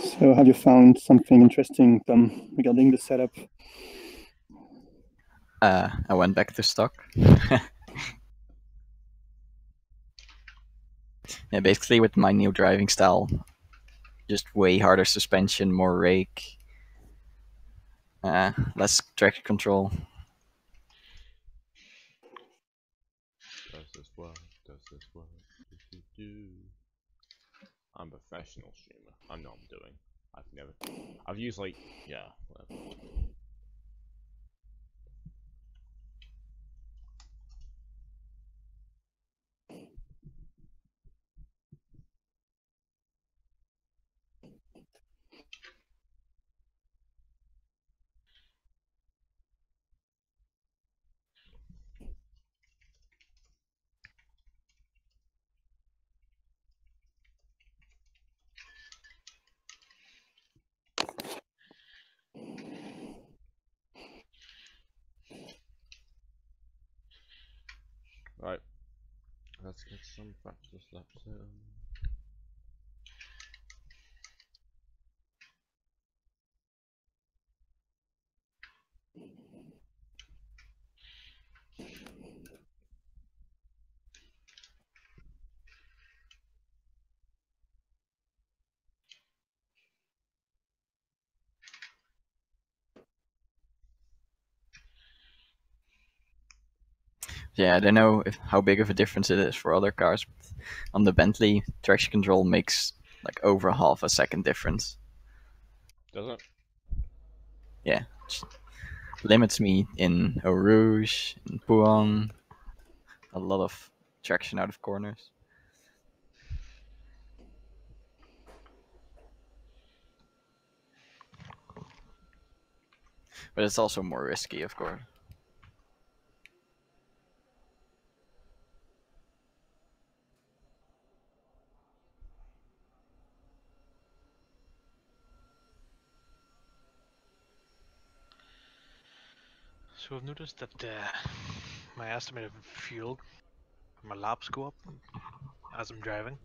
So have you found something interesting, Tom, regarding the setup? I went back to stock. Yeah, basically with my new driving style, just way harder suspension, more rake, less traction control. Does this work? Does this work? Do. I'm a professional streamer. I know I'm doing. I've used like, yeah, whatever. Right, let's get some practice laps in. Yeah, I don't know how big of a difference it is for other cars, but on the Bentley, traction control makes like over half a second difference. Does it? Yeah, just limits me in Eau Rouge, in Pouan, a lot of traction out of corners. But it's also more risky, of course. So I've noticed that my estimated fuel, my laps go up as I'm driving.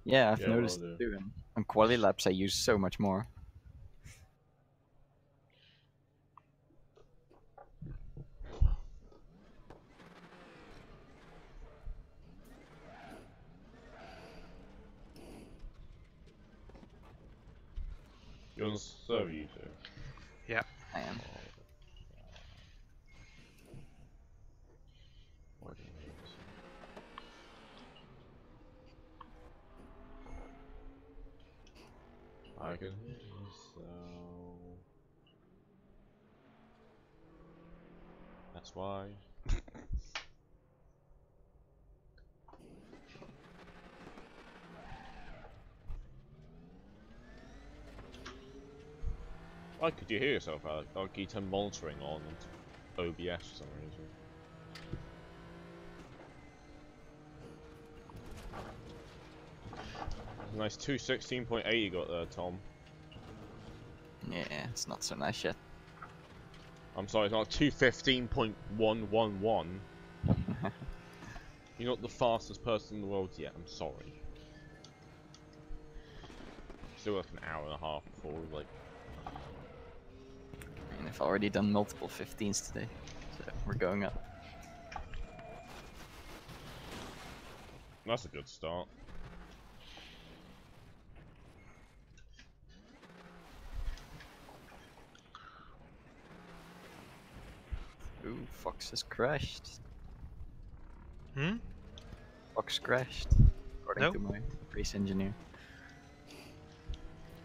Yeah, I've Yeah, well, noticed do. too. And on quali laps, I use so much more. You're on server, you two. Yeah. I am. Oh, what is I can hear myself. That's why. Why could you hear yourself, Alec? I'll keep monitoring on OBS for some reason. Nice 216.8 you got there, Tom. Yeah, it's not so nice yet. I'm sorry, it's not 215.111. You're not the fastest person in the world yet, I'm sorry. Still like an hour and a half before we like... I mean, I've already done multiple 15s today, so we're going up. That's a good start. Ooh, Fox has crashed. Hmm? Fox crashed, according No. to my race engineer.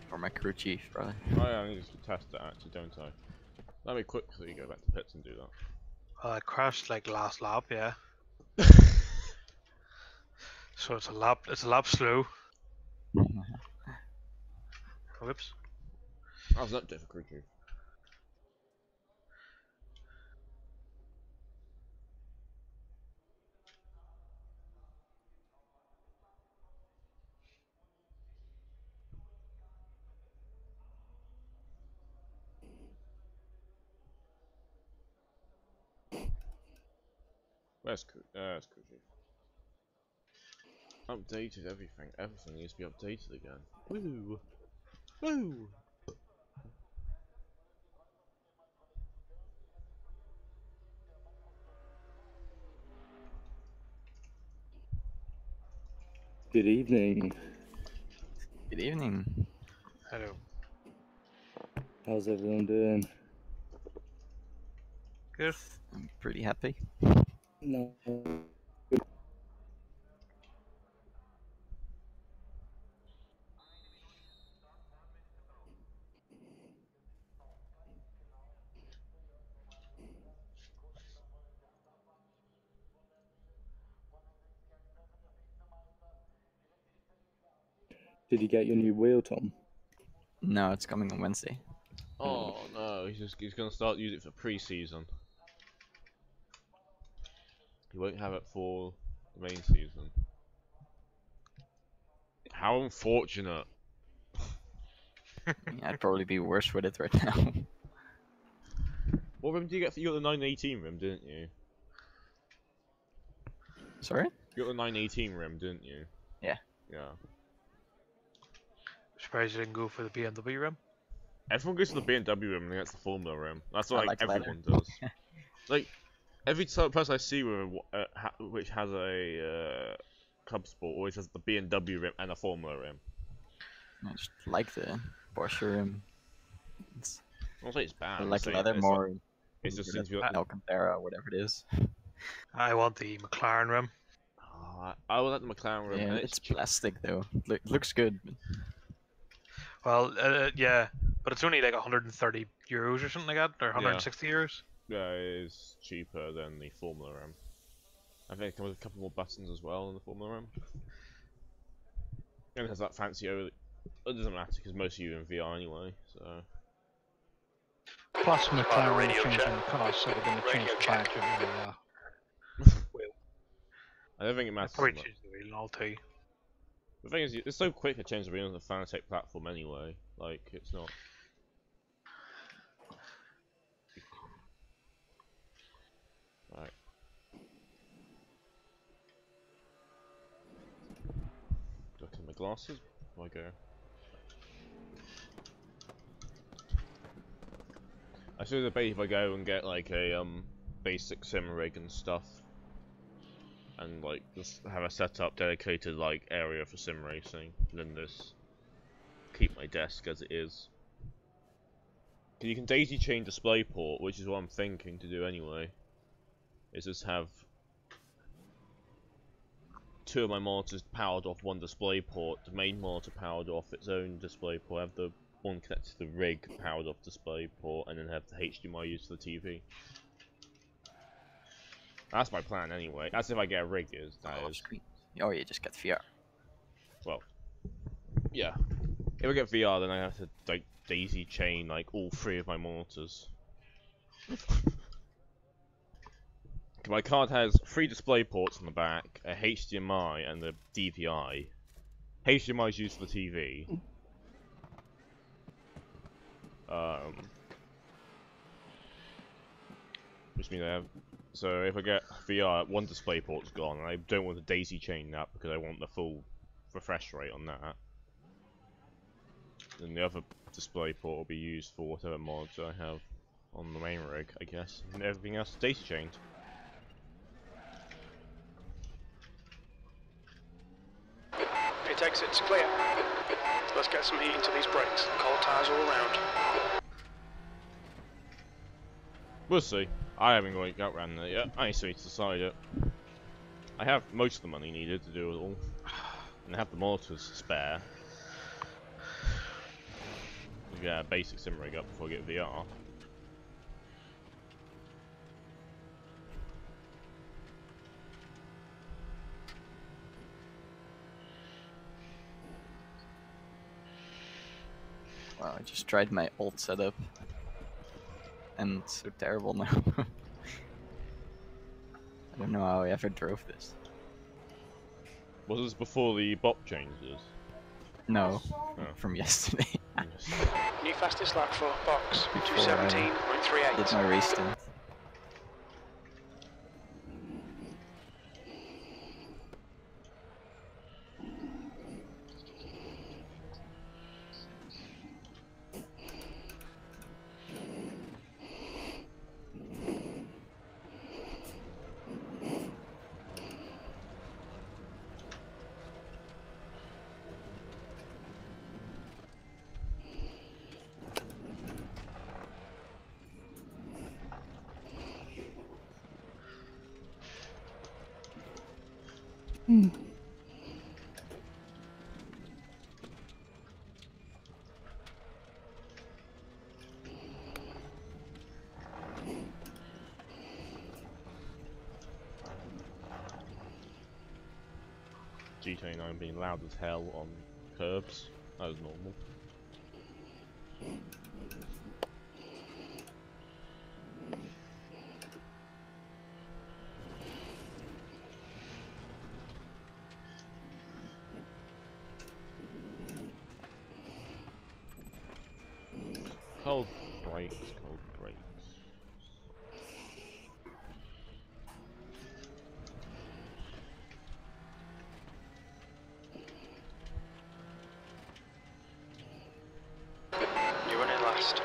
Or my crew chief, probably. Oh yeah, I need to test that actually, don't I? Let me quickly go back to pits and do that. I crashed like last lap, yeah. So it's a lap slow. Whoops. How's that difficult, crew chief? Where's crew chief? Updated everything. Everything needs to be updated again. Woo! Woo! Good evening. Good evening. Hello. How's everyone doing? Good. I'm pretty happy. No. Did you get your new wheel, Tom? No, it's coming on Wednesday. Oh no, he's gonna start using it for pre-season. He won't have it for the main season. How unfortunate. Yeah, I'd probably be worse with it right now. What rim did you get? You got the 918 rim, didn't you? Sorry? You got the 918 rim, didn't you? Yeah. Yeah. Surprised you didn't go for the BMW rim. Everyone goes to the BMW rim and gets the Formula rim. That's I what like everyone leather. does. Like every person I see with which has a Cub Sport always has the BMW rim and a Formula rim. I just like the Porsche rim. I don't say it's bad. I I'm like saying leather it's more. Like, it just seems to be like Alcantara, whatever it is. I want the McLaren rim. I would like the McLaren rim. Yeah, And it's plastic though. Looks good. Well, yeah, but it's only like 130 euros or something like that, or 160 euros. Yeah, it is cheaper than the Formula rim. I think it comes with a couple more buttons as well in the Formula rim. And it has that fancy OLED. It doesn't matter because most of you are in VR anyway, so. Plus McLaren are changing the car, so they're going to change the badge of the I don't think it I'll matters. probably So much. change the wheel and all too. The thing is, it's so quick to change the wheel on the Fanatec platform anyway. Like, it's not. Right. Look at my glasses before I go. I should debate if I go and get like a basic sim rig and stuff, and like just have a setup dedicated like area for sim racing, and then just keep my desk as it is. You can daisy chain DisplayPort, which is what I'm thinking to do anyway. Is just have two of my monitors powered off one DisplayPort, the main monitor powered off its own DisplayPort, have the one connected to the rig powered off DisplayPort, and then have the HDMI used for the TV. That's my plan anyway. That's if I get a rig, that is. Screen. Oh, you just get VR. Well, yeah. If I get VR, then I have to like daisy chain like all three of my monitors. My card has 3 display ports on the back, a HDMI and a DPI. HDMI is used for the TV. Which means I have. So if I get VR, one display port's gone, and I don't want to daisy chain that because I want the full refresh rate on that. Then the other display port will be used for whatever mods I have on the main rig, I guess, and everything else is daisy chained. Pit exit's clear. Let's get some heat into these brakes. Cold tyres all around. We'll see. I haven't got around there yet. I still need to decide it. I have most of the money needed to do it all. And I have the monitors spare. I'll get a basic sim rig up before I get VR. Wow, I just tried my old setup. And it's so terrible now. I don't know how I ever drove this. Was this before the bop changes? No, Oh. from yesterday. New fastest lap for box Before I 217.38. did my race stint. G29 being loud as hell on curbs. That was normal. Cold brakes, cold brakes. You're running last.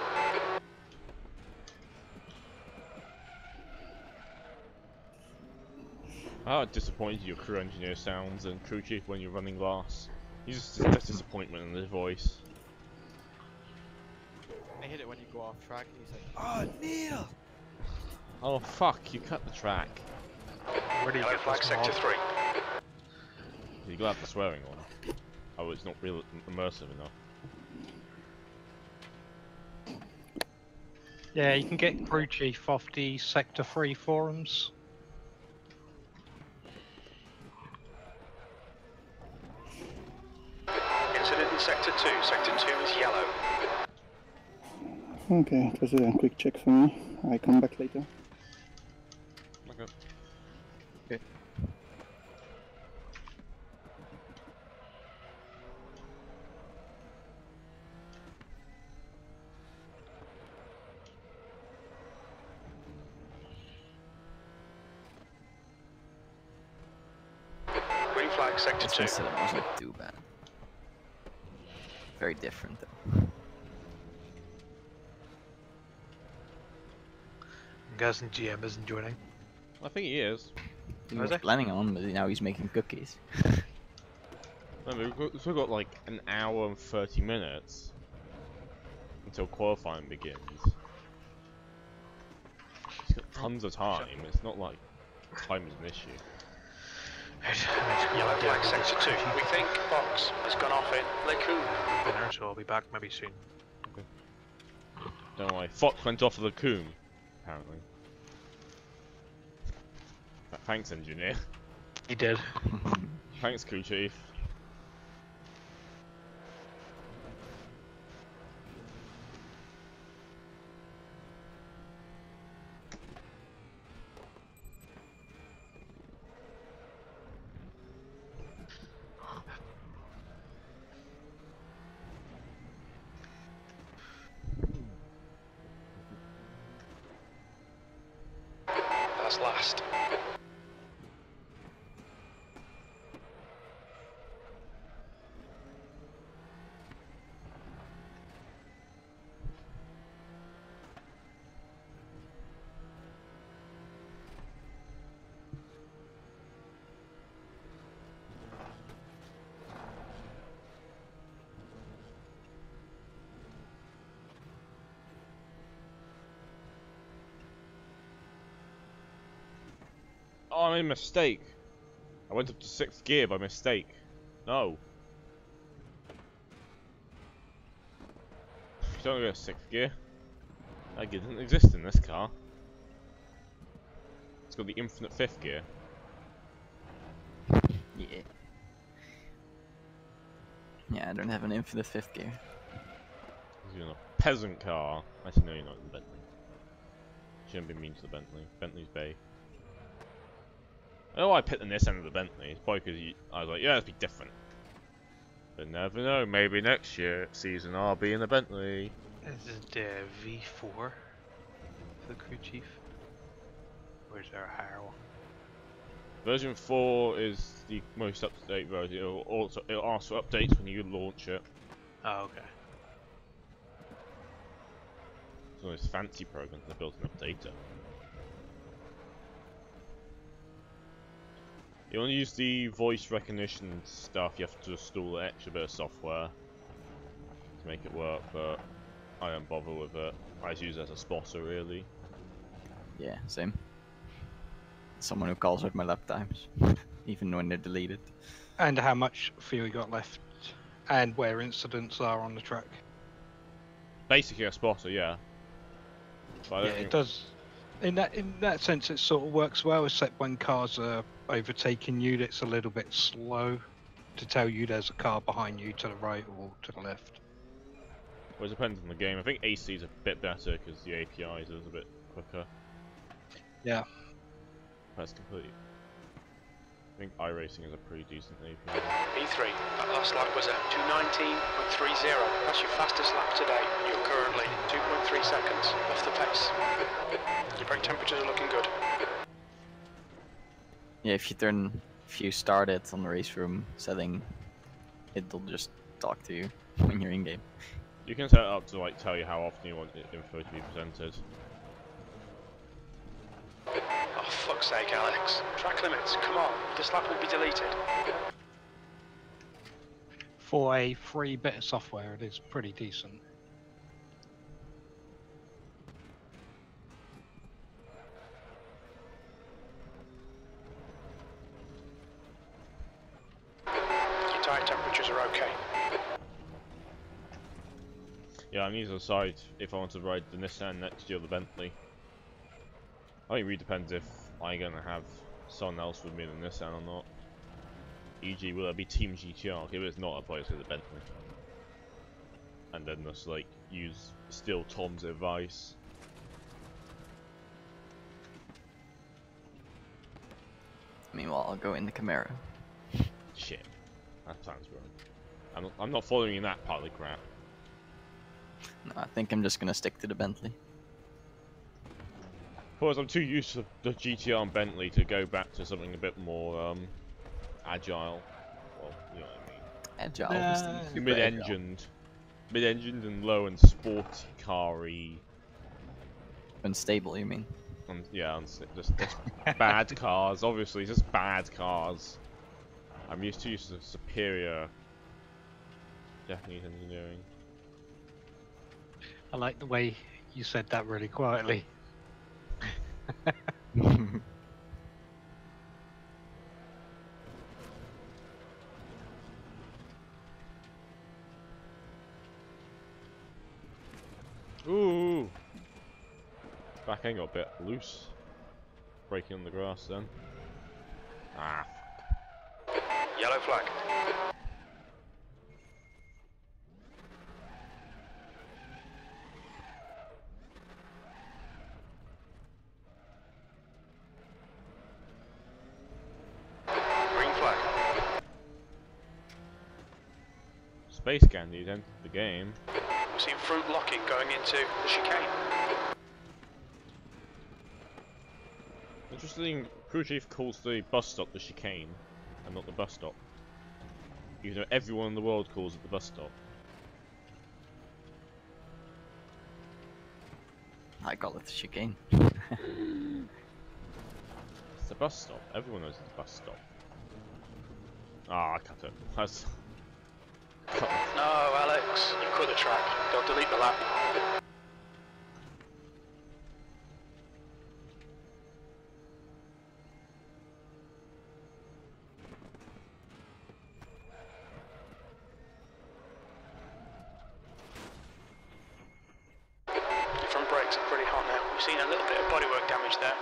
How disappointed your crew engineer sounds and crew chief when you're running last. He's just disappointment in his voice. I hate it when you go off track and he's like, "Oh, Neil!" Oh fuck, you cut the track. Where do you Yellow get flag this sector mod? 3. You got the swearing one. Oh, it's not real immersive enough. Yeah, you can get crew chief off the Sector 3 forums. Incident in sector 2. Sector 2 is yellow. Okay, it was a quick check for me. I come back later. Okay. Green flag sector This 2. incident wasn't too bad. Very different though. I'm guessing GM isn't joining. I think he is. He Was was it? planning on, but now he's making cookies. Remember, we've still got like an hour and 30 minutes until qualifying begins. He's got tons of time. It's not like time is an issue. Yellow flag sector 2. We think Fox has gone off in Lacoon. Dinner, so I'll be back maybe soon. Don't worry, Fox went off of the coom, apparently. Thanks, engineer. He did. Thanks, crew chief. That's last. Oh, I made a mistake. I went up to 6th gear by mistake. No. Don't go to 6th gear. That gear doesn't exist in this car. It's got the infinite 5th gear. Yeah. Yeah, I don't have an infinite 5th gear. You're in a peasant car. Actually, no, you're not in the Bentley. Shouldn't be mean to the Bentley. Bentley's bay. I know why I picked the this end of the Bentley. It's probably because I was like, yeah, let's be different. But never know. Maybe next year, season I'll be in the Bentley. Is it V4 for the crew chief? Or is there a higher one? Version 4 is the most up-to-date version. It'll ask for updates when you launch it. Oh, okay. It's one of those fancy programs that built an updater. You want to use the voice recognition stuff, you have to install an extra bit of software to make it work, but I don't bother with it. I just use it as a spotter, really. Yeah, same. Someone who calls out my lap times. even when they're deleted. And how much fuel you got left, and where incidents are on the track. Basically a spotter, yeah. But I Yeah, don't it think... does. In that sense, it sort of works well, except when cars are overtaking you, it's a little bit slow to tell you there's a car behind you to the right or to the left. Well, it depends on the game. I think AC is a bit better because the APIs is a bit quicker. Yeah. That's complete. I think iRacing is a pretty decent API. P3, that last lap was at 2:19.30. That's your fastest lap today. You're currently 2.3 seconds off the pace. Your brake temperatures are looking good. Yeah, if you start it on the race room setting, it'll just talk to you when you're in game. You can set it up to like tell you how often you want info to be presented. Oh, fuck's sake, Alex. Track limits, come on. This lap will be deleted. For a free bit of software, it is pretty decent. Your tyre temperatures are okay. Yeah, I need to decide if I want to ride the Nissan next year or the Bentley. I think it really depends if I'm gonna have someone else with me in the Nissan or not. E.g., will it be Team GTR? If it's not, I'll probably say the Bentley. And then just like steal Tom's advice. Meanwhile, I'll go in the Camaro. Shit, that sounds wrong. I'm not following that part of the crap. No, I think I'm just gonna stick to the Bentley. Because I'm too used to the GTR and Bentley to go back to something a bit more agile. Well, you know what I mean. Agile. This thing's super Mid-engined. Mid-engined and low and sporty car-y. Unstable, you mean? Yeah, just bad cars. Obviously, just bad cars. I'm too used to superior Japanese engineering. I like the way you said that really quietly. Ooh! Back end got a bit loose. Breaking on the grass then. Ah. Yellow flag. Green flag. Space Candy's entered the game. We've seen front locking going into the chicane. Interesting, crew chief calls the bus stop the chicane, and not the bus stop. Even though everyone in the world calls it the bus stop. I call it the chicane. It's the bus stop. Everyone knows it's the bus stop. Ah, I cut it. That's... Cut it. No, Alex, you cut the track. Don't delete the lap. Your front brakes are pretty hot now. We've seen a little bit of bodywork damage there.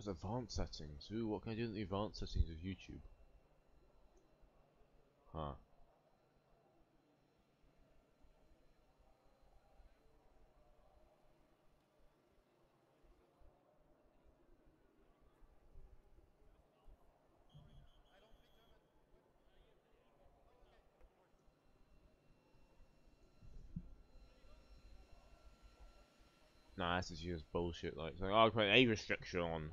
That's advanced settings. Ooh, what can I do in the advanced settings of YouTube? Huh. Nah, this is just bullshit. Like, so I'll put an age restriction on.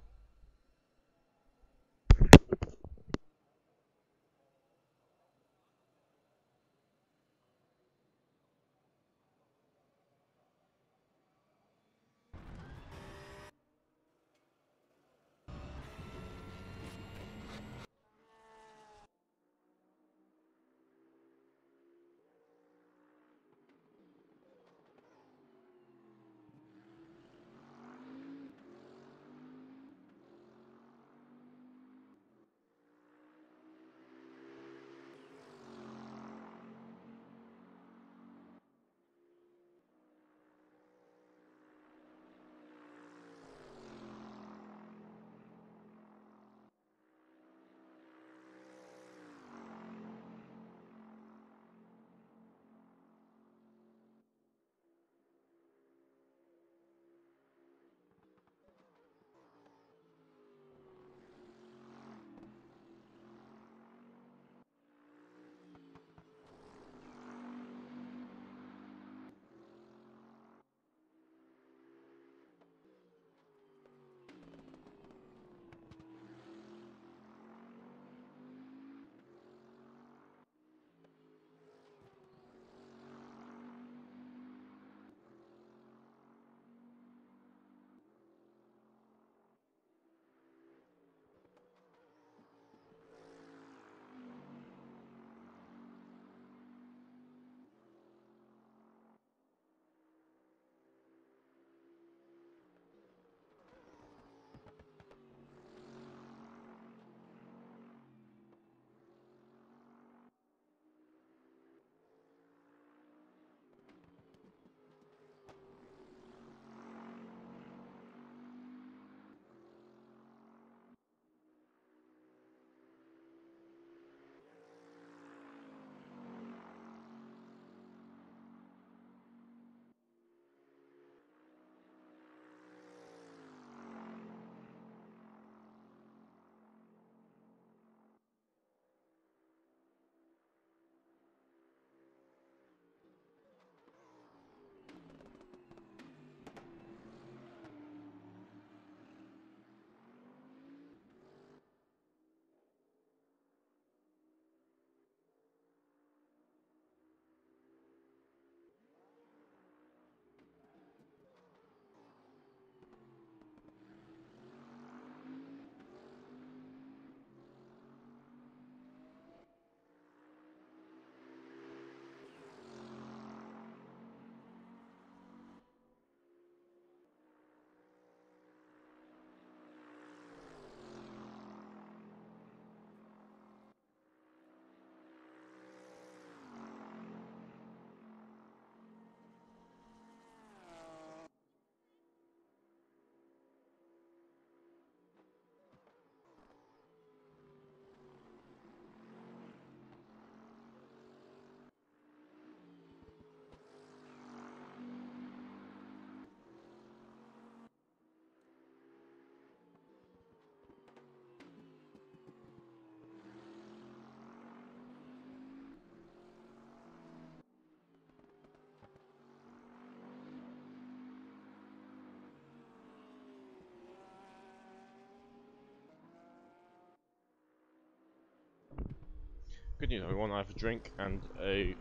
Good news, everyone. I have a drink and a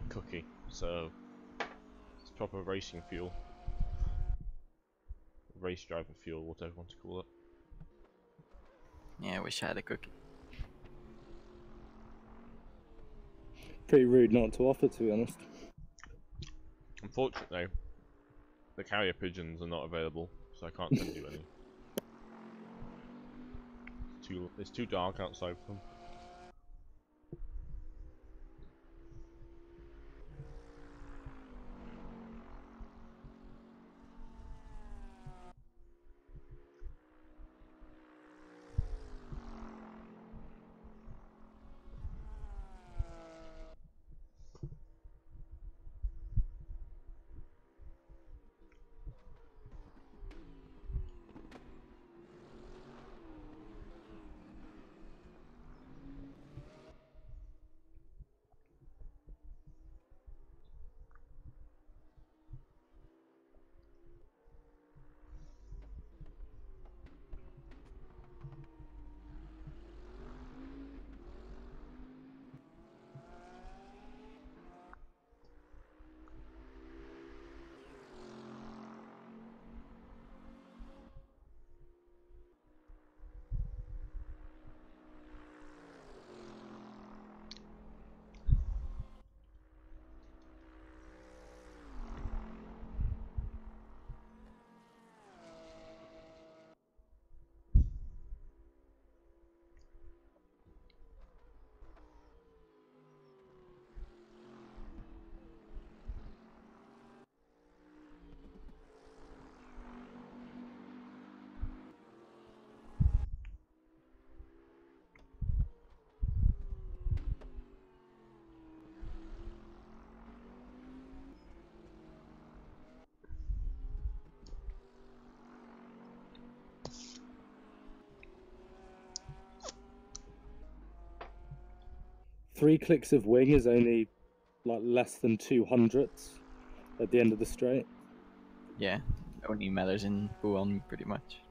cookie, so it's proper racing fuel, race driving fuel, whatever you want to call it. Yeah, I wish I had a cookie. Pretty rude not to offer, to be honest. Unfortunately, the carrier pigeons are not available, so I can't send you any. It's too dark outside for them. 3 clicks of wing is only like less than 200 at the end of the straight. Yeah, only matters in Buon pretty much.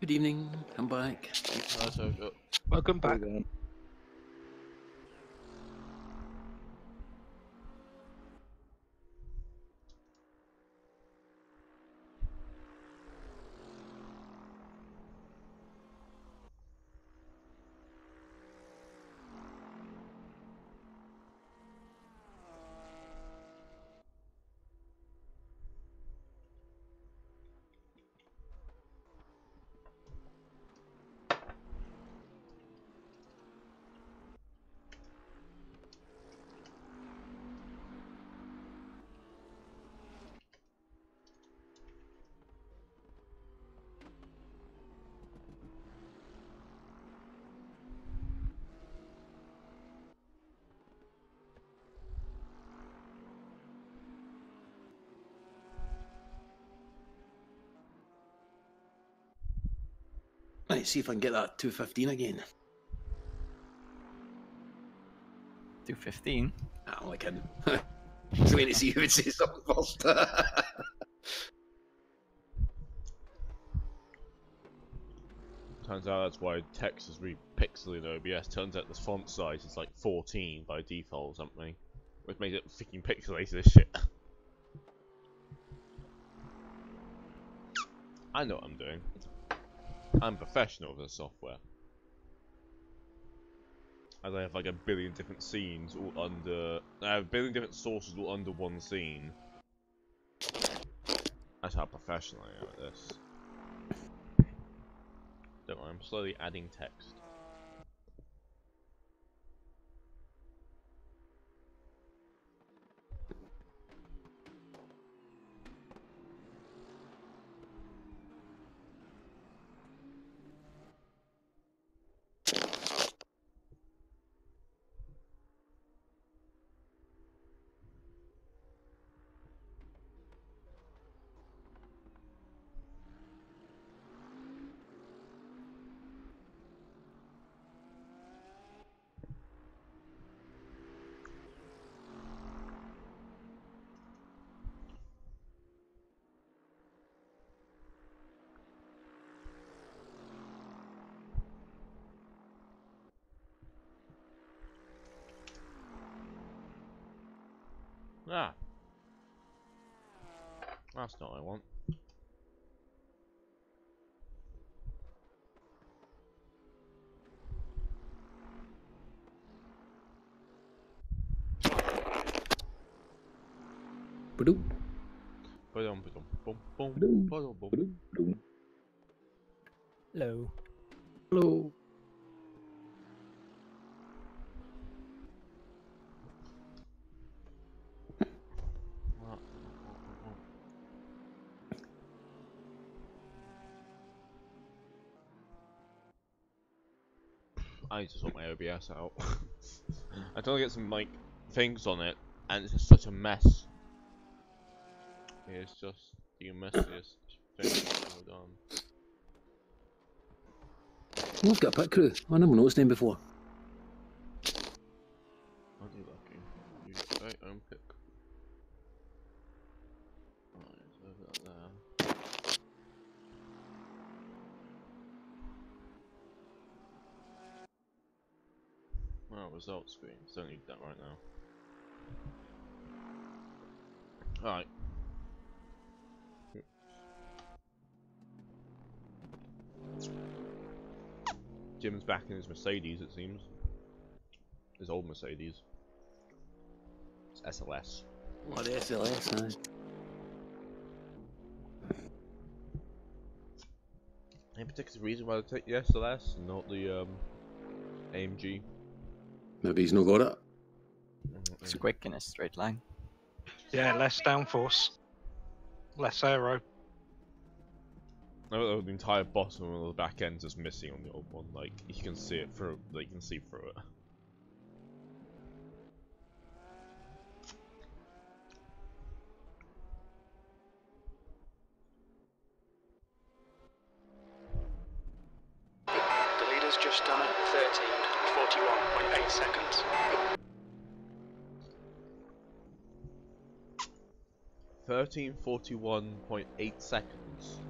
Good evening, I'm back. Welcome back. Let's see if I can get that 215 again. 215? I'm only kidding. Just waiting to see who would say something first. Turns out that's why text is really pixely in OBS. Turns out the font size is like 14 by default or something. Which makes it freaking pixelated as shit. I know what I'm doing. I'm professional with the software. As I have like a billion different scenes all under... I have a billion different sources all under one scene. That's how professional I am at this. Don't worry, I'm slowly adding text. Ah. That's not what I want. Ba-doom. Ba-dum, ba-dum, bum, bum, Ba-doom. ba-dum, bum. Ba-doom. Ba-doom. Hello. Hello. I just want my OBS out. I don't get some like things on it, and it's just such a mess. It's just the messiest thing I've ever done. Oh, I've got a pit crew. I never noticed them before. Aren't you lucky? You get your own pick. Right, so I've got there. results screen. So don't need that right now. Alright. Jim's back in his Mercedes, it seems. His old Mercedes. It's SLS. Oh, the SLS, nice. Any particular reason why they take the SLS and not the AMG? Maybe he's not got it. It's quick in a straight line. Yeah, less downforce, less aero. No, the entire bottom of the back end is missing on the old one. Like you can see it through. Like, you can see through it. The leader's just done it, 13:41.8 seconds. 13:41.8 seconds.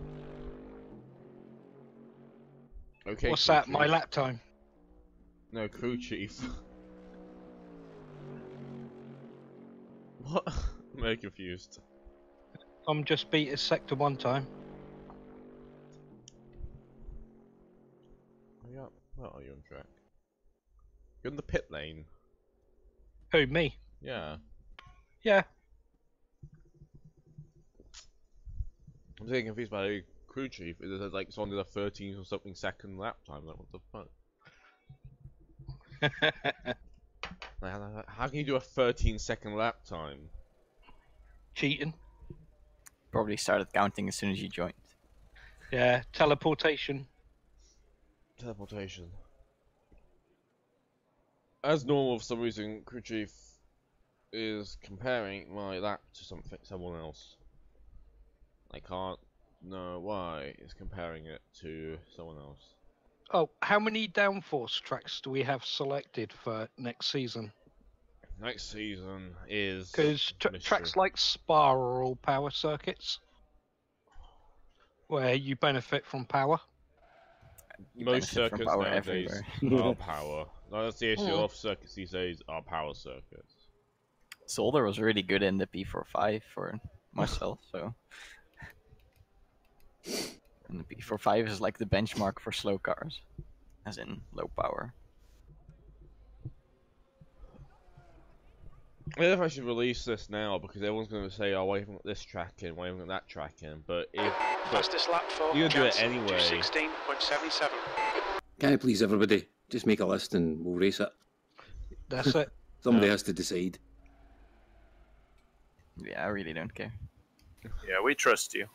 Okay. What's crew that? chief. My lap time. No, crew chief. What? I'm very confused. I'm just beat his sector 1 time. Yeah, where are you on track? You're in the pit lane. Who, me? Yeah. Yeah. I'm getting confused by the crew chief. It says like it's only the 13 or something second lap time. Like what the fuck? Like, how can you do a 13-second lap time? Cheating. Probably started counting as soon as you joined. Yeah, teleportation. Teleportation. As normal, for some reason, crew chief is comparing my lap to someone else. I can't know why it's comparing it to someone else. Oh, how many downforce tracks do we have selected for next season? Next season is Because tracks like Spa are all power circuits, where you benefit from power. You most benefit from circuits power nowadays everywhere. are power. That's the issue. A lot of circuits these days are power circuits. Solder was really good in the P45 for myself, so. And the P45 is like the benchmark for slow cars, as in low power. I don't know if I should release this now because everyone's going to say, "Oh, why haven't got this track in? Why haven't got that track in?" But Fastest lap for you do it Jansen, anyway. 2:16.77. Can I please everybody just make a list and we'll race it? That's it. Somebody Yeah. has to decide. Yeah, I really don't care. Yeah, we trust you.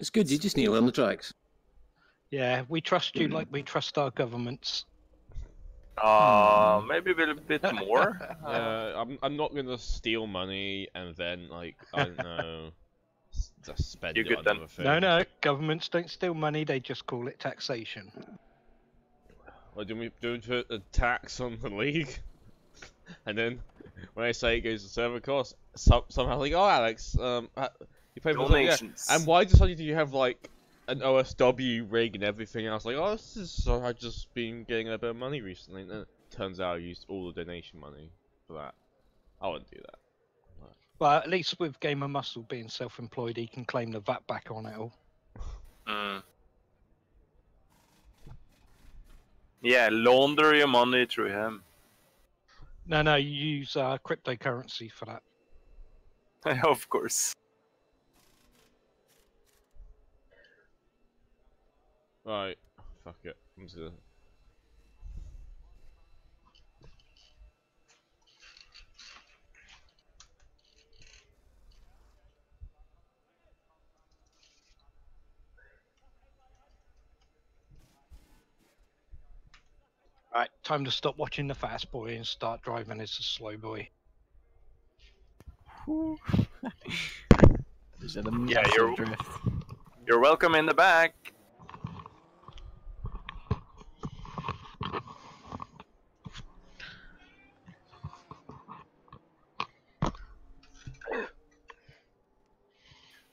It's good, you just need to learn the tracks. Yeah, we trust you like we trust our governments. Maybe a little bit more. I'm not going to steal money and then like I don't know, just spend You it good on then? other things. No, governments don't steal money, they just call it taxation. Well, do we put a tax on the league? And then when I say it goes to server costs, somehow like, oh Alex, you pay for the yeah. Donations. And why decided you have like an OSW rig and everything else? Like, oh, this is so I've just been getting a bit of money recently. And then it turns out I used all the donation money for that. I wouldn't do that. Well, at least with Gamer Muscle being self-employed, he can claim the VAT back on it all. Yeah, launder your money through him. No, you use cryptocurrency for that. Of course. Right, fuck it. I'm just gonna. Right, time to stop watching the fast boy and start driving as a slow boy. Is that a Yeah, massive drift? You're welcome in the back.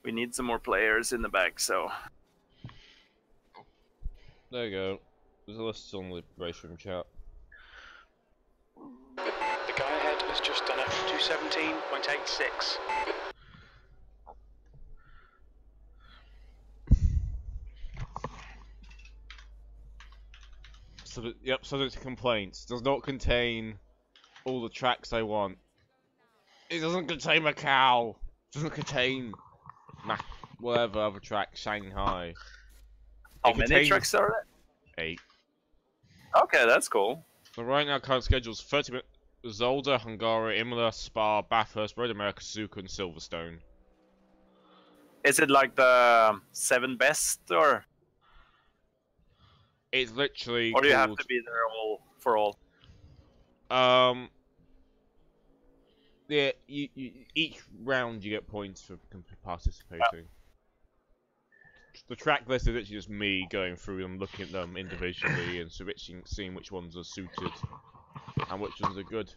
We need some more players in the back, so. There you go. There's a list on the race room chat. The guy ahead has just done a 217.86. Subject to complaints. Does not contain all the tracks I want. It doesn't contain Macau. Doesn't contain whatever other track, Shanghai. How It many contains tracks are there? 8. Okay, that's cool. So right now, current schedule's 30 minutes. Zolder, Hungary, Imola, Spa, Bathurst, Road America, Suzuka, and Silverstone. Is it like the 7 best, or It's literally. do you have called, to be there for all? Yeah, each round you get points for participating. The track list is literally just me going through them, looking at them individually, and seeing which ones are suited and which ones are good.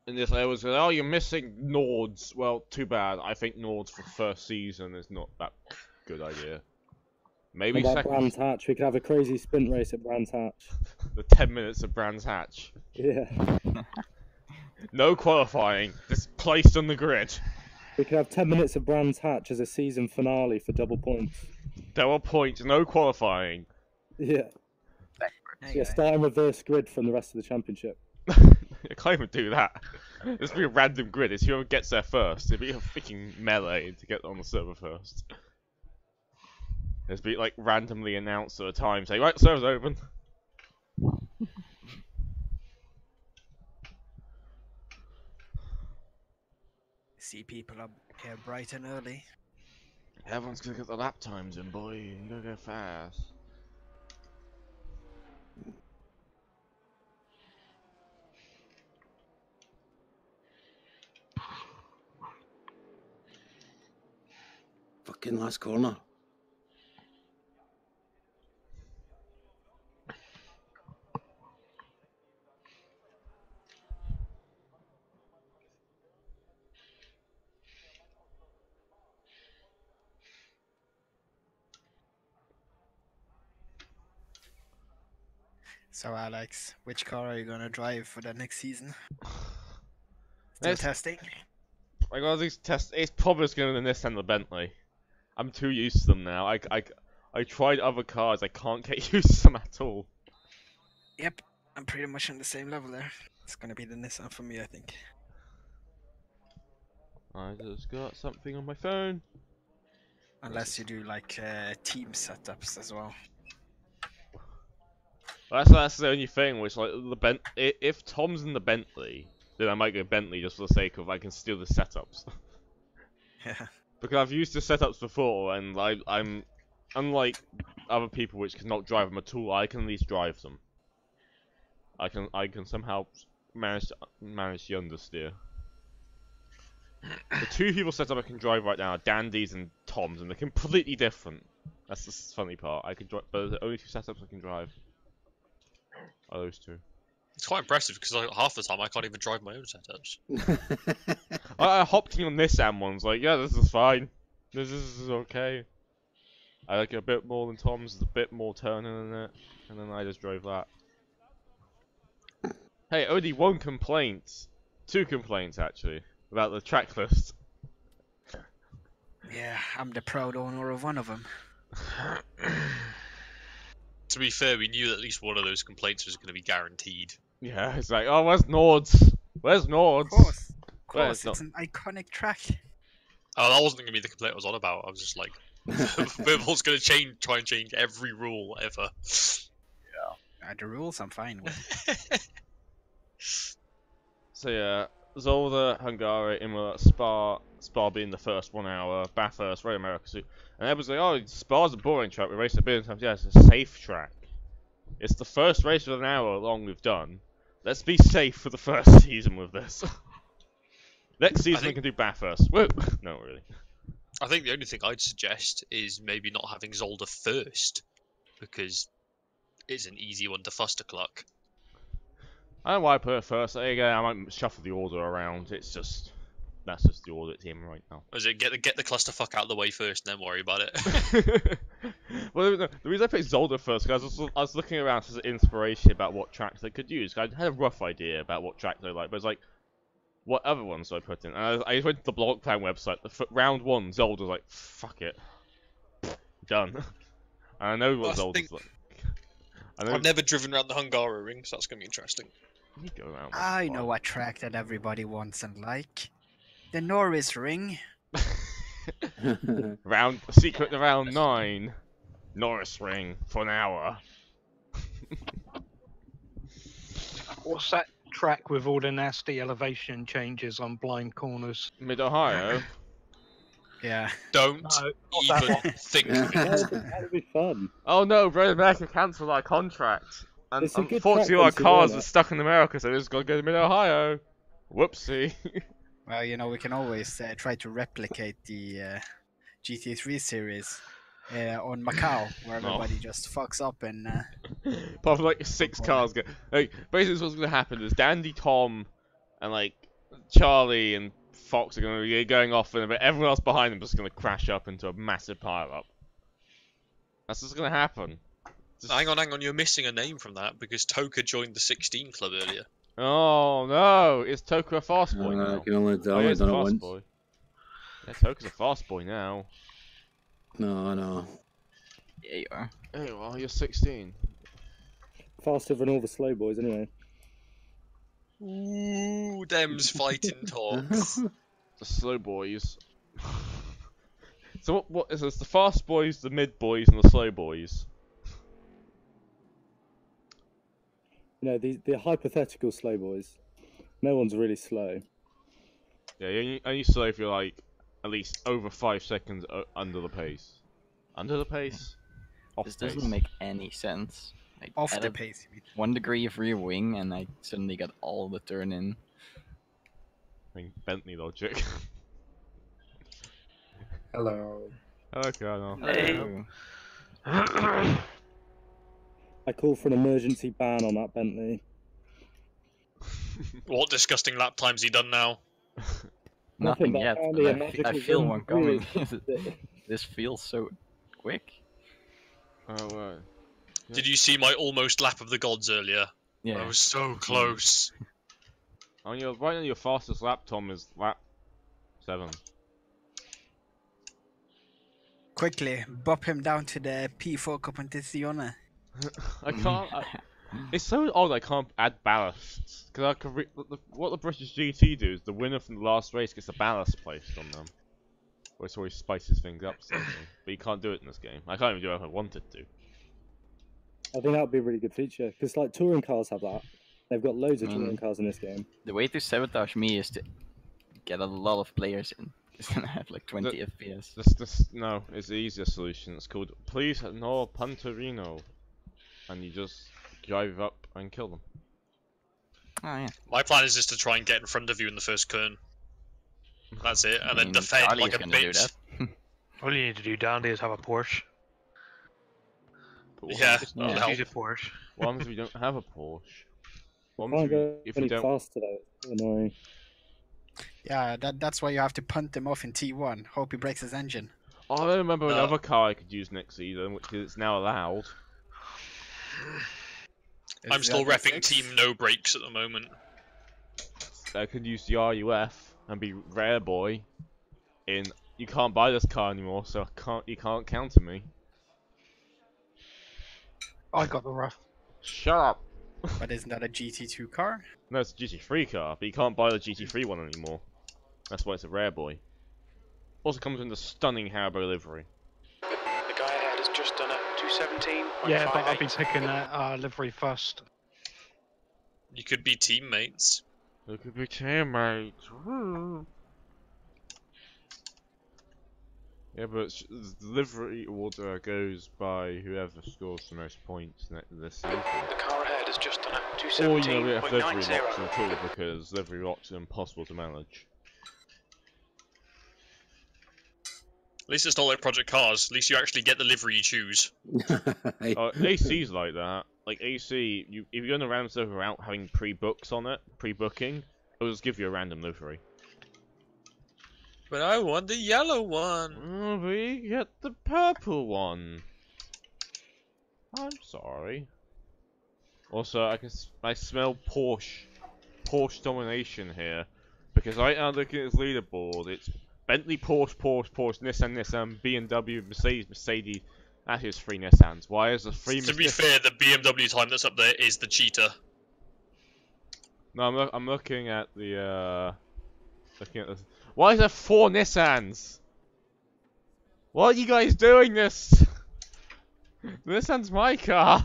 And this, I was like, oh, you're missing Nords. Well, too bad. I think Nords for first season is not that good idea. Maybe What about second. Brands Hatch? We could have a crazy sprint race at Brands Hatch. The 10 minutes of Brands Hatch. Yeah. No qualifying. Just placed on the grid. We could have 10 minutes of Brands Hatch as a season finale for double points. Double points, no qualifying. Yeah. Yeah, starting reverse grid from the rest of the championship. I can't even do that. This be a random grid. It's whoever gets there first. It'd be a freaking melee to get on the server first. It'd be like randomly announced at a time, saying, right, server's open. See people up here bright and early. Everyone's gonna get the lap times in, boy. You gotta go fast. Fucking last corner. So Alex, which car are you gonna drive for the next season? Still testing? I got these tests. It's probably just gonna be the Nissan or the Bentley. I'm too used to them now. I tried other cars. I can't get used to them at all. Yep, I'm pretty much on the same level there. It's gonna be the Nissan for me, I think. I just got something on my phone. Unless you do like team setups as well. That's the only thing. Which like if Tom's in the Bentley, then I might go Bentley just for the sake of I can steal the setups. Yeah. Because I've used the setups before, and I'm unlike other people which cannot drive them at all. I can at least drive them. I can somehow manage the understeer. The two people setup I can drive right now are Dandy's and Tom's, and they're completely different. That's the funny part. I can drive, but the only two setups I can drive are those two. It's quite impressive because like, half the time I can't even drive my own setups. I hopped in on this one's like, yeah, this is fine. This is okay. I like it a bit more than Tom's, there's a bit more turning in it, and then I just drove that. Hey, only one complaint. 2 complaints actually, about the track list. Yeah, I'm the proud owner of one of them. To be fair, we knew that at least one of those complaints was going to be guaranteed. Yeah, it's like, oh, where's Nords? Where's Nords? Of course, it's an iconic track. Oh, that wasn't going to be the complaint I was on about. I was just like, Verbal's going to try and change every rule ever. Yeah. The rules I'm fine with. So yeah, Zolder, Hungary, Imola, Spa being the first 1 hour, Bathurst, Road America, and everyone's like, oh, Spa's a boring track, we raced a billion times. Yeah, it's a safe track. It's the first race of an hour long we've done. Let's be safe for the first season with this. Next season we can do Bathurst. Whoa! No, really. I think the only thing I'd suggest is maybe not having Zolder first, because it's an easy one to fuss to cluck. I don't know why I put it first. Again, I might shuffle the order around. It's just that's just the audit team right now. Or is it get the clusterfuck out of the way first, and then worry about it? Well, the reason I picked Zolder first, because I was looking around as inspiration about what tracks I could use. I had a rough idea about what tracks I like, but it's like, what other ones do I put in? And I went to the blog plan website. Round 1, Zolder's like, fuck it, done. And I know what Zolder's like. I've never driven around the Hungaroring ring, so that's gonna be interesting. You go around. I know what track that everybody wants and like. The Norris Ring. Secret to round 9. Norris Ring for an hour. What's that track with all the nasty elevation changes on blind corners? Mid-Ohio? Yeah. Don't even think of it. That'd be fun. Oh no, Brother America cancelled our contract. And It's a good unfortunately track our once you cars learn are it. stuck in America, so we just gotta go to Mid-Ohio. Whoopsie. Well, you know, we can always try to replicate the GT3 series on Macau, where everybody just fucks up and. Apart from like 6 cars go. Like, basically, what's gonna happen is Dandy, Tom, and like Charlie and Fox are gonna be going off, and everyone else behind them is just gonna crash up into a massive pile up. That's just gonna happen. Hang on, you're missing a name from that because Toka joined the 16 club earlier. Oh no, is Toka a fast boy now? I can only Oh, he is a done it fast once. boy. Yeah, Toka's a fast boy now. No. Yeah, you are. Hey, well, you're 16. Faster than all the slow boys, anyway. Ooh, them's fighting talks. The slow boys. So what is this? The fast boys, the mid boys, and the slow boys. You know, the hypothetical slow boys. No one's really slow. Yeah, you only slow if you're like at least over 5 seconds under the pace. Under the pace? Off This pace. doesn't make any sense. I Off the added pace, you mean? 1 degree of rear wing, and I suddenly got all the turn in. I mean, Bentley logic. Hello. Okay, I know. Hey. I call for an emergency ban on that Bentley. What disgusting lap times he done now? Nothing but yet, apparently but a I magical feel run one through coming. This feels so quick. Oh, right. Did you see my almost lap of the gods earlier? Yeah. I was so close. On your right on your fastest lap, Tom, is lap 7. Quickly, bop him down to the P4 competizione. I can't. It's so odd I can't add ballasts because I can. What the British GT do is the winner from the last race gets a ballast placed on them, which always spices things up slightly. But you can't do it in this game. I can't even do it if I wanted to. I think that would be a really good feature because like touring cars have that. They've got loads of touring cars in this game. The way to sabotage me is to get a lot of players in. Because then I have like 20 FPS. No, it's the easier solution. It's called Please No Punterino, and you just drive up and kill them. Oh yeah. My plan is just to try and get in front of you in the first turn. That's it, and then defend Charlie's like a gonna do bitch. that. All you need to do, Dandy, is have a Porsche. Yeah, that'll help. Use a Porsche. What happens if you don't have a Porsche? What Can't happens go if any you don't? faster though. It's annoying. Yeah, that's why you have to punt him off in T1. Hope he breaks his engine. Oh, I remember another car I could use next season, which is now allowed. I'm still repping Team No Brakes at the moment. I could use the RUF and be Rare Boy. You can't buy this car anymore, so you can't counter me. I got the rough. Shut up. But isn't that a GT2 car? No, it's a GT3 car, but you can't buy the GT3 one anymore. That's why it's a Rare Boy. Also comes in the stunning Haribo livery. The guy ahead has just done a 217.58. Yeah, but I'll be picking that livery first. You could be teammates. We could be teammates. Woo. Yeah, but the livery order goes by whoever scores the most points this season. The car ahead has just done a Or, you know, we have livery 217.90. locks at all because livery locks are impossible to manage. At least it's not like Project Cars. At least you actually get the livery you choose. AC's like that. Like AC, if you're going to random server without having pre-booking, it'll just give you a random livery. But I want the yellow one. Oh, we get the purple one. I'm sorry. Also, I smell Porsche domination here, because right now looking at his leaderboard, it's Bentley, Porsche, Nissan, BMW, Mercedes. Actually, it's 3 Nissans. Why is the 3? To be fair, the BMW time that's up there is the cheetah. No, I'm looking at the looking at this. Why is there 4 Nissans? What are you guys doing this? Nissan's my car.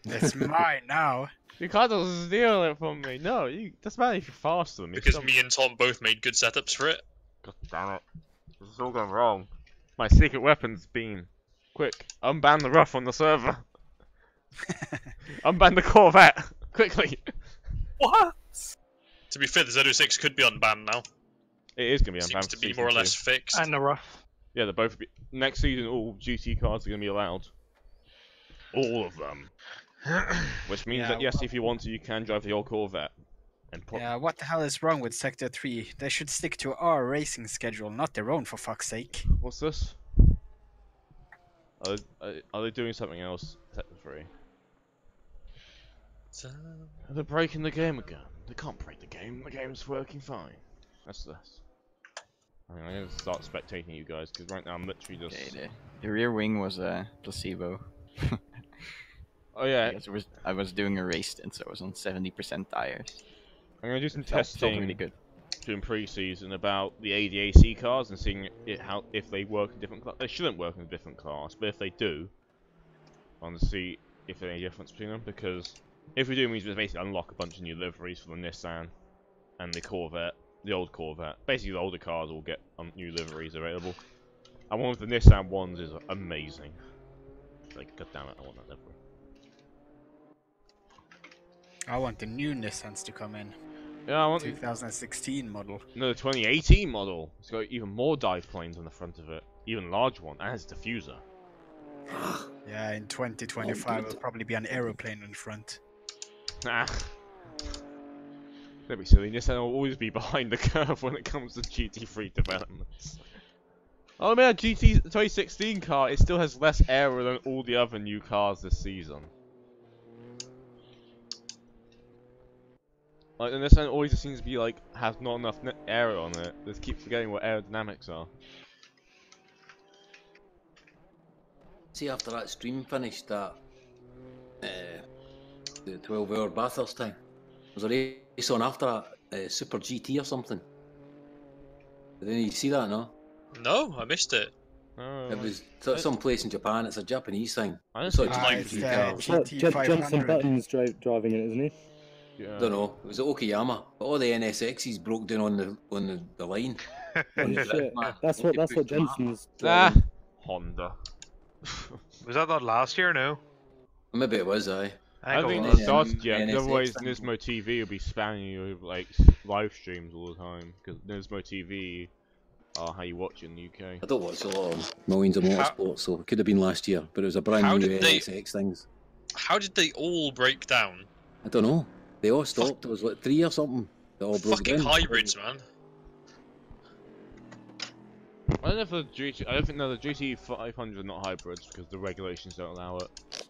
It's mine now. You can't just steal it from me. No, doesn't matter if you're faster than me. Because me and Tom both made good setups for it. God damn it. This is all going wrong. My secret weapon's been. Quick, unban the rough on the server. Unban the Corvette. Quickly. What? To be fair, the Z06 could be unbanned now. It is going to be unbanned. Seems to be more or less fixed. And the rough. Yeah, they're both. Next season, all GT cars are going to be allowed. All of them. Which means that yes, if you want to, you can drive the old Corvette. And yeah, what the hell is wrong with Sector 3? They should stick to our racing schedule, not their own, for fuck's sake. What's this? Are they doing something else? Sector 3. They're breaking the game again. They can't break the game. The game's working fine. That's this. I'm going to start spectating you guys, because right now I'm literally just... Okay, the rear wing was a placebo. Oh yeah. I was doing a race stint, so I was on 70% tires. I'm going to do some Felt testing really good. during pre-season about the ADAC cars and seeing if they work in different class. They shouldn't work in a different class, but if they do, I want to see if there's any difference between them, because if we do, it means we basically unlock a bunch of new liveries for the Nissan and the Corvette, the old Corvette. Basically, the older cars will get new liveries available. And one of the Nissan ones is amazing. Like, god damn it, I want that livery. I want the new Nissans to come in. Yeah, I want 2016 model. No, the 2018 model. It's got even more dive planes on the front of it, even larger one, and it's a diffuser. Yeah, in 2025 it'll probably be an aeroplane in front. Nah. Don't be silly. Nissan will always be behind the curve when it comes to GT3 developments. Oh man, the 2016 car, it still has less aero than all the other new cars this season. Like, the Nissan always just seems to be like, has not enough aero on it. Just keep forgetting what aerodynamics are. See, after that stream finished, that the 12-hour Bathurst time, was a race on after that, Super GT or something. Didn't you see that, no? No, I missed it. Oh, It was some place in Japan. It's a Japanese thing. I don't So think it's it's like Jensen Button's driving it, isn't he? Yeah. don't know. It was at Okayama. But all the NSXs broke down on the line. Oh, shit. That's what Jensen's Ah, driving. Honda. Was that last year? No. Maybe it was, aye. I think was. it started yet. NSX Otherwise, thing. Nismo TV will be spamming you with like live streams all the time, because Nismo TV are how you watch it in the UK. I don't watch a lot of millions of motorsports, so it could have been last year. But it was a brand How new did they- NSX things. How did they all break down? I don't know. They all stopped. It was like 3 or something. They all broke Fucking down. hybrids, man. I don't know if the GT. I don't think the GT 500 are not hybrids because the regulations don't allow it.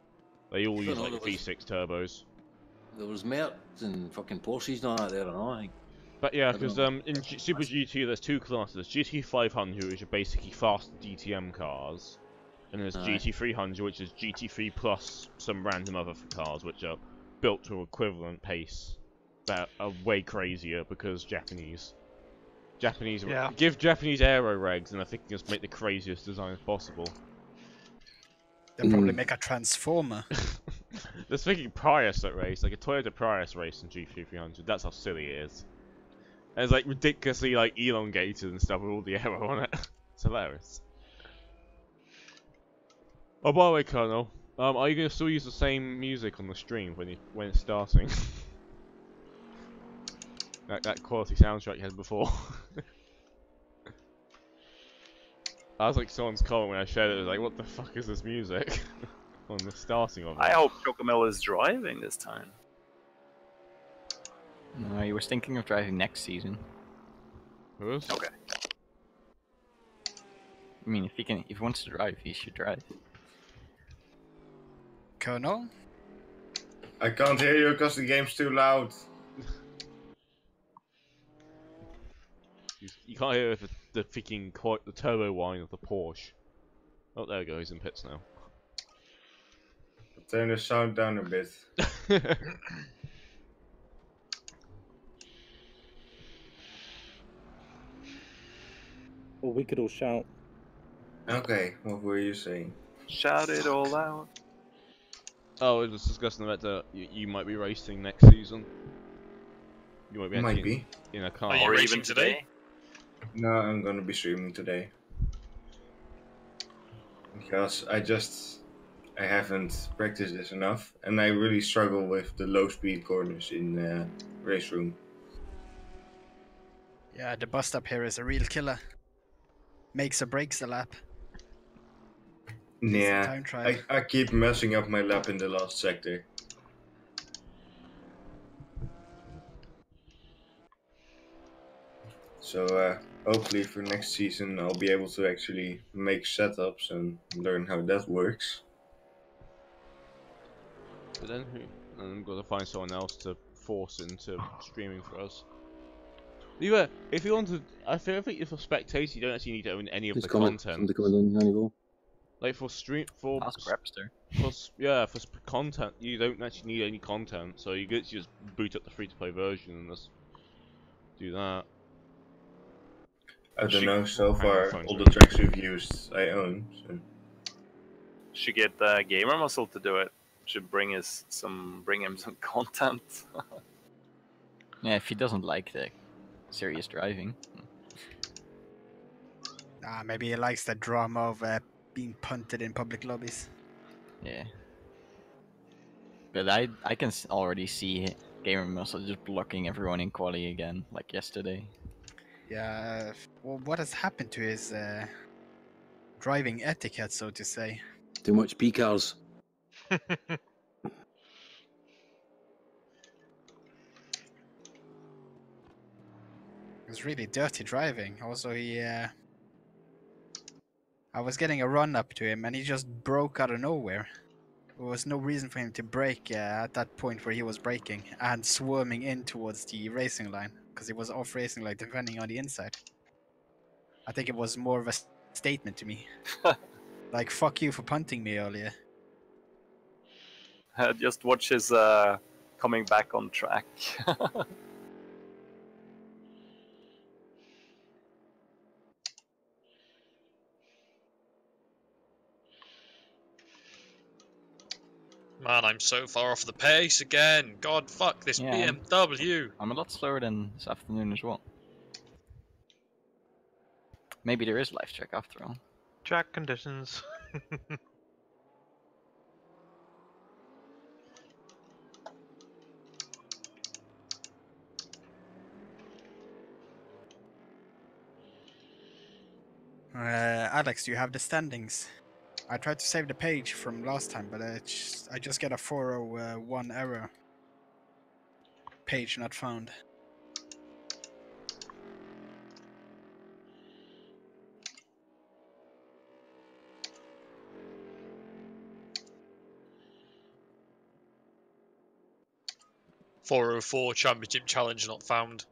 They all use know, like there was- V6 turbos. There was Mercs and fucking Porsches and all that there, and all. I think. But yeah, I don't because know. in Super GT there's two classes: GT 500, which are basically fast DTM cars, and there's Aye. GT 300, which is GT3 plus some random other cars, which are built to equivalent pace, that are way crazier because Japanese Yeah. give Japanese aero regs, and I think just make the craziest designs possible. They'll probably make a transformer. There's thinking Prius that race, like a Toyota Prius race in GT 300. That's how silly it is. And it's like ridiculously like elongated and stuff with all the aero on it. It's hilarious. Oh, by the way, Colonel, are you gonna still use the same music on the stream when it's starting? that quality soundtrack you had before. That was like someone's comment when I shared it. It was like, what the fuck is this music? On the starting of it. I hope Chocomel is driving this time. No, he was thinking of driving next season. Who is? Okay. I mean, if he wants to drive, he should drive. Colonel? I can't hear you because the game's too loud. You can't hear the freaking the turbo whine of the Porsche. Oh, there we go. He's in pits now. Turn the sound down a bit. Or we could all shout. Okay, what were you saying? Shout it all out. Oh, we were just discussing the fact that you might be racing next season. You might be in a car. Are you Or racing even today? No, I'm gonna be streaming today. Because I haven't practiced this enough, and I really struggle with the low speed corners in race room. Yeah, the bus stop here is a real killer. Makes or breaks the lap. Yeah, Time trial. I keep messing up my lap in the last sector. So hopefully for next season I'll be able to actually make setups and learn how that works. But then we've got to find someone else to force into streaming for us. If you want to, I think if a spectator, you don't actually need to own any of the content. Like for Ask Rapster. For content, you don't actually need any content, so you get to just boot up the free-to-play version and just do that. I don't know, so far all the tracks we've used I own. So. Should get Gamer Muscle to do it. Should bring him some content. Yeah, if he doesn't like the serious driving. Maybe he likes the drama of being punted in public lobbies. Yeah. But I can already see Gamer Muscle just blocking everyone in quali again, like yesterday. Yeah, well, what has happened to his driving etiquette, so to say? Too much P-cars. It was really dirty driving. Also, I was getting a run up to him and he just broke out of nowhere. There was no reason for him to brake at that point where he was braking and swarming in towards the racing line because he was off racing line defending on the inside. I think it was more of a statement to me. Like, fuck you for punting me earlier. Just watch his coming back on track. Man, I'm so far off the pace again. God, fuck this BMW. I'm a lot slower than this afternoon as well. Maybe there is live track after all. Track conditions. Alex, do you have the standings? I tried to save the page from last time, but I just get a 401 error. Page not found. .404 Championship Challenge not found.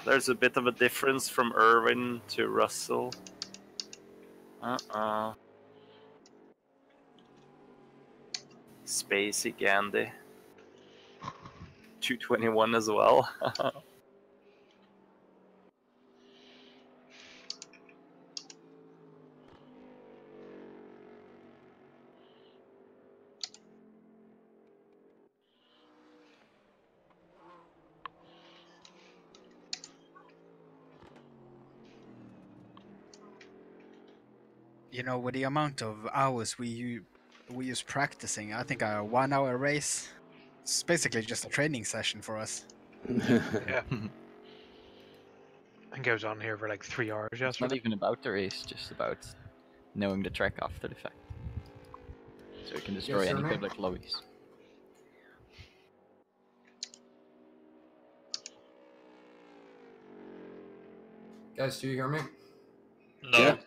There's a bit of a difference from Irwin to Russell. Spacey Gandhi. 221 as well. You know, with the amount of hours we use practicing, I think a 1 hour race is basically just a training session for us. Yeah. I think I was on here for like 3 hours It's not yesterday. even about the race, just about knowing the track after the fact. So you can destroy sir, any mate. public lobbies. Guys, do you hear me? No. Yeah.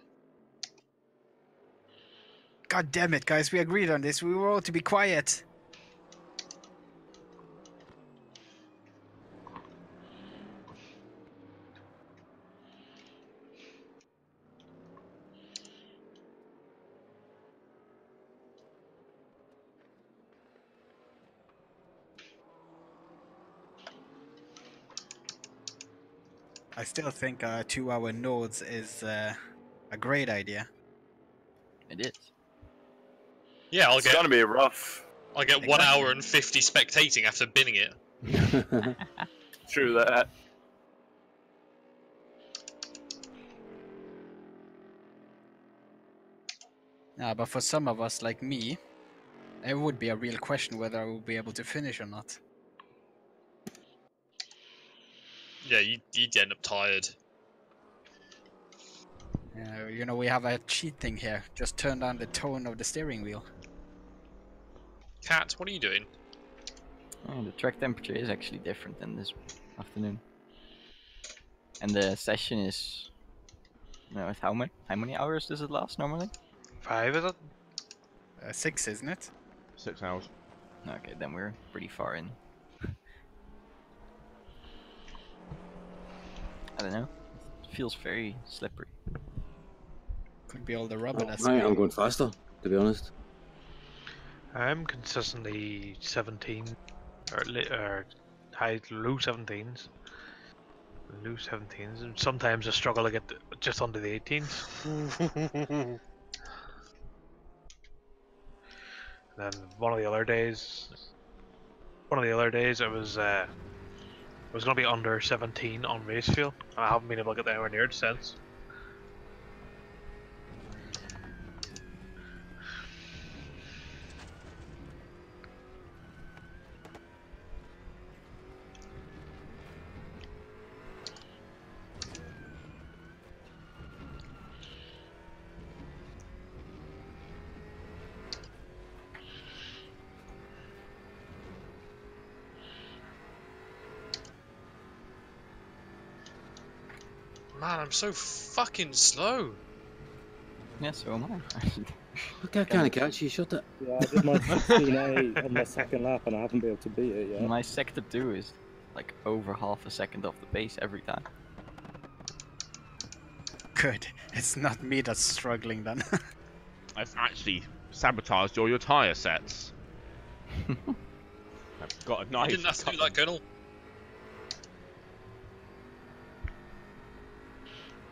God damn it, guys! We agreed on this. We were all to be quiet. I still think 2-hour nodes is a great idea. It is. Yeah, I'll It's get gonna be rough. 1 hour and 50 spectating after binning it. True that. Yeah, but for some of us like me, it would be a real question whether I would be able to finish or not. Yeah, you'd end up tired. You know, we have a cheat thing here. Just turn down the tone of the steering wheel. Cat, what are you doing? Oh, the track temperature is actually different than this afternoon. And the session is... No, how many hours does it last normally? 5 is it? 6, isn't it? 6 hours. Okay, then we're pretty far in. I don't know. It feels very slippery. Could be all the rubber that's... I'm going faster, to be honest. I'm consistently 17 or low 17s. Low 17s, and sometimes I struggle to get just under the 18s. Then one of the other days it was gonna be under 17 on race fuel, and I haven't been able to get anywhere near it since. Man, I'm so fucking slow. Yeah, so am I. Look, I can't catch you, shut it. Yeah, I did my 16.8 on my second lap and I haven't been able to beat it yet. My sector 2 is like over half a second off the pace every time. Good. It's not me that's struggling then. I've actually sabotaged all your tyre sets. I've got a knife. You didn't have to do that, Colonel.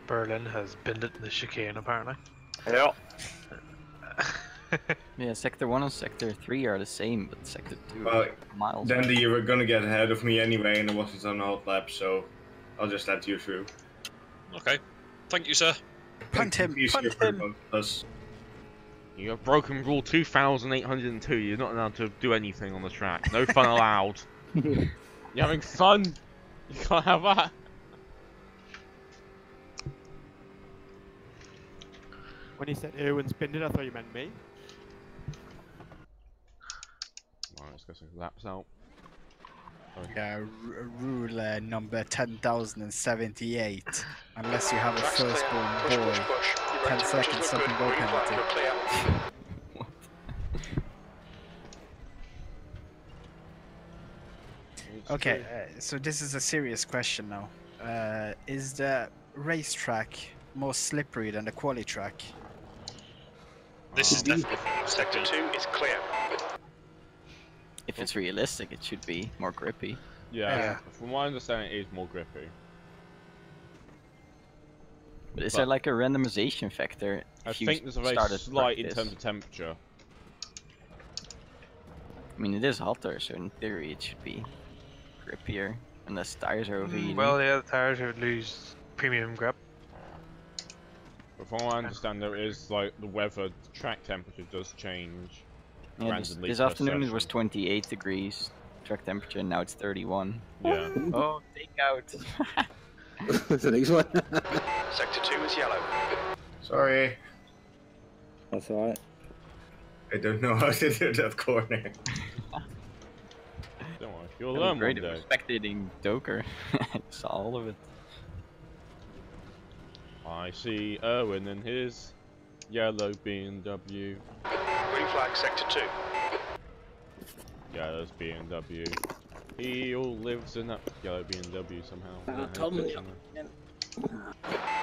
Berlin has binned it in the chicane apparently. Yeah. Yeah, sector 1 and sector 3 are the same, but sector 2 Well, is miles. then you were gonna get ahead of me anyway, and it wasn't on a hot lap, so I'll just let you through. Okay. Thank you, sir. Punt him! Easier Punt for him! both of us. You have broken rule 2802. You're not allowed to do anything on the track. No fun allowed. You're having fun. You can't have that. When he said Erwin spinned it, I thought you meant me. Right, let's get some laps out. Yeah, rule number 10,078. Unless you have a firstborn boy, 10 seconds, something go penalty. Okay, so this is a serious question now. Is the racetrack more slippery than the quali track? This is definitely Sector 2 is clear. If it's realistic, it should be more grippy. Yeah, from my understanding, it is more grippy. But is there like a randomization factor? I think there's a very slight in terms of temperature. I mean, it is hotter, so in theory it should be grippier, unless tires are overheating. Well, yeah, the tires would lose premium grip. But from what I understand, there is like the weather, track temperature does change. Yeah, this afternoon it was 28 degrees track temperature, and now it's 31. Yeah. Oh, take out. That's the next one. Sector 2 is yellow. Sorry. That's alright. I don't know how to do that corner. Don't worry, you'll That learn was great one day. spectating Doker. I saw all of it. I see Erwin in his yellow BMW. Green flag, sector 2. Yellow's BMW. He all lives in that yellow BMW somehow.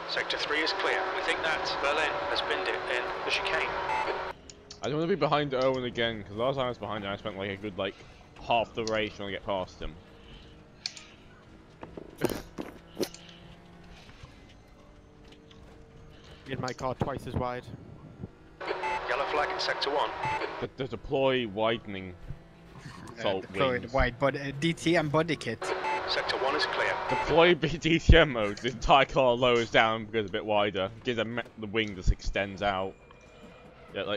Sector 3 is clear. We think that Berlin has binned it in the chicane. I don't want to be behind Erwin again, because last time I was behind him I spent like a good half the race trying to get past him. In my car twice as wide. Yellow flag in sector 1. The deploy widening salt Deployed wings. wide body, DTM body kit. Sector 1 is clear. Deploy DTM mode, the entire car lowers down because it's a bit wider. Gives the wing just extends out. Yeah,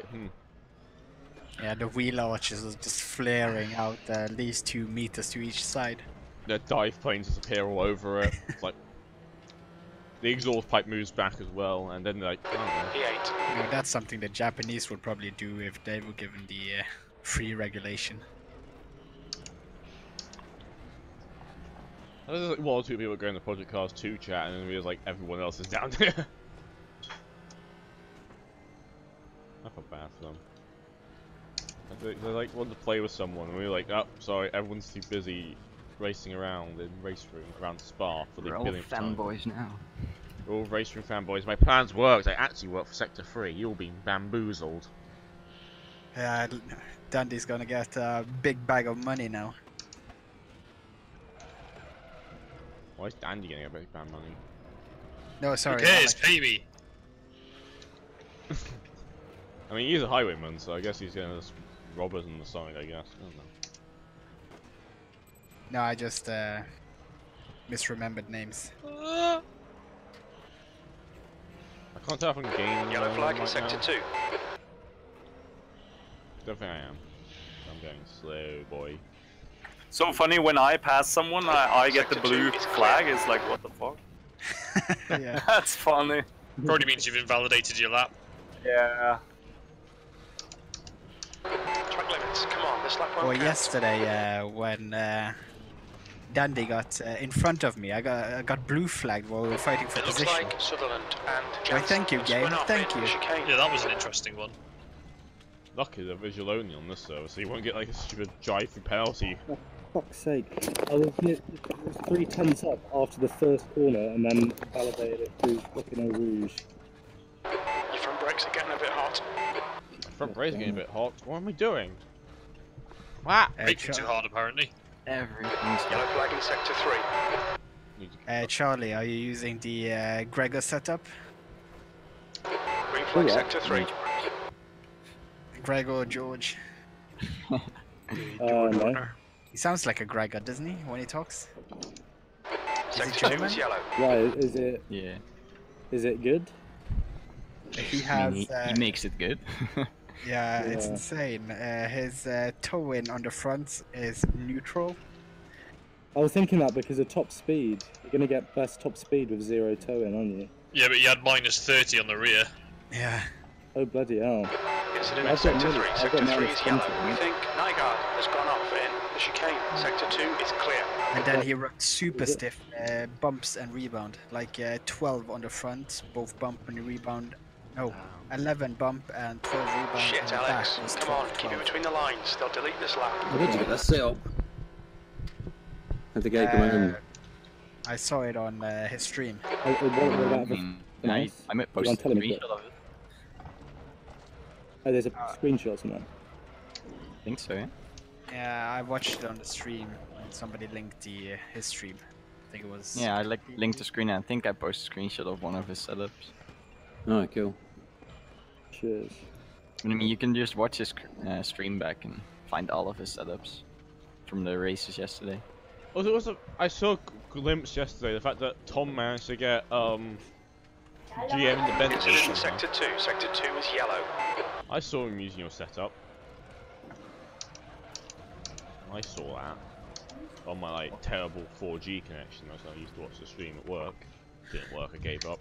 Yeah, the wheel arches are just flaring out at least 2 meters to each side. The dive planes just appear all over it. It's like the exhaust pipe moves back as well, and then I don't know. You know, that's something the Japanese would probably do if they were given the free regulation. There's like 1 or 2 people going to Project Cars 2 chat, and then we like everyone else is down here. I felt bad for them. They like want to play with someone, and we were like, oh, sorry, everyone's too busy racing around in race room around Spa for the We're all billionth time. fanboys now. We're all race room fanboys. My plans worked. I actually work for Sector 3. You're being bamboozled. Yeah, Dandy's gonna get a big bag of money now. Why is Dandy getting a big bad money? No, sorry. Who cares? Pay me. I mean, he's a highwayman, so I guess he's gonna just rob us on the side, I guess. I don't know. No, I just misremembered names. I can't tell if I'm gaining. Yellow flag in right sector now. 2. Don't think I am. I'm going slow, boy. So funny, when I pass someone, I get the blue flag. It's like, what the fuck? Yeah. That's funny. Probably means you've invalidated your lap. Yeah. Track limits, come on, this lap won't Well, count. yesterday when Dandy got in front of me, I got blue flagged while we were fighting for It looks position. like Sutherland and Why, Jansen thank you, have game. spun off Thank in you. the chicane. Yeah, that was an interesting one. Lucky they're visual only on this server, so you won't get like a stupid drive-through penalty. For fuck's sake. I was 3 tenths up after the first corner and then validated it through fucking Eau Rouge. Your front brakes are getting a bit hot. Front brake's getting a bit hot. What am I doing? What? Braking too hard, apparently. Everything's Yellow flag in sector 3. Charlie, are you using the Gregor setup? Green flag sector 3. Gregor George. No. He sounds like a Gregor, doesn't he, when he talks? Sector 2 is yellow. Right, is it? Yeah. Is it good? He I has. mean, he makes it good. Yeah, it's Yeah. insane. His toe-in on the front is neutral. I was thinking that because of top speed. You're gonna get best top speed with 0 toe in, aren't you? Yeah, but you had -30 on the rear. Yeah. Oh bloody hell. Incident in I've got sector minutes. 3. I've Sector got 3 minus is yellow. 20. We think Nygaard has gone off in the chicane. Sector 2 is clear. And then he runs super stiff bumps and rebound, like 12 on the front, both bump and rebound. No, 11 bump and 12 rebound. Shit, and the Alex. back was Come 12, on, keep it 12. between the lines. They'll delete this lap. How did you get this set up? How'd the guy come in? I saw it on his stream. I might post a screenshot of it. Oh, there's a screenshot somewhere. I think so, yeah. Yeah, I watched it on the stream and somebody linked his stream. I think it was. Yeah, I linked the screen and I think I posted a screenshot of one of his setups. Oh, cool. Cheers. I mean, you can just watch his stream back and find all of his setups from the races yesterday. Oh, there was I saw a glimpse yesterday, the fact that Tom managed to get GM independent. Incident in sector 2. Sector 2 is yellow. I saw him using your setup. I saw that. on my like terrible 4G connection. As I used to watch the stream at work. Didn't work. I gave up.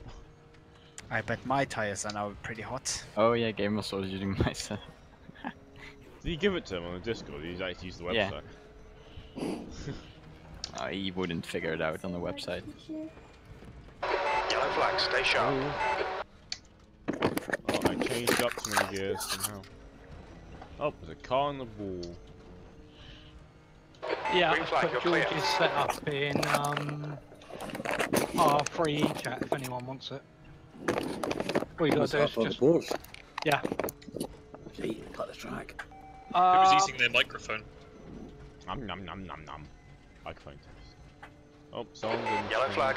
I bet my tires are now pretty hot. Oh yeah, Game was also using my set. Did you give it to him on the Discord? Did you actually use the website? Yeah. He wouldn't figure it out on the website. Yellow flag, stay sharp. Oh, I changed up too many gears somehow. Oh, there's a car on the wall. Yeah, Green I've flag, put you're clear. George's set up in R3 chat if anyone wants it. All you gotta do is just... Course. Yeah. Right, cut the track. Who was eating their microphone? Nom nom nom nom nom. Microphone test. Oh, someone's in the Yellow stream. flag.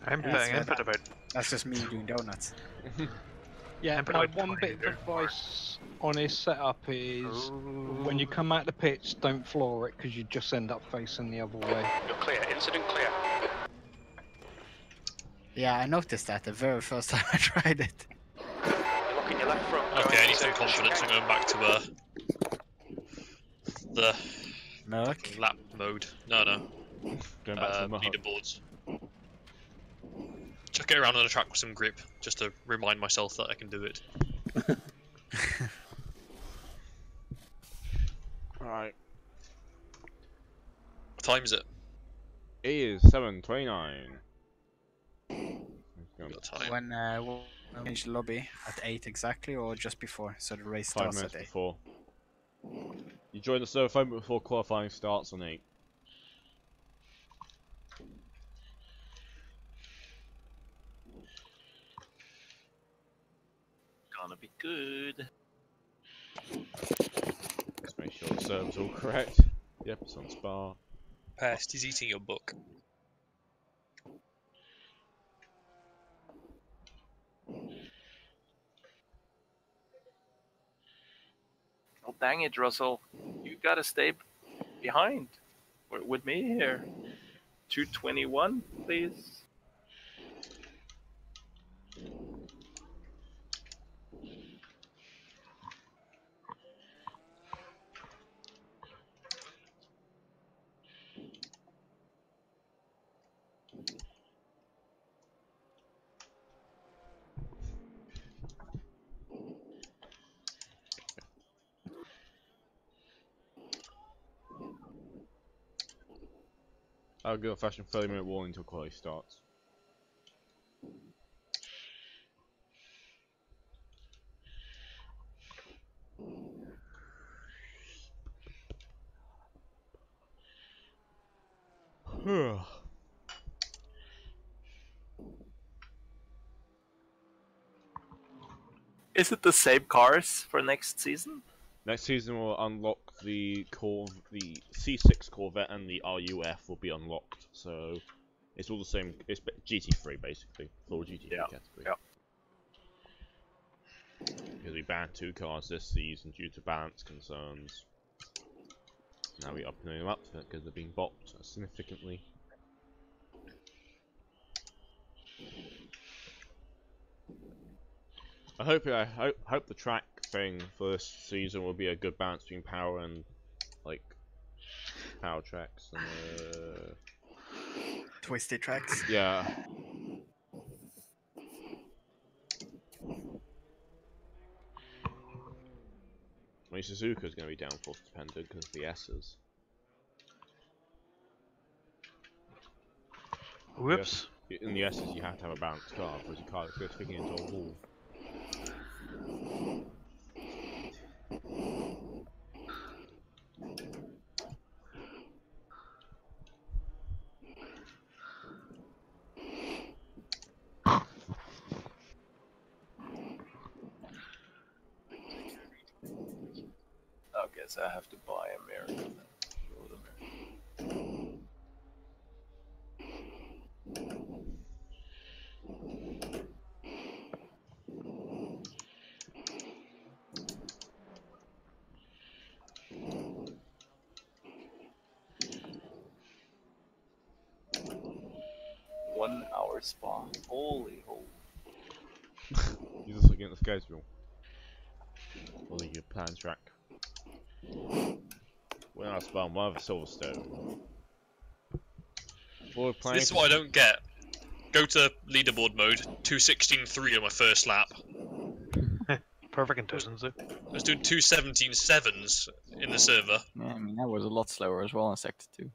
I'm putting input about. That's just me doing donuts. Yeah, Input my about one 20 bit of there. advice on his setup is when you come out the pits, don't floor it because you just end up facing the other way. You're clear. Incident clear. Yeah, I noticed that the very first time I tried it. You're looking your left front. Okay, going I need some into confidence. I'm chicane. going back to the Merc. lap mode. No. Going back to the map. Leaderboards. Just get around on the track with some grip, just to remind myself that I can do it. Alright. What time is it? It is 7:29. Got time. When we'll change the lobby at 8 exactly, or just before, so the race 5 starts minutes at 8. before. You join the server 5 minutes before qualifying starts on 8. Gonna be good. Let's make sure the server's all correct. Yep, it's on Spa. Pest, he's eating your book. Oh, dang it, Russell. You gotta stay behind with me here. 221, please. I'll go fashion 30-minute warning until quality starts. Is it the same cars for next season? Next season will unlock the C6 Corvette and the RUF will be unlocked. So it's all the same. It's GT3 basically, full GT3 category. Yeah. Because we banned 2 cars this season due to balance concerns. Now we're opening them up because they're being bopped significantly. I hope the track thing for this season will be a good balance between power and like power tracks and Twisty tracks. yeah. I mean, Suzuka's going to be downforce dependent because of the S's. Whoops. In the S's, you have to have a balanced car, because you can't go sticking into a wall. Okay, so I have to buy American. One hour spa. Holy. You're just looking at the schedule. Or your plan track. Well, have spun, one have a Silverstone. This is what I don't get. Go to leaderboard mode, 2:16.3 on my first lap. Perfect consistency. I was doing 2:17.7s in the server. Yeah, I mean that was a lot slower as well in Sector 2. I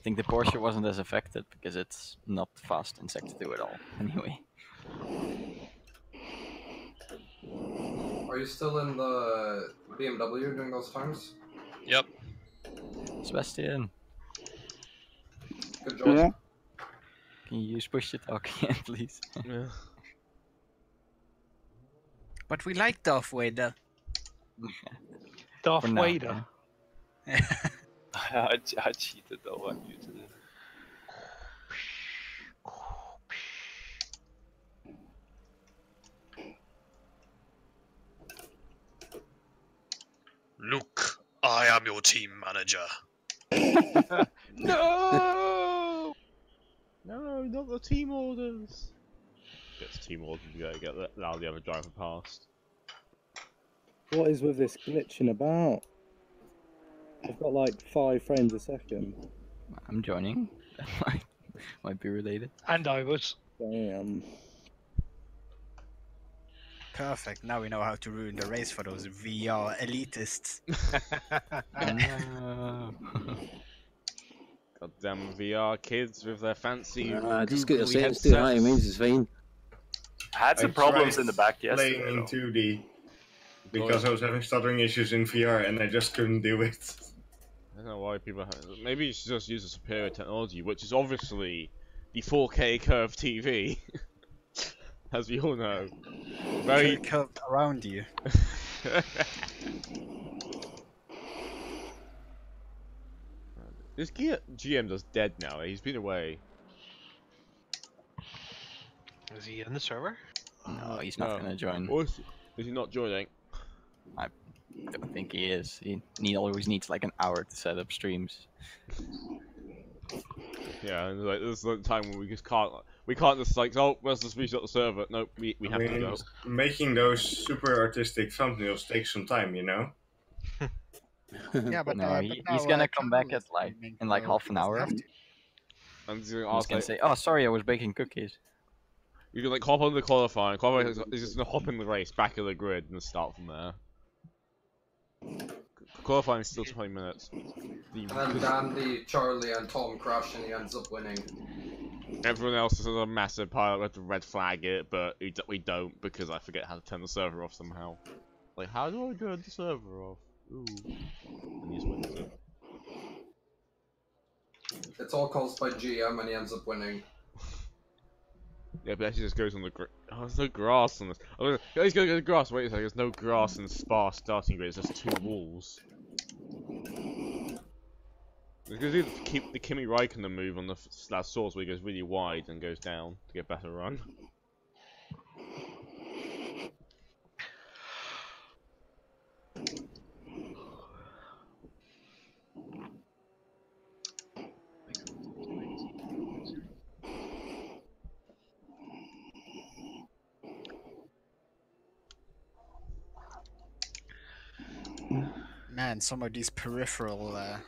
think the Porsche wasn't as affected because it's not fast in Sector 2 at all. Anyway. Are you still in the BMW during those times? Yep. Sebastian, Good job. Yeah. can you use push to talk again, please? Yeah. But we like Darth Vader. Darth For now, Vader. yeah. I cheated though, I muted it. Luke, I am your team manager. No! No, not the team orders. Gets team orders, you gotta allow the other driver past. What is with this glitching about? I've got like 5 frames a second. I'm joining. That might be related. And I was. Damn. Perfect. Now we know how to ruin the race for those VR elitists. No. Goddamn VR kids with their fancy. Just get your googly settings to high, it headsets. means it's fine. I had some problems in the back yesterday. Playing in though. 2D because I was having stuttering issues in VR and I just couldn't do it. I don't know why people have. Maybe you should just use a superior technology, which is obviously the 4K curved TV. As we all know. Very curved around you. This GM does dead now. He's been away. Is he in the server? No, he's not going to join. Or is he not joining? I don't think he is. He always needs like an hour to set up streams. Yeah, and like this is the time when we can't just like, oh, let's just restart the server. Nope, we have to go. Making those super artistic thumbnails takes some time, you know. Yeah, but no, he's gonna come back at like in like half an hour. And he's gonna He's gonna say, "Oh, sorry, I was baking cookies." You can like hop on the qualifying. Qualifying is just gonna hop in the race, back of the grid, and start from there. Qualifying is still 20 minutes. And then Dandy, Charlie, and Tom crash, and he ends up winning. Everyone else is a massive pile. We have to red flag it, but we don't because I forget how to turn the server off somehow. Like, how do I turn the server off? Ooh. And he just wins it. It's all caused by GM, and he ends up winning. Yeah, but actually just goes on the oh, there's no grass on this. Oh, he's gonna go to grass. Wait a second, there's no grass in the sparse starting grid. It's just 2 walls. It's gonna do the Kimi Raikkonen move on the last source where he goes really wide and goes down to get better run. Man, some of these peripheral, the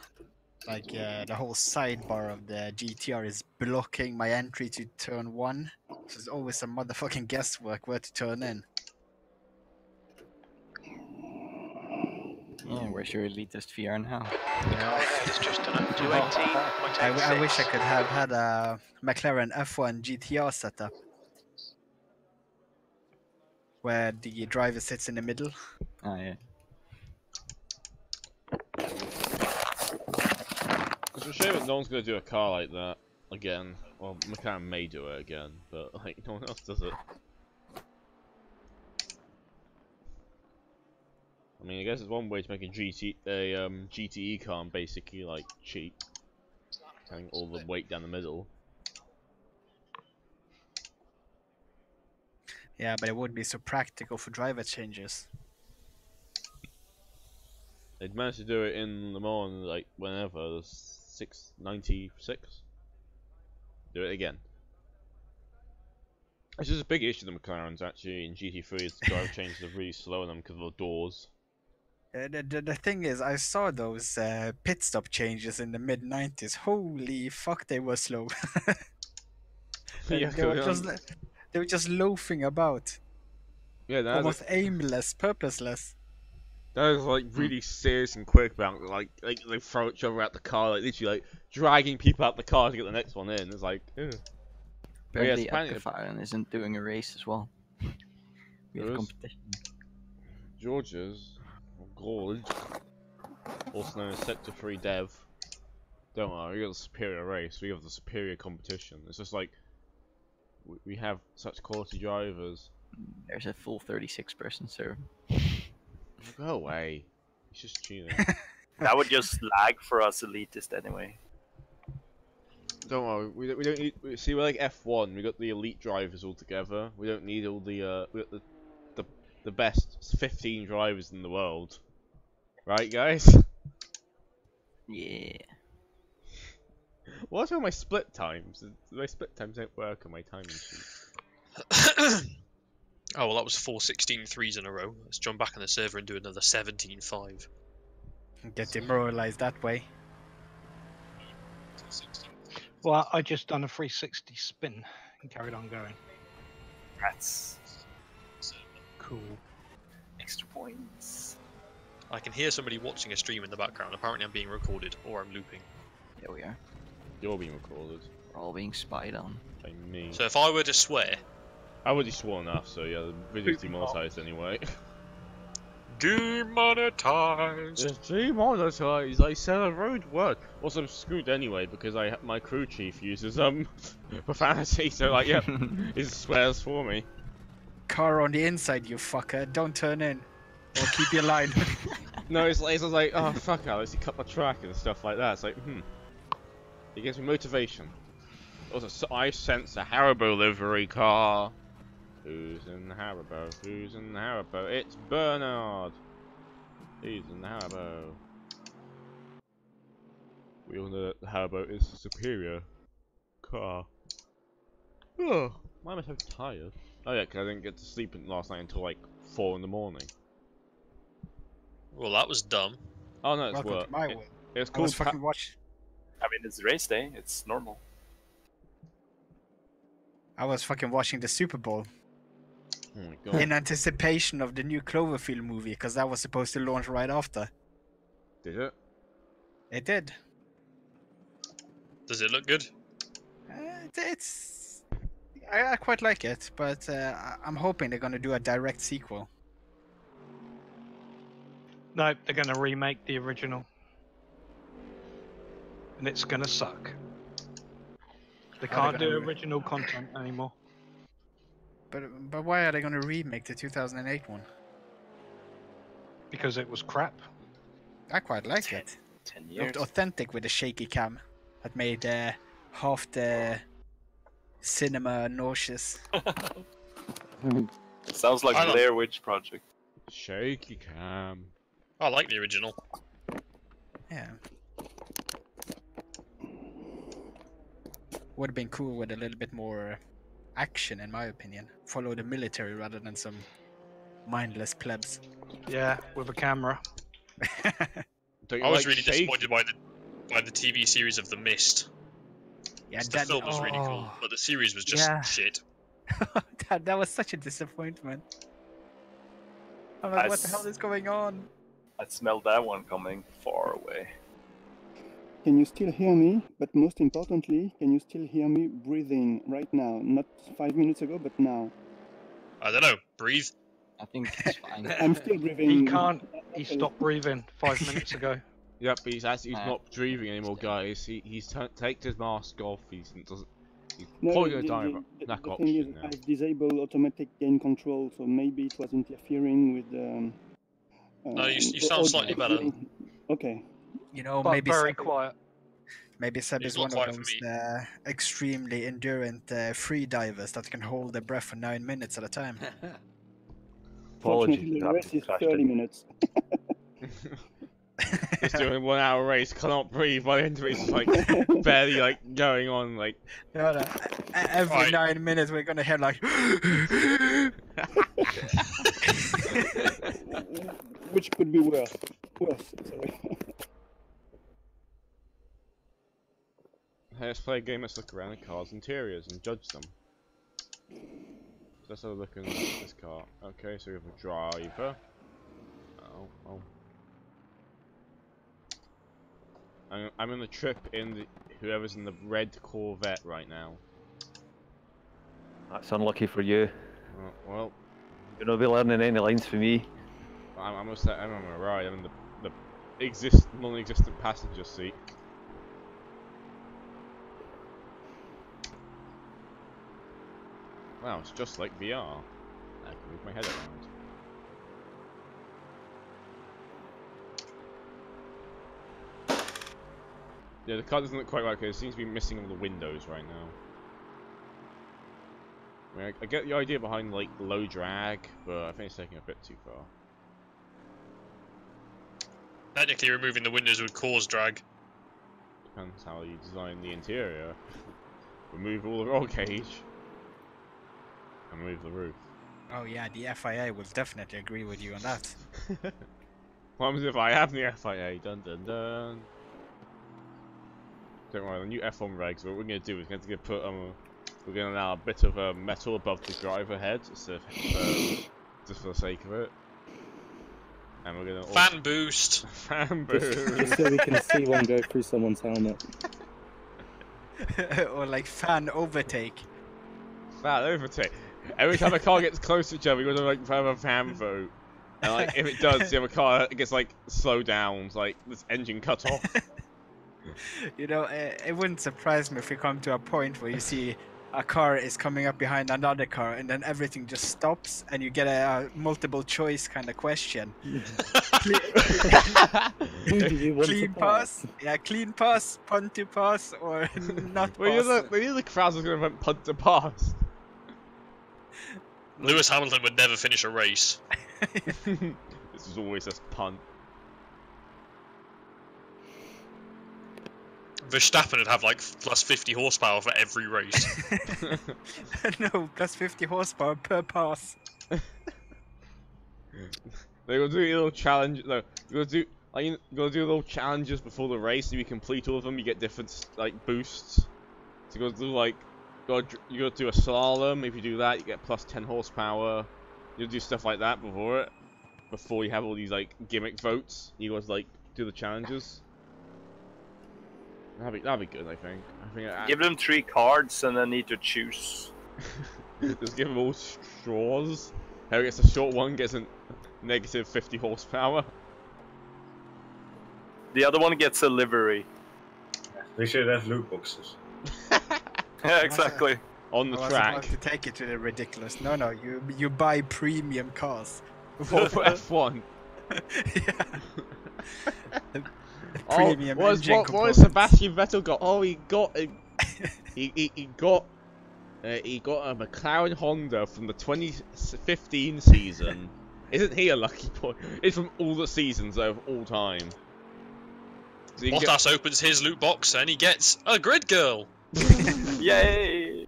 whole sidebar of the GTR is blocking my entry to turn 1. So there's always some motherfucking guesswork where to turn in. Yeah, where's your elitist VR now? It's just done at 218.86. I wish I could have had a McLaren F1 GTR setup. Where the driver sits in the middle. Oh, yeah. It's a shame that no one's gonna do a car like that again. Well, McLaren may do it again, but like no one else does it. I mean, I guess it's one way to make a GTE car and basically like cheap, having all the weight down the middle. Yeah, but it would be so practical for driver changes. They'd managed to do it in Le Mans like whenever, 696. Do it again. It's just a big issue with the McLarens actually in GT3 is the driver changes are really slow on them because of the doors. The thing is, I saw those pit stop changes in the mid 90s. Holy fuck, they were slow. Yeah, they were just loafing about. Yeah, no, Almost aimless, purposeless. that was like really serious and quick about like they throw each other out the car, like literally like dragging people out the car to get the next one in. It's like, ugh. Apparently, Epcafaren isn't doing a race as well. We have competition. Georgia's Gorge, also known as Sector 3 Dev. Don't worry, we got the superior race. We have the superior competition. It's just like we have such quality drivers. There's a full 36-person server. Go away. It's just cheating. That would just lag for us elitist anyway. Don't worry, we don't need. See, we're like F1. We got the elite drivers all together. We don't need all the we got the best 15 drivers in the world, right, guys? Yeah. What's with my split times? My split times don't work on my timing sheet. Oh, well, that was 4 16-3s in a row. Let's jump back on the server and do another 17-5. Get demoralized that way. Well, I just done a 360 spin and carried on going. That's cool. Extra points. I can hear somebody watching a stream in the background. Apparently I'm being recorded, or I'm looping. Yeah, we are. You're being recorded. We're all being spied on. By me. So if I were to swear... I already swore enough, so yeah, the video's demonetized anyway. Demonetized! It's demonetized! I said a rude word! Also, I'm screwed anyway, because my crew chief uses, profanity, so like, yep, he swears for me. Car on the inside, you fucker. Don't turn in. Or keep your line. No, it's like, oh, fuck Alex, he cut my track and stuff like that. It's like, It gives me motivation. Also, I sense a Haribo livery car. Who's in the Haribo? Who's in the Haribo? It's Bernard! He's in the Haribo. We all know that the Haribo is the superior car. Oh, why am I so tired? Oh yeah, because I didn't get to sleep last night until like 4 in the morning. Well, that was dumb. Oh no, it's Welcome work. to my world. It's I cool. was fucking watch. I mean, it's race day. It's normal. I was fucking watching the Super Bowl. Oh my god. In anticipation of the new Cloverfield movie, because that was supposed to launch right after. Did it? It did. Does it look good? I quite like it, but I'm hoping they're gonna do a direct sequel. No, they're going to remake the original. And it's going to suck. They can't do original content anymore. But why are they gonna remake the 2008 one? Because it was crap. I quite like it. 10 It years. looked authentic with the shaky cam. That made half the cinema nauseous. Sounds like a Blair Witch Project. Shaky cam. I like the original. Yeah. Would have been cool with a little bit more action, in my opinion. Follow the military rather than some mindless plebs. Yeah, with a camera. I was really disappointed by the TV series of The Mist. Yeah, the film was really cool, but the series was just shit. that was such a disappointment. I'm like, what the hell is going on? I smelled that one coming far away. Can you still hear me? But most importantly, can you still hear me breathing right now? Not 5 minutes ago, but now. I don't know. Breathe. I think it's fine. I'm still breathing. He can't. He stopped breathing 5 minutes ago. Yep, but he's not breathing anymore, guys. He's taken his mask off. He's probably gonna die of the lack of thing is, oxygen now. I've disabled automatic gain control, so maybe it was interfering with the. No, you sound slightly better. Okay. You know, But maybe very Seb, quiet. maybe Seb It's is not one of quiet for those me. extremely endurant free divers that can hold their breath for 9 minutes at a time. Fortunately, the rest is 30 minutes. He's doing a 1 hour race, cannot breathe. By the end of it, it's like barely like going on. Like Every 9 minutes, we're gonna hear like. which could be worse. Sorry. Hey, let's play a game. Let's look around the car's interiors and judge them. So let's have a look at this car. Okay, so we have a driver. Oh. I'm in the trip in the whoever's in the red Corvette right now. That's unlucky for you. Well, you're not be learning any lines for me. I'm on a ride. I'm in the non-existent passenger seat. Wow, it's just like VR. I can move my head around. Yeah, the car doesn't look quite right because it seems to be missing all the windows right now. I mean, I get the idea behind like low drag, but I think it's taking a bit too far. Technically, removing the windows would cause drag. Depends how you design the interior. Remove all the roll cage and remove the roof. Oh yeah, the FIA will definitely agree with you on that. What happens if I have the FIA? Dun dun dun. Don't worry, the new F1 regs. What we're going to do is we're going to put we're going to allow a bit of metal above the driver head, so, just for the sake of it. And we're going to fan boost. Fan boost. Just so we can see one go through someone's helmet. Or like fan overtake. Fan overtake. Every time a car gets close to each other, we're going to have a fan vote. And like, if it does, the other car gets like slowed down, like this engine cut off. You know, it wouldn't surprise me if we come to a point where you see a car is coming up behind another car and then everything just stops and you get a multiple choice kind of question. Clean pass? Yeah, clean pass, punt to pass, or not Well, pass. you're the crowd that's going to punt to pass. Lewis Hamilton would never finish a race. This is always a punt. Verstappen would have like plus 50 horsepower for every race. No, plus 50 horsepower per pass. They will do a little challenge. No, you gotta do little challenges before the race. If you complete all of them, you get different like boosts. So you gotta do like, you gotta do a slalom. If you do that, you get plus 10 horsepower. You do stuff like that before it. Before you have all these like gimmick votes, you gotta like do the challenges. That'd be good, I think. Give them 3 cards and they need to choose. Just give them all straws. Whoever gets a short one gets a negative 50 horsepower. The other one gets a livery. We should have loot boxes. Yeah, exactly. On the I was track. about to take it to the ridiculous. No, you buy premium cars. For F1. Premium what has Sebastian Vettel got? Oh, he got a McLaren Honda from the 2015 season. Isn't he a lucky boy? It's from all the seasons of all time. So Bottas opens his loot box and he gets a grid girl. Yay!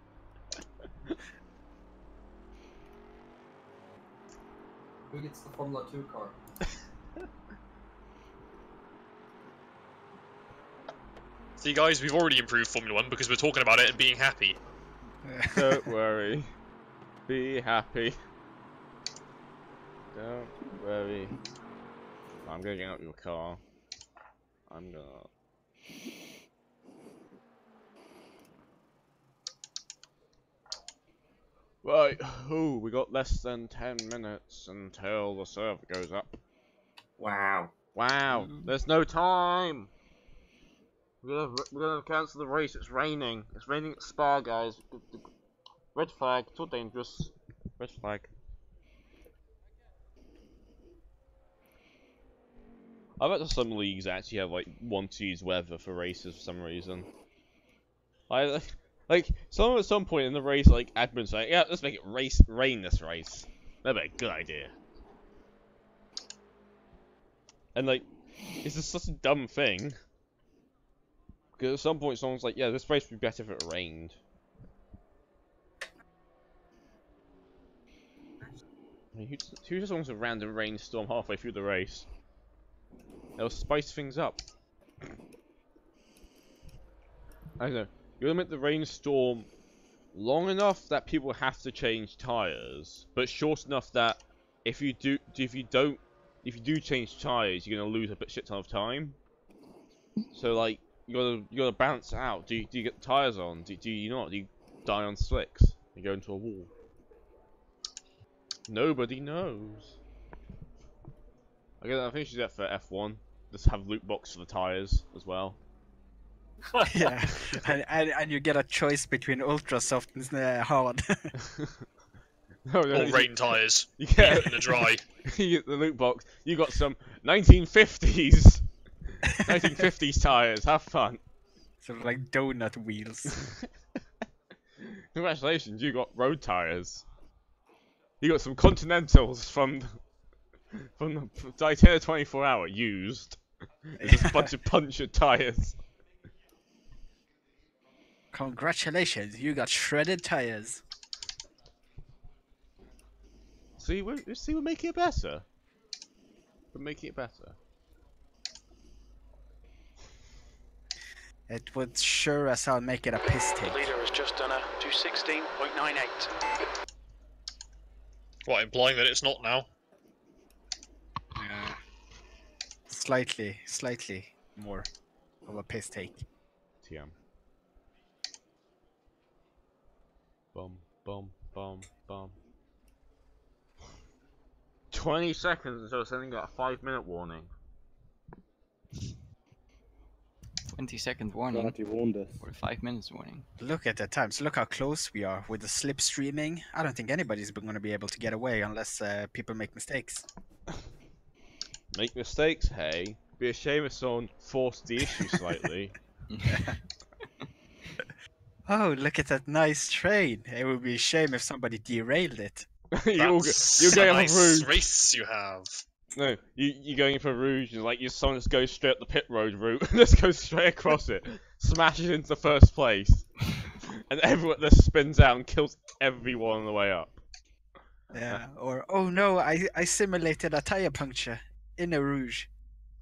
Who gets the Formula 2 car? See guys, we've already improved Formula 1 because we're talking about it and being happy. Don't worry. Be happy. Don't worry. I'm gonna get out your car. I'm gonna... Right, ooh, we got less than 10 minutes until the server goes up. Wow. Wow, there's no time! We're gonna cancel the race, it's raining. It's raining at Spa, guys. Red flag, too dangerous. Red flag. I bet some leagues actually have like want to use weather for races for some reason. Like someone at some point in the race, like admin's like, yeah, let's make it rain this race. That'd be a good idea. And like, it's just such a dumb thing. Because at some point someone's like, yeah, this race would be better if it rained. I mean, who just wants a random rainstorm halfway through the race? They'll spice things up. I don't know. You limit the rainstorm long enough that people have to change tires, but short enough that if you do change tires, you're gonna lose a shit ton of time. So like you gotta balance it out. Do you get tires on? Do you not? Do you die on slicks? You go into a wall. Nobody knows. I think you should do that for F1. Just have loot box for the tires as well. Yeah, and you get a choice between ultra soft and hard. No, Or rain tyres. You get in the dry. You get the loot box. You got some 1950s 1950s tires. Have fun. Sort of like donut wheels. Congratulations, you got road tires. You got some Continentals from the Daytona 24 Hour used. It's just a bunch of punctured tires. Congratulations, you got shredded tires. See, we're making it better. We're making it better. It would sure as hell make it a piss take. The leader has just done a 2:16.98. What, implying that it's not now? Slightly more of a piss take. TM. Bum, bum, bum, bum. 20 seconds until sending out a 5-minute warning. 20-second warning. Glad you warned us. Or 5 minutes warning. Look at the times. Look how close we are with the slipstreaming. I don't think anybody's going to be able to get away unless people make mistakes. Make mistakes, hey. Be a shame if someone forced the issue slightly. Oh, look at that nice train. It would be a shame if somebody derailed it. you're going a nice for Rouge. race you have. No, you're going for Rouge, and like someone just goes straight up the pit road route, and just goes straight across it, smashes into the first place, and everyone just spins out and kills everyone on the way up. Yeah, or oh no, I simulated a tire puncture in a Rouge.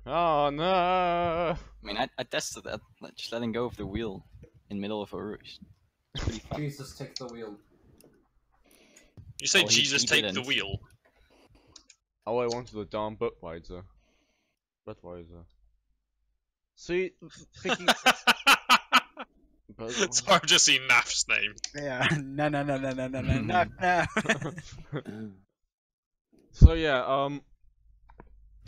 Oh no! I mean, I tested that, like, just letting go of the wheel in the middle of a Rouge. It's pretty fun. Jesus, take the wheel. You say Oh, Jesus he take the didn't. wheel. Oh, I wanted the darn Budweiser. See, thinking. So I've just seen Naf's name. Yeah, no, no. So yeah,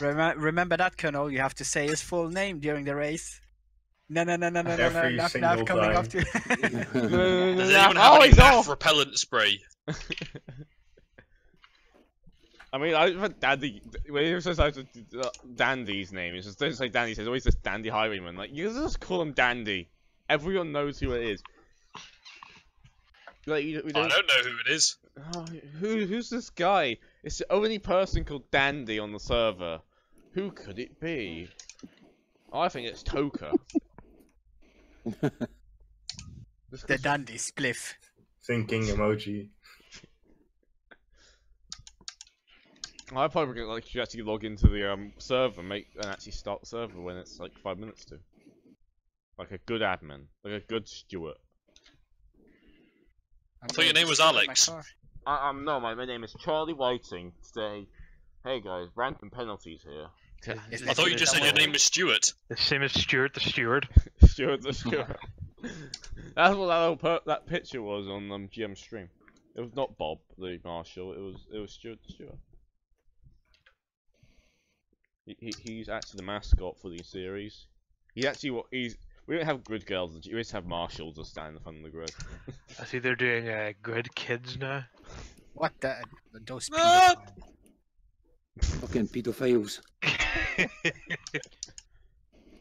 Remember that, Colonel. You have to say his full name during the race. No. Every Naf single coming time. up to. Does anyone have any Naf repellent spray? I mean, I've Dandy. When he says Dandy's name, it's just don't say Dandy. He says always this Dandy Highwayman. Like you just call him Dandy. Everyone knows who it is. Like we don't... I don't know who it is. Oh, who's this guy? It's the only person called Dandy on the server. Who could it be? I think it's Toka. The Dandy Spliff. Thinking emoji. I probably get like you actually log into the server and actually start the server when it's like 5 minutes to. Like a good admin, like a good steward. I thought your name was Alex. No, my name is Charlie Whiting. Today, hey guys, random penalties here. I thought you just said your name was Stuart. The same as Stuart the Steward. Stuart the Steward. That's what that picture was on GM stream. It was not Bob the Marshal. It was Stuart the Steward. He's actually the mascot for the series. He's actually we don't have grid girls. We just have marshals that stand in the front of the grid. I see they're doing grid kids now. What the? Those Fucking pedophiles.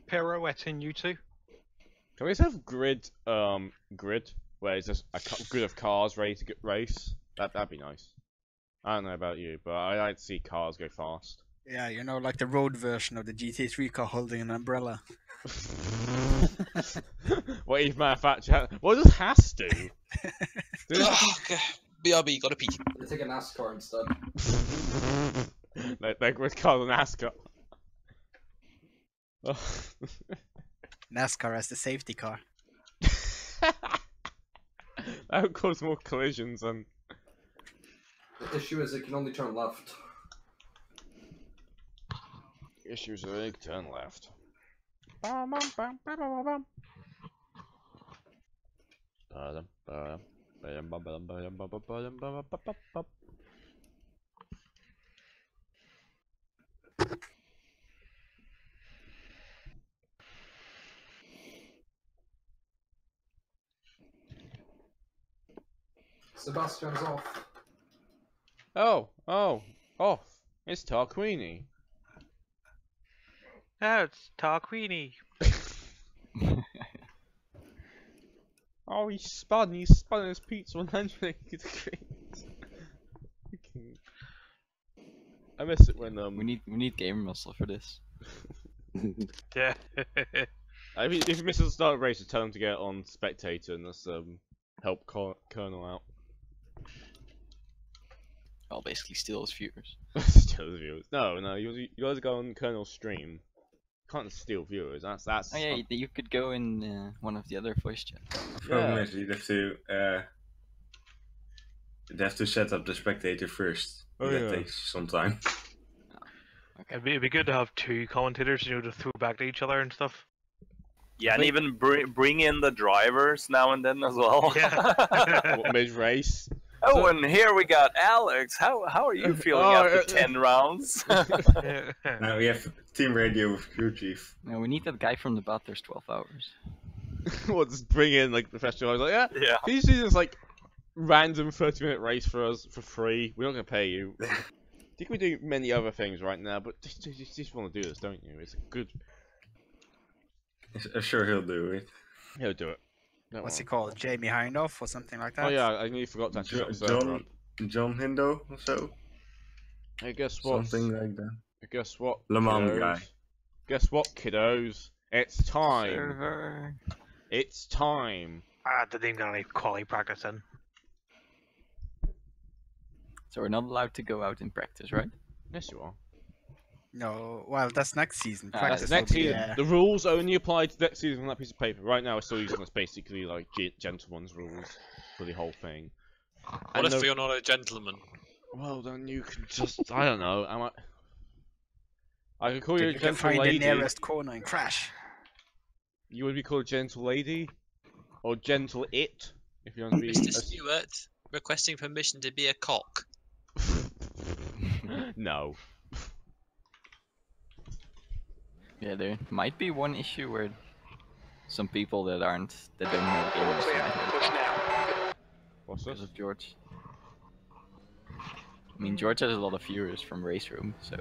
Pirouetting you two. Can we just have grid where it's just a grid of cars ready to race? That'd be nice. I don't know about you, but I like to see cars go fast. Yeah, you know, like the road version of the GT3 car holding an umbrella. What each manufacturer? Well, it just has to. BRB, got a pee. They take a NASCAR instead. Like with cars and NASCAR. NASCAR as the safety car. That would cause more collisions and. The issue is it can only turn left. Issues are big, turn left. Sebastian's off. Oh, off. It's Tarquini. Oh, it's Tarquini. Oh, he spun his pizza 180 degrees. I miss it when we need gamer muscle for this. Yeah. If you miss the start of the race, just tell him to get on spectator and let's help Colonel out. I'll basically steal his viewers. Steal his viewers? No, you guys go on Colonel's stream. You can't steal viewers. That's. Oh yeah, you could go in one of the other voice chats. The problem is you'd have to set up the spectator first. Oh, that yeah. takes some time. It'd be good to have two commentators, you know, to throw back to each other and stuff. Yeah, and even bring in the drivers now and then as well. Yeah. Mid-race. Oh, and here we got Alex. How are you feeling after 10 rounds? Now we have team radio with crew chief. No, we need that guy from the Bathurst 12 hours. We'll just bring in like professional. I was like, yeah. Can you see this like random 30-minute race for us for free? We're not gonna pay you. I think we do many other things right now, but you just want to do this, don't you? It's a good. I'm sure he'll do it. He'll do it. What's he called? Jamie Hindhoff or something like that? Oh yeah, I nearly forgot to actually John Hindo or so. Hey, guess what? Something like that. Guess what? Le Mans kiddos? guy. Guess what, kiddos? It's time. Server. It's time. I didn't even get any quality practice in. So we're not allowed to go out in practice, right? Yes, you are. No, well, that's next season. That's Practice next will be, season. The rules only apply to next season on that piece of paper. Right now, we're still using this basically like gentleman's rules for the whole thing. What if you're not a gentleman? Well, then you can just, I don't know, I could call you a can gentle find lady. the nearest corner and crash. You would be called a gentle lady? Or gentle it, if you want to be... Mr. Stewart, requesting permission to be a cock. No. Yeah, there might be one issue where some people that don't know gamers might What's this? of George. I mean, George has a lot of viewers from Race Room, so...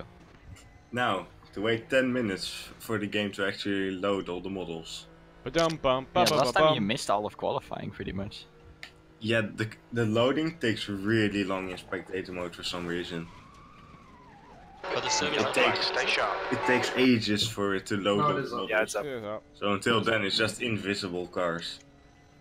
Now, to wait 10 minutes for the game to actually load all the models. Yeah, last time you missed all of qualifying, pretty much. Yeah, the loading takes really long in spectator mode for some reason. But the server It takes ages for it to load No, all it the is up. models. Yeah, it's up. So until then, it's just invisible cars.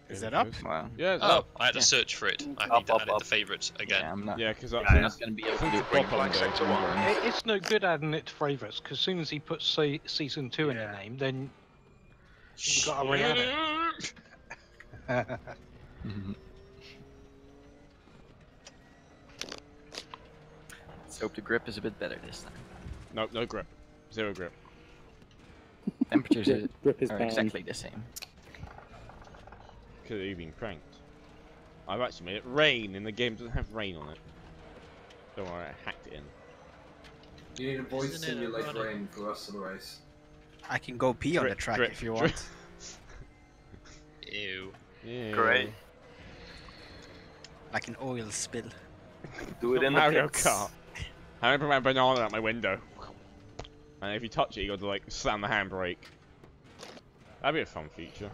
Is it up? Wow. Yeah, it's Oh, up. I had to search for it. I Up, need to up, add it up. to favourites again. Yeah, I'm not. Yeah, because I'm not gonna be able to do it. Green flag sector 1. It's no good adding it to favourites, because as soon as he puts season 2 in the name, then you got to re-add it. Let's hope the grip is a bit better this time. No, no grip. Zero grip. Temperatures Yeah, grip is are banned. exactly the same. Could have been pranked. I've actually made it rain, and the game doesn't have rain on it. Don't worry, I hacked it in. You need a voice Isn't it simulate ironic? rain for the rest of the race. I can go pee on the track drip, if you drip. want. Ew. Yeah. Great. Like an oil spill. Do it in the Mario pits. Kart. I put my banana out my window. And if you touch it, you got to like slam the handbrake. That'd be a fun feature.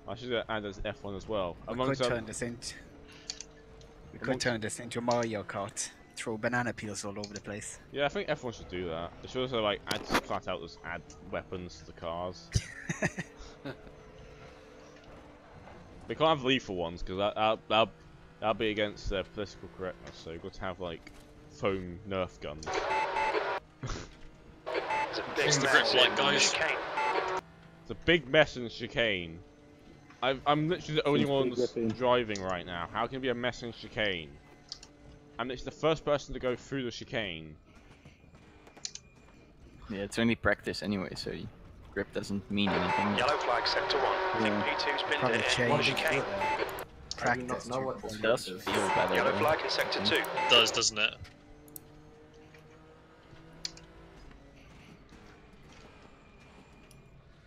I should add as F1 as well. We Amongst could other- turn this into. We could turn this into Mario Kart. Throw banana peels all over the place. Yeah, I think F1 should do that. They should also like add flat out just add weapons to the cars. We can't have lethal ones because that'll be against political correctness. So we've got to have like foam Nerf guns. What's the grip like, guys? It's a big mess in chicane. I'm literally the only Seems one pretty that's gripping. driving right now. How can it be a mess in chicane? I'm literally the first person to go through the chicane. Yeah, it's only practice anyway, so grip doesn't mean anything. Yellow flag sector 1. I think P2's been Probably hit. change Chicane. practice. know what this It does is. feel better. Yellow though. flag in sector 2. It does, doesn't it?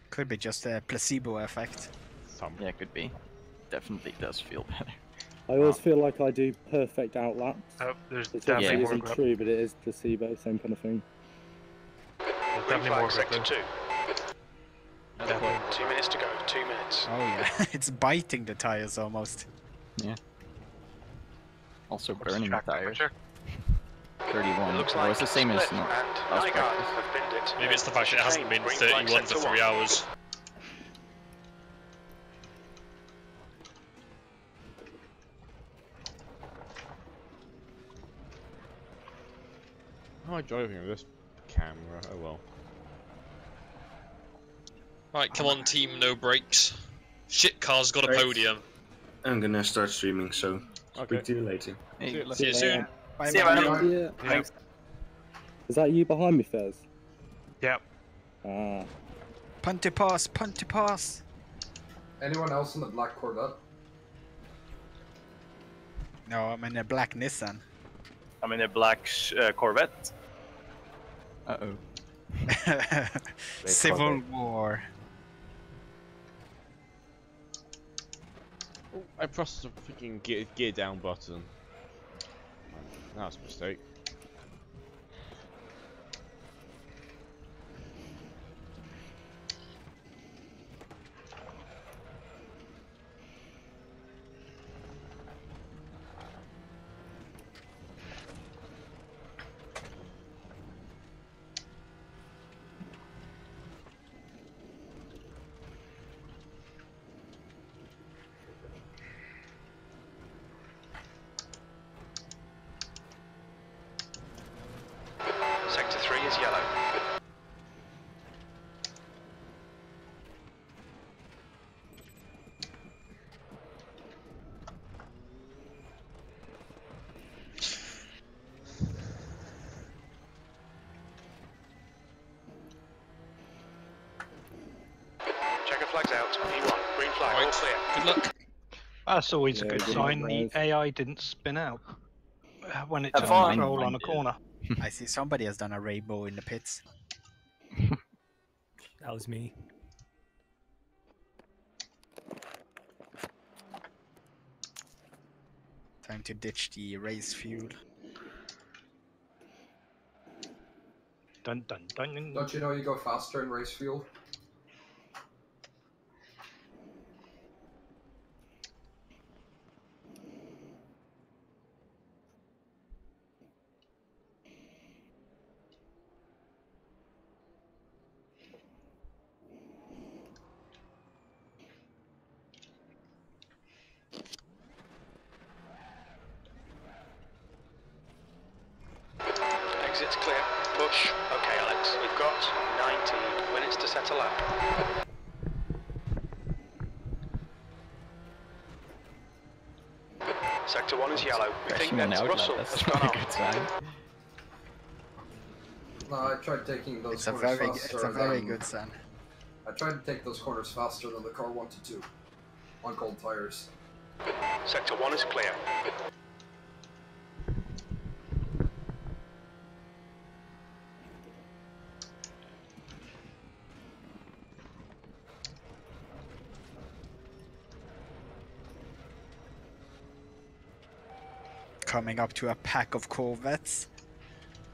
Could be just a placebo effect. Yeah, could be. Definitely does feel better. I always feel like I do perfect outlaps. Oh, there's It's definitely obviously more isn't grip. true, but it is placebo, same kind of thing. There's Green definitely more flag grip. sector though. 2. 2 minutes to go. 2 minutes. Oh yeah, it's biting the tires almost. Yeah. Also What's the burning the track tires. temperature? 31. It looks Well, like it's the same as split, not and last Nygaard practice. have binned it. Maybe it's the fact that it hasn't been Green flag 31 for sector 3 1. hours. How am I driving with this camera? Oh well. Right, come on, team, no brakes. Shit car's got a Right. podium. I'm gonna start streaming, so Okay. speak to you later. Hey, See you soon. Bye See you, bye. man. Yeah. Yeah. Is that you behind me, Fez? Yep. Ah. Punt to pass, punt to pass. Anyone else in the black Corvette? No, I'm in a black Nissan. I'm in a black Corvette. Uh-oh. Civil War. Oh, I pressed the freaking gear down button. That's a mistake. Sector 3 is yellow. Checker flags out. P1. Green flag. All clear. Good luck. That's always a Yeah, good good sign. The guys. AI didn't spin out when it Have took fun. control on a corner. I see somebody has done a rainbow in the pits. That was me. Time to ditch the race fuel. Dun dun dun. Don't you know you go faster in race fuel? Exit's clear. Push. Okay, Alex. We've got 19 minutes to set a lap. Sector 1 is yellow. We think Crashing an that's outlet, Russell that's has not gone a good off. sign. No, I tried taking those It's a corners very, faster it's a very than- good sign. I tried to take those corners faster than the car wanted to. On cold tires. Sector 1 is clear. Coming up to a pack of Corvettes.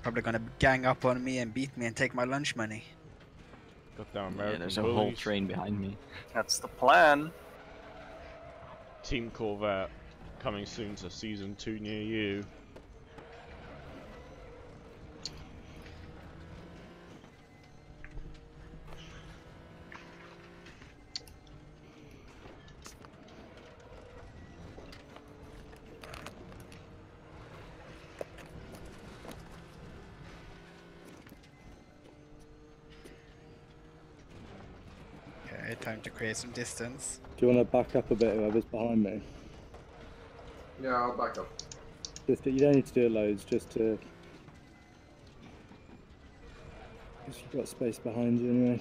Probably gonna gang up on me and beat me and take my lunch money. Goddamn American Yeah, there's a bullies. whole train behind me. That's the plan. Team Corvette coming soon to season 2 near you. Okay, time to create some distance. Do you want to back up a bit, whoever's behind me? Yeah, I'll back up. Just you don't need to do it loads, just to... Because you've got space behind you anyway.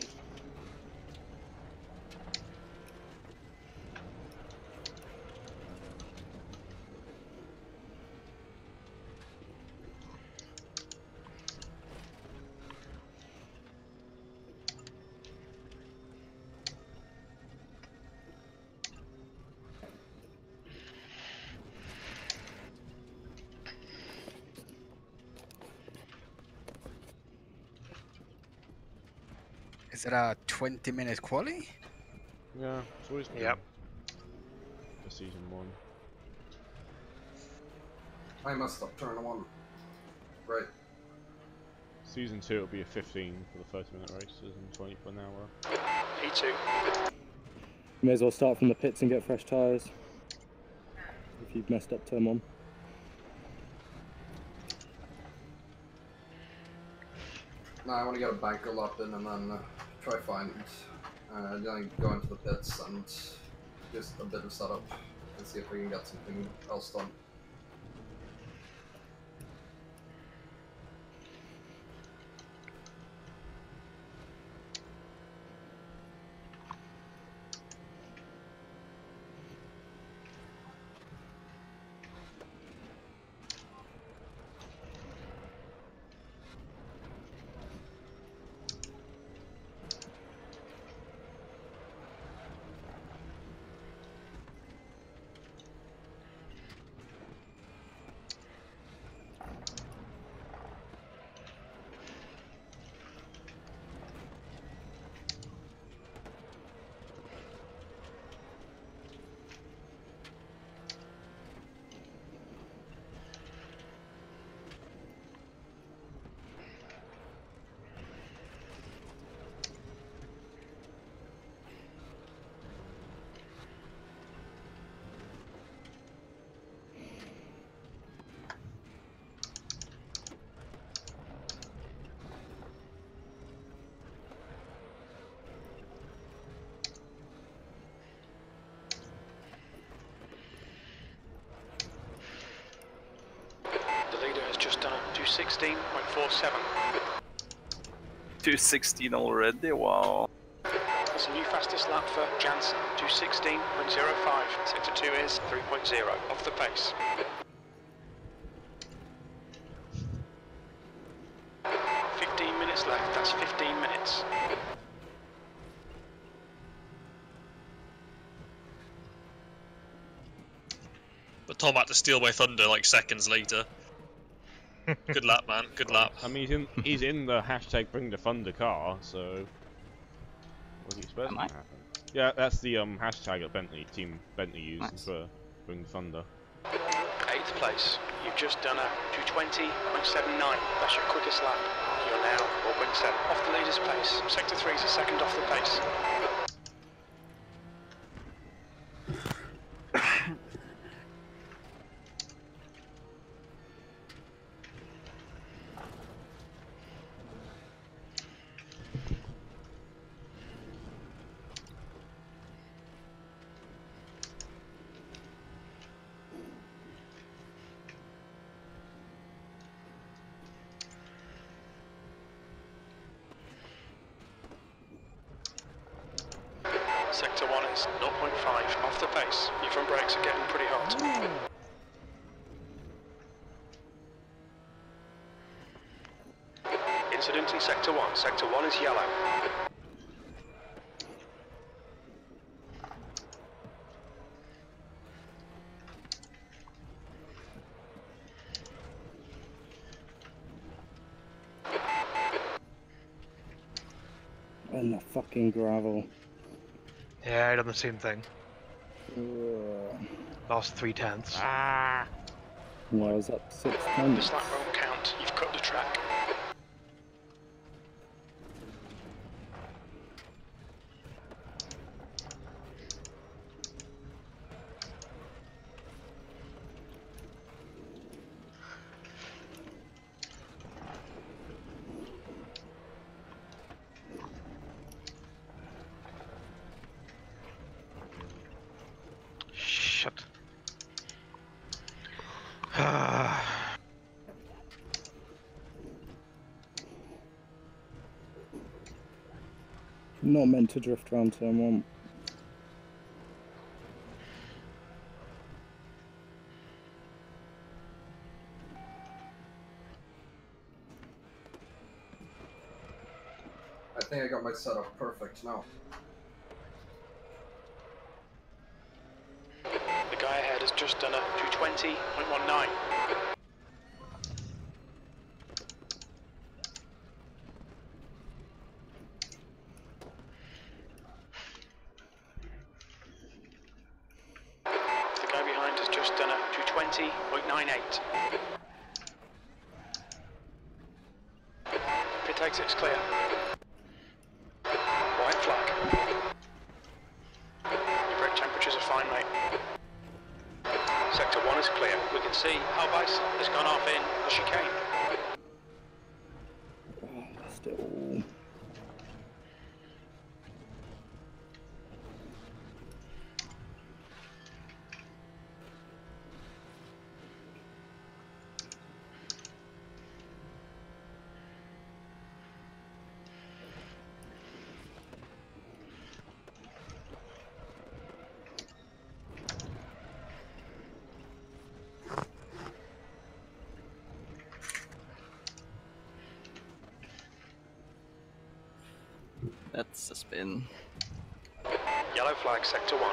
Is it a 20-minute quali? Yeah, it's always been. Yep. For season 1. I messed up turn 1. Right. Season 2 it'll be a 15 for the 30-minute races and 20 for an hour. P2. You may as well start from the pits and get fresh tyres. If you've messed up turn 1. Nah, I want to get a banker locked in and then try find, then go into the pits and just a bit of setup and see if we can get something else done. The leader has just done a 2:16.47. 2:16 already, wow. That's a new fastest lap for Jansen, 2:16.05. Sector 2 is 3.0, off the pace. 15 minutes left, that's 15 minutes. But Tom had to steal my thunder like seconds later. Good lap, man. Good lap. I mean, he's in the hashtag Bring the Thunder car, so what do you expect to happen? Yeah, that's the hashtag that Team Bentley uses for Bring the Thunder. 8th place. You've just done a 2:20.79. That's your quickest lap. You're now 4.7 off the leader's pace. Sector 3 is a second off the pace. Sector 1 is 0.5 off the pace. Your front brakes are getting pretty hot. Incident in Sector 1. Sector 1 is yellow. And the fucking gravel. Yeah, I done the same thing. Ugh. Lost 3/10. Ah! Well, I was up 6 tenths. This lap won't count. You've cut the track. Not meant to drift around turn one. I think I got my setup perfect now. The guy ahead has just done a 220.19. The guy behind has just done a 220.98. Pit exit's clear. White flag. Your brake temperatures are fine, mate. Sector 1 is clear. We can see Halbais has gone off in the chicane. Still. That's a spin. Yellow flag, sector 1.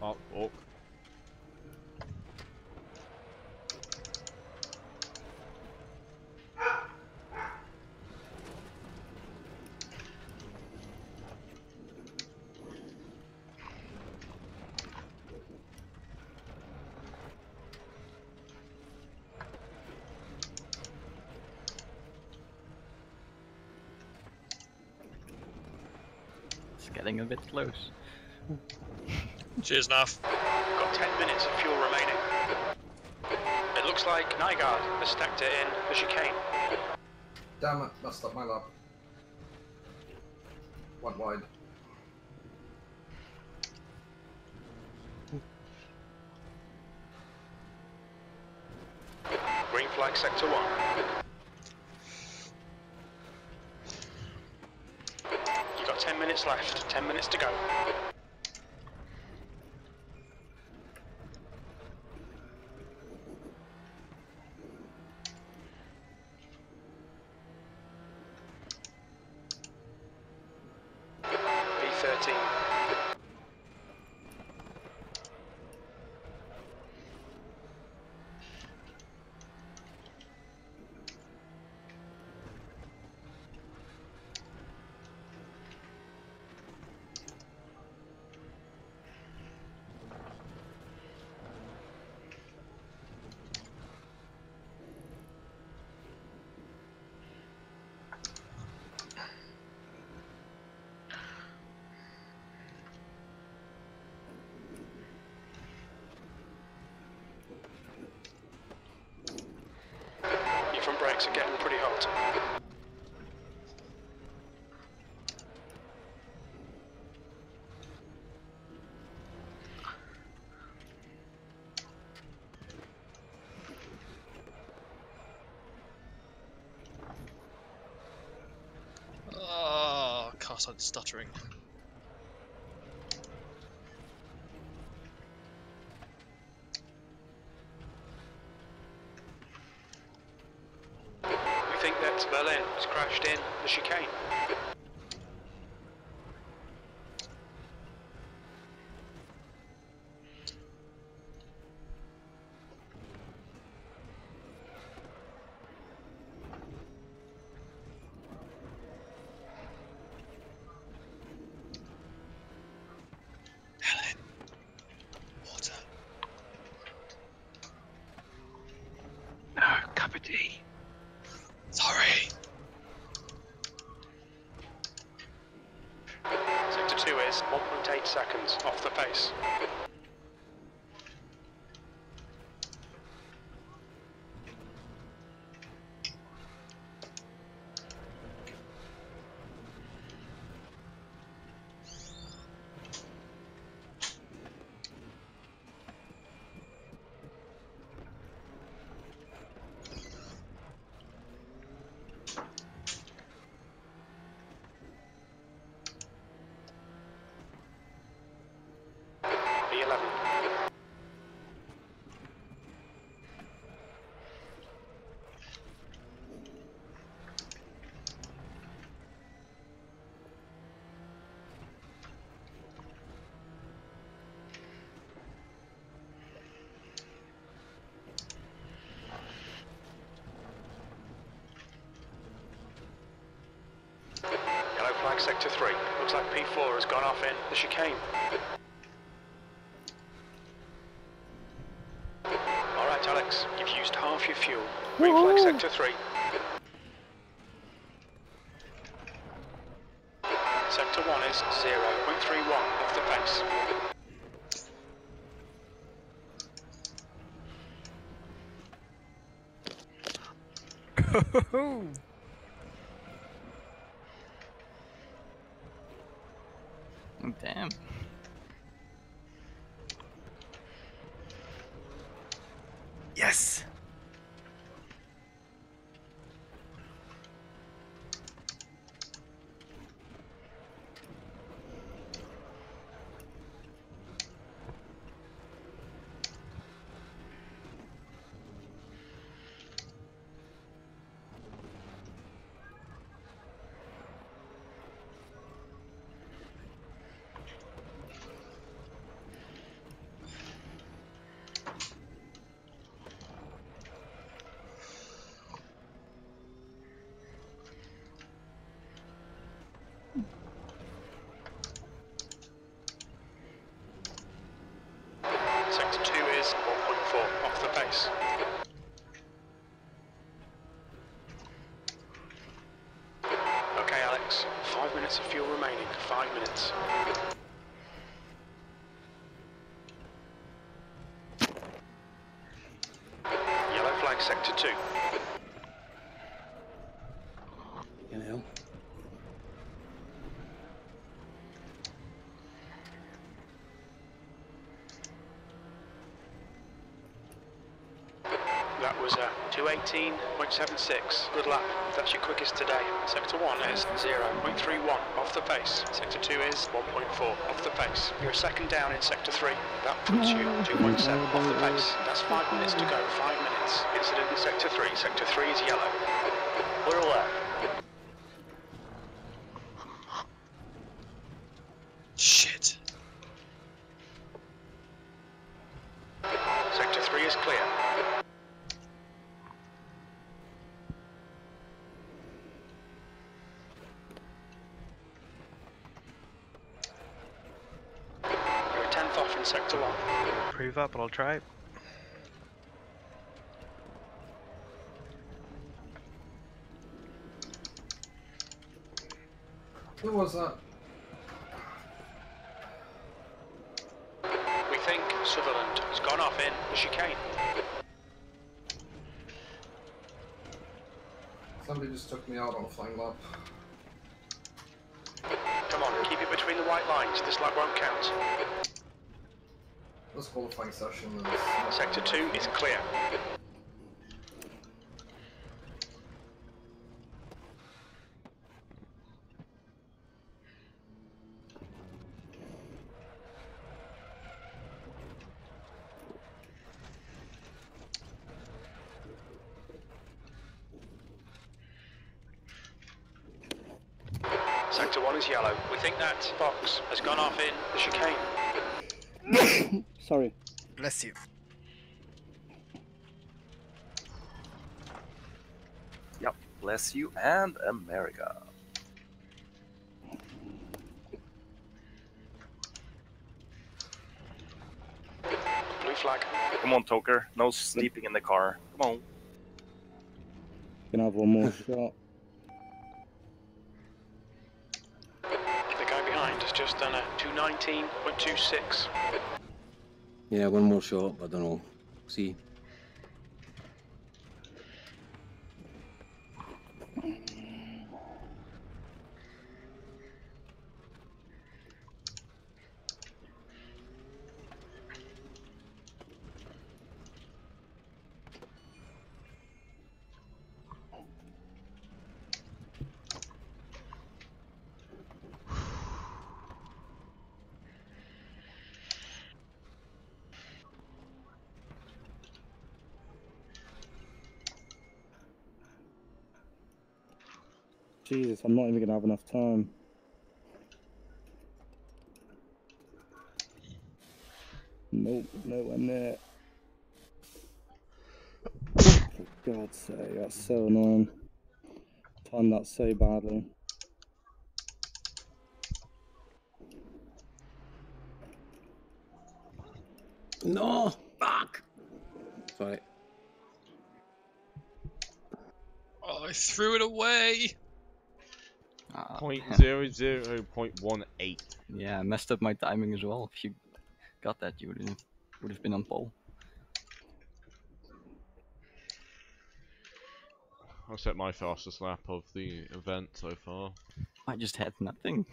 Oh, walk. It's getting a bit close. Cheers, Nav. Got 10 minutes of fuel remaining. It looks like Nygaard has stacked it in the chicane. Damn it, messed up my lap. Went wide. Green flag, sector 1. You've got 10 minutes left, 10 minutes to go. B13. Your front brakes are getting pretty hot. Oh, car started stuttering. We think that Berlin has crashed in the chicane. Helen. Water. No, cup of tea. Sorry. Sector 2 is 1.8 seconds off the pace. Sector 3. Looks like P4 has gone off in the chicane. Alright Alex, you've used half your fuel. Green flag Sector 3. Sector 1 is 0.31 off the pace. Oh, damn. Yes! Sector 2 is 1.4 off the pace. Okay Alex, 5 minutes of fuel remaining, 5 minutes. Yellow flag Sector 2. You know. That was 2:18.76. Good lap. That's your quickest today. Sector 1 is 0.31 off the pace. Sector 2 is 1.4 off the pace. You're a second down in Sector 3. That puts you 2.7 off the pace. That's 5 minutes to go. 5 minutes. Incident in Sector 3. Sector 3 is yellow. Clear left. Shit. Sector 3 is clear. You're a 10th off in Sector 1. Prove that, but I'll try. Who was that? We think Sutherland has gone off in the chicane. Somebody just took me out on a flying lap. Come on, keep it between the white lines. This lap won't count. This qualifying session is... Sector 2 is clear. Sector 1 is yellow. We think that Fox has gone off in the chicane. Sorry. Bless you. Yep, bless you and America. Blue flag. Come on, Toker. No sleeping in the car. Come on. Gonna have one more shot. The guy behind has just done a 2:19.26. Yeah, one more shot, but I don't know. See. Jesus, I'm not even gonna have enough time. Nope, nowhere near. For God's sake, that's so annoying. Timed that so badly. No! Fuck! Sorry. Oh, I threw it away! 0.00.18. Yeah, I messed up my timing as well. If you got that, you would have been on pole. I've set my fastest lap of the event so far. I just had nothing.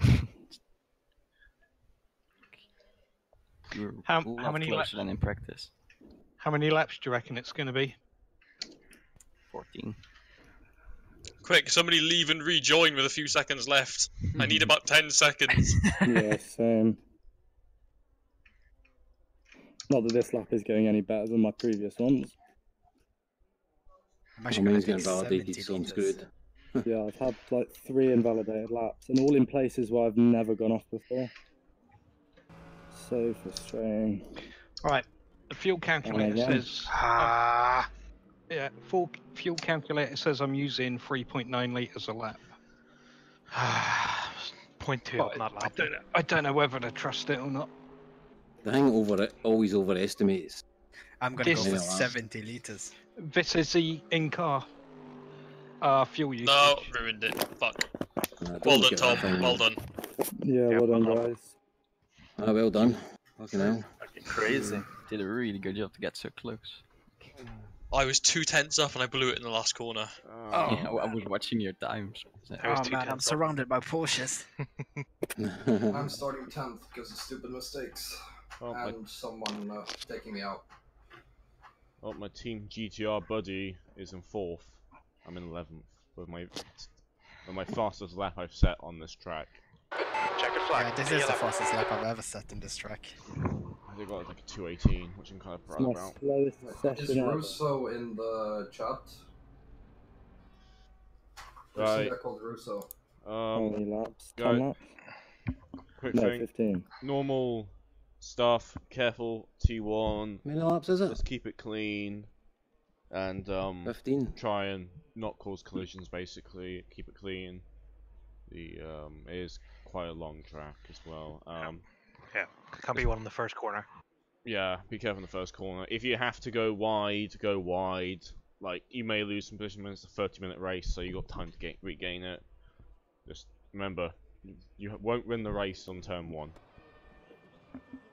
You were How a lot many closer laps? than in practice. How many laps do you reckon it's going to be? 14. Quick, somebody leave and rejoin with a few seconds left. I need about 10 seconds. Yeah, same. Not that this lap is going any better than my previous ones. Mine's getting validated, so I'm screwed. Yeah, I've had like 3 invalidated laps, and all in places where I've never gone off before. So frustrating. Right, the fuel calculator again. says. Yeah, full fuel calculator says I'm using 3.9 litres a lap. 0.2 But up that lap. I don't know whether to trust it or not. The thing always overestimates. I'm gonna go This- for 70 litres. This is the in-car fuel usage. No, ruined it. Fuck. Well done, Tom. Well done. Yeah, well done, guys. Ah, well done. Fucking hell. Fucking crazy. Did a really good job to get so close. I was 2 tenths up and I blew it in the last corner. Oh. Yeah, I was watching your times. Oh man, I'm surrounded by Porsches. I'm starting 10th because of stupid mistakes Oh, and someone taking me out. Oh, my team GTR buddy is in 4th. I'm in 11th with my fastest lap I've set on this track. Checkered flag. Yeah, this is the fastest lap I've ever set in this track. I think I got like a 2:18, which I'm kind of proud My about. slowest Is session ever. Russo in the chat? There's Right. a guy called Russo. How many laps? go. 10 laps? Quick No, thing. 15. Normal stuff. Careful. T1. How many laps is it? Let's keep it clean. And 15. try and not cause collisions. Basically, keep it clean. The it is quite a long track as well. Yeah, can't be one in the first corner. Yeah, be careful in the first corner. If you have to go wide, go wide. Like, you may lose some position when it's a 30-minute race, so you got time to regain it. Just remember, you won't win the race on turn 1.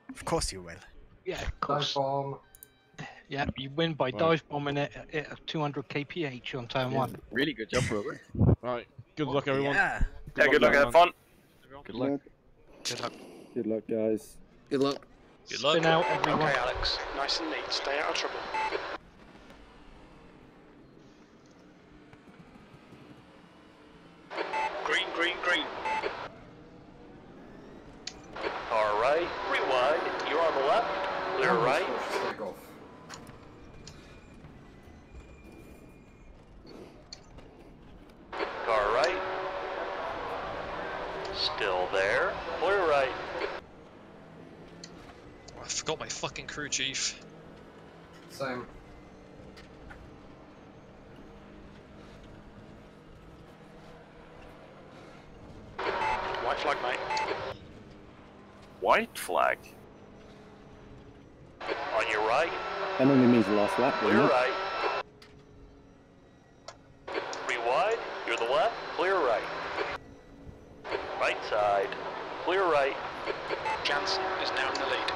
Of course you will. Yeah, of course. Dive bomb. Yeah, you win by dive bombing it at 200 kph on turn 1. Really good job, Robert. Right, good luck, everyone. Yeah. Yeah, good luck, have fun. Good luck. Good luck. Good luck, guys. Good luck. Good luck. Spin out, everyone. Okay, Alex. Nice and neat. Stay out of trouble. Green, green, green. All right, rewind. You're on the left. Clear right. Take off. Car right. Still there. Clear right. I forgot my fucking crew chief. Same. White flag, mate. White flag. On your right. That only means the last lap, Clear doesn't it? right. Rewind. You're the left. Clear right. Right side. Clear right. Jansen is now in the lead.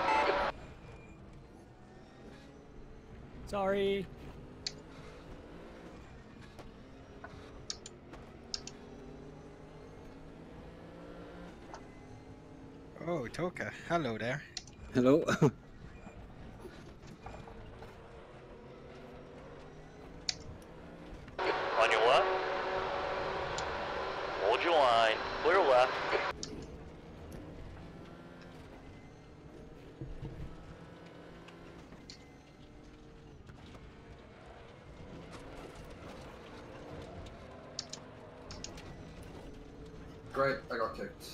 Sorry. Oh, Toka. Hello there. Hello. On your left. Hold your line. Clear left. Great, I got kicked.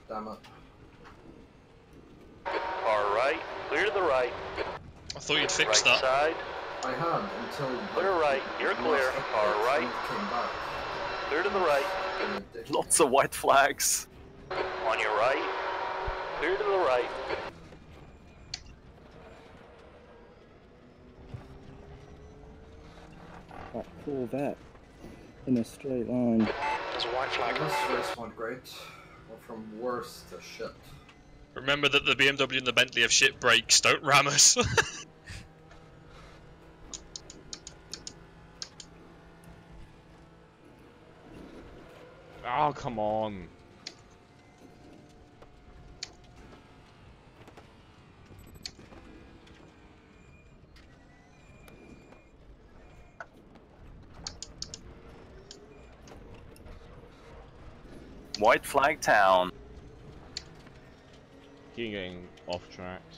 Damn it. Car right. Clear to the right. I thought you'd fix Right that. side. I had until. Clear right. You're clear. Car right. Came back. Clear to the right. And it did. Lots of white flags. On your right. Clear to the right. That Corvette in a straight line. There's a white flag. This race went great. Went from worst to shit. Remember that the BMW and the Bentley have shit brakes, don't ram us. Oh, come on. White flag town. Keep getting off tracks.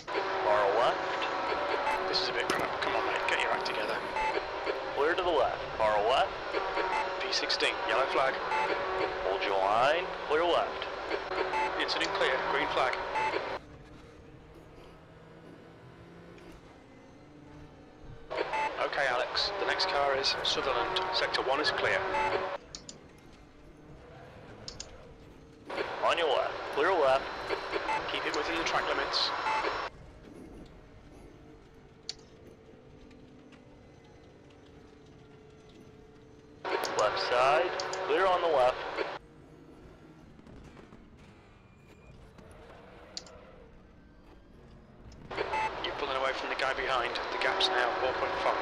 Far left. This is a bit crap. Come on, mate. Get your act together. Clear to the left. Far left. P16. Yellow flag. Hold your line. Clear left. Incident clear. Green flag. Okay, Alex. The next car is Sutherland. Sector 1 is clear. On your left. Clear left. Keep it within the track limits. Left side. Clear on the left. You're pulling away from the guy behind. The gap's now 4.5.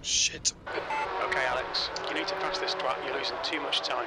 Shit. Okay, Alex. You need to pass this twat. You're losing too much time.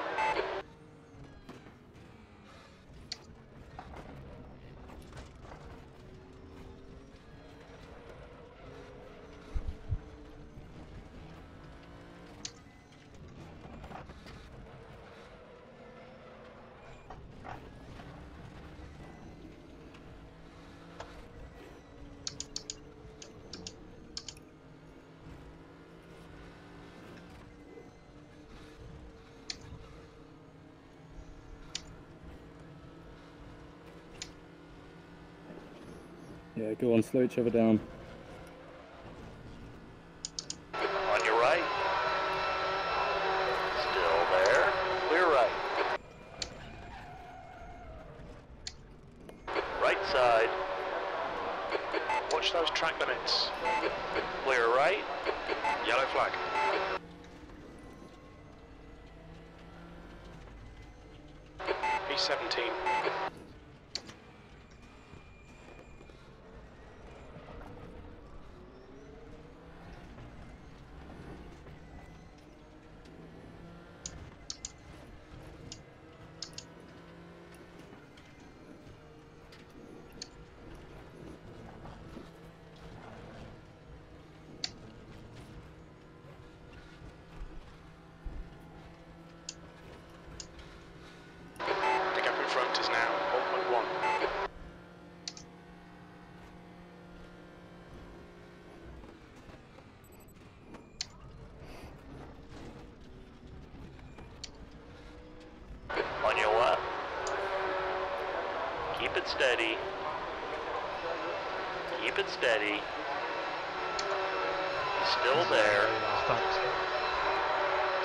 Yeah, go on, slow each other down. On your right. Still there. Clear right. Right side. Watch those track limits. Clear right. Yellow flag. P17. The gap in front is now 1.1. On your left. Keep it steady. Keep it steady. Still there.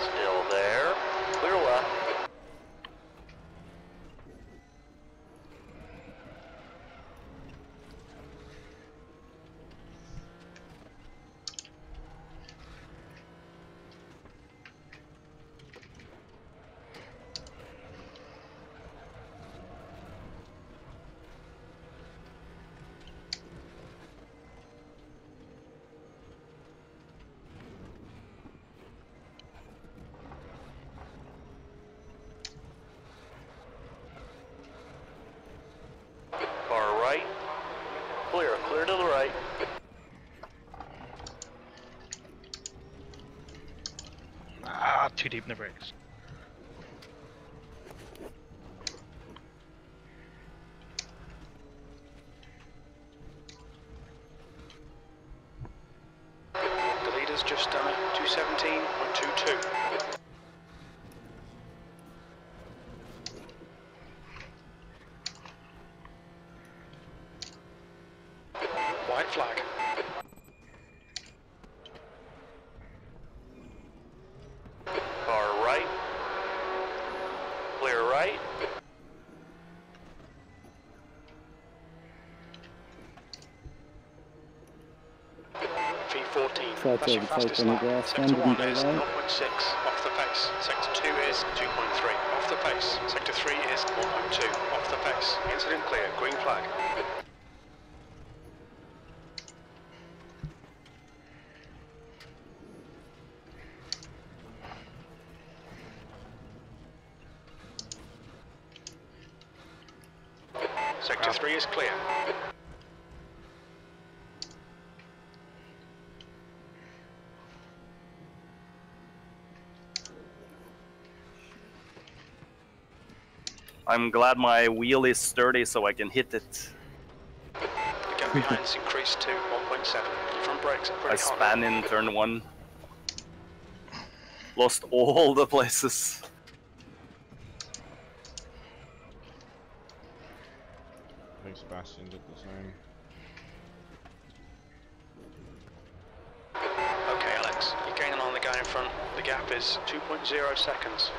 Still there. Clear left. Far right. Clear. Clear to the right. Ah, too deep in the brakes. leader's just done a 217.22. White flag. Car right. Clear right. V14. Try That's to your fastest overtake on the lap. grass, Sector didn't 1 go is right. 0.6 off the pace. Sector 2 is 2.3 off the pace. Sector 3 is 1.2 off the pace. Incident clear. Green flag. Sector 3 is clear. I'm glad my wheel is sturdy so I can hit it. The gap behind is increased to 1.7. Front brakes are I pretty hot. span in turn 1. Lost all the places. I think Sebastian did the same. Okay, Alex, you're gaining on the guy in front. The gap is 2.0 seconds.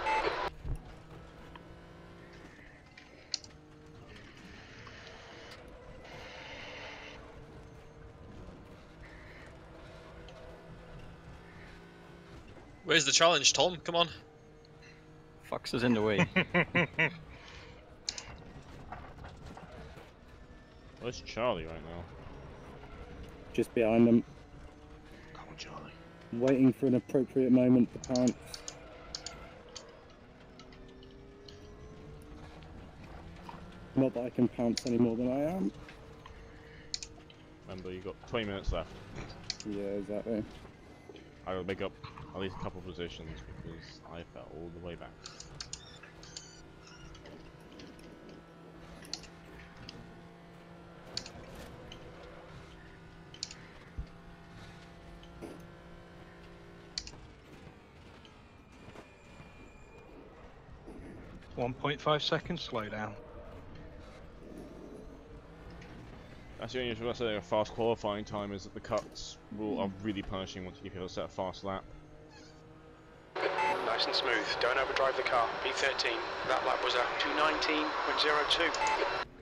Where's the challenge, Tom? Come on. Fox is in the way. Where's Charlie right now? Just behind them. Come on, Charlie. Waiting for an appropriate moment to pounce. Not that I can pounce any more than I am. Remember, you got 20 minutes left. Yeah, exactly. I will make up at least a couple positions because I fell all the way back. .5 seconds slow down. That's the only issue I say a fast qualifying time is that the cuts are really punishing once you give people a set a fast lap. Nice and smooth. Don't overdrive the car. P13. That lap was a 219.02.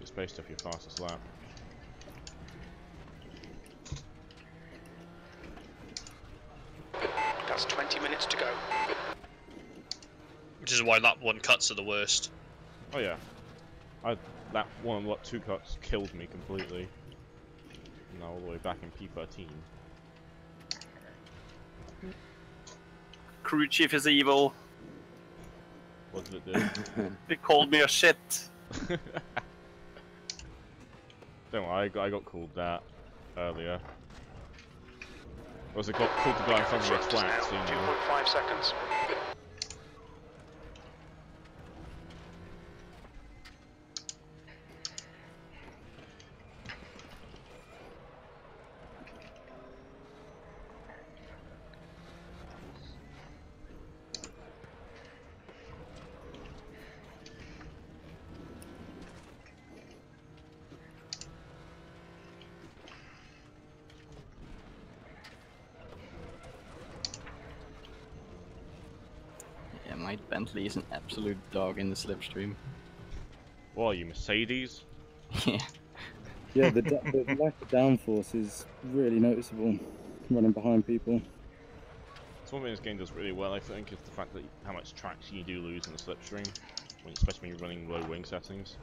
It's based off your fastest lap. That's 20 minutes to go. Which is why lap 1 cuts are the worst. Oh yeah. Lap 1 and lap 2 cuts killed me completely. Now all the way back in P13. Crew chief is evil. What did it do? He called me a shit. Don't worry, I got called that earlier. Or was it called the guy in front of me a twat, so you know. 2.5 seconds. Yeah, my Bentley is an absolute dog in the slipstream. What are you, Mercedes? Yeah. Yeah, the lack of downforce is really noticeable running behind people. It's one thing this game does really well, I think, is the fact that how much traction you do lose in the slipstream, especially when you're running low wing settings.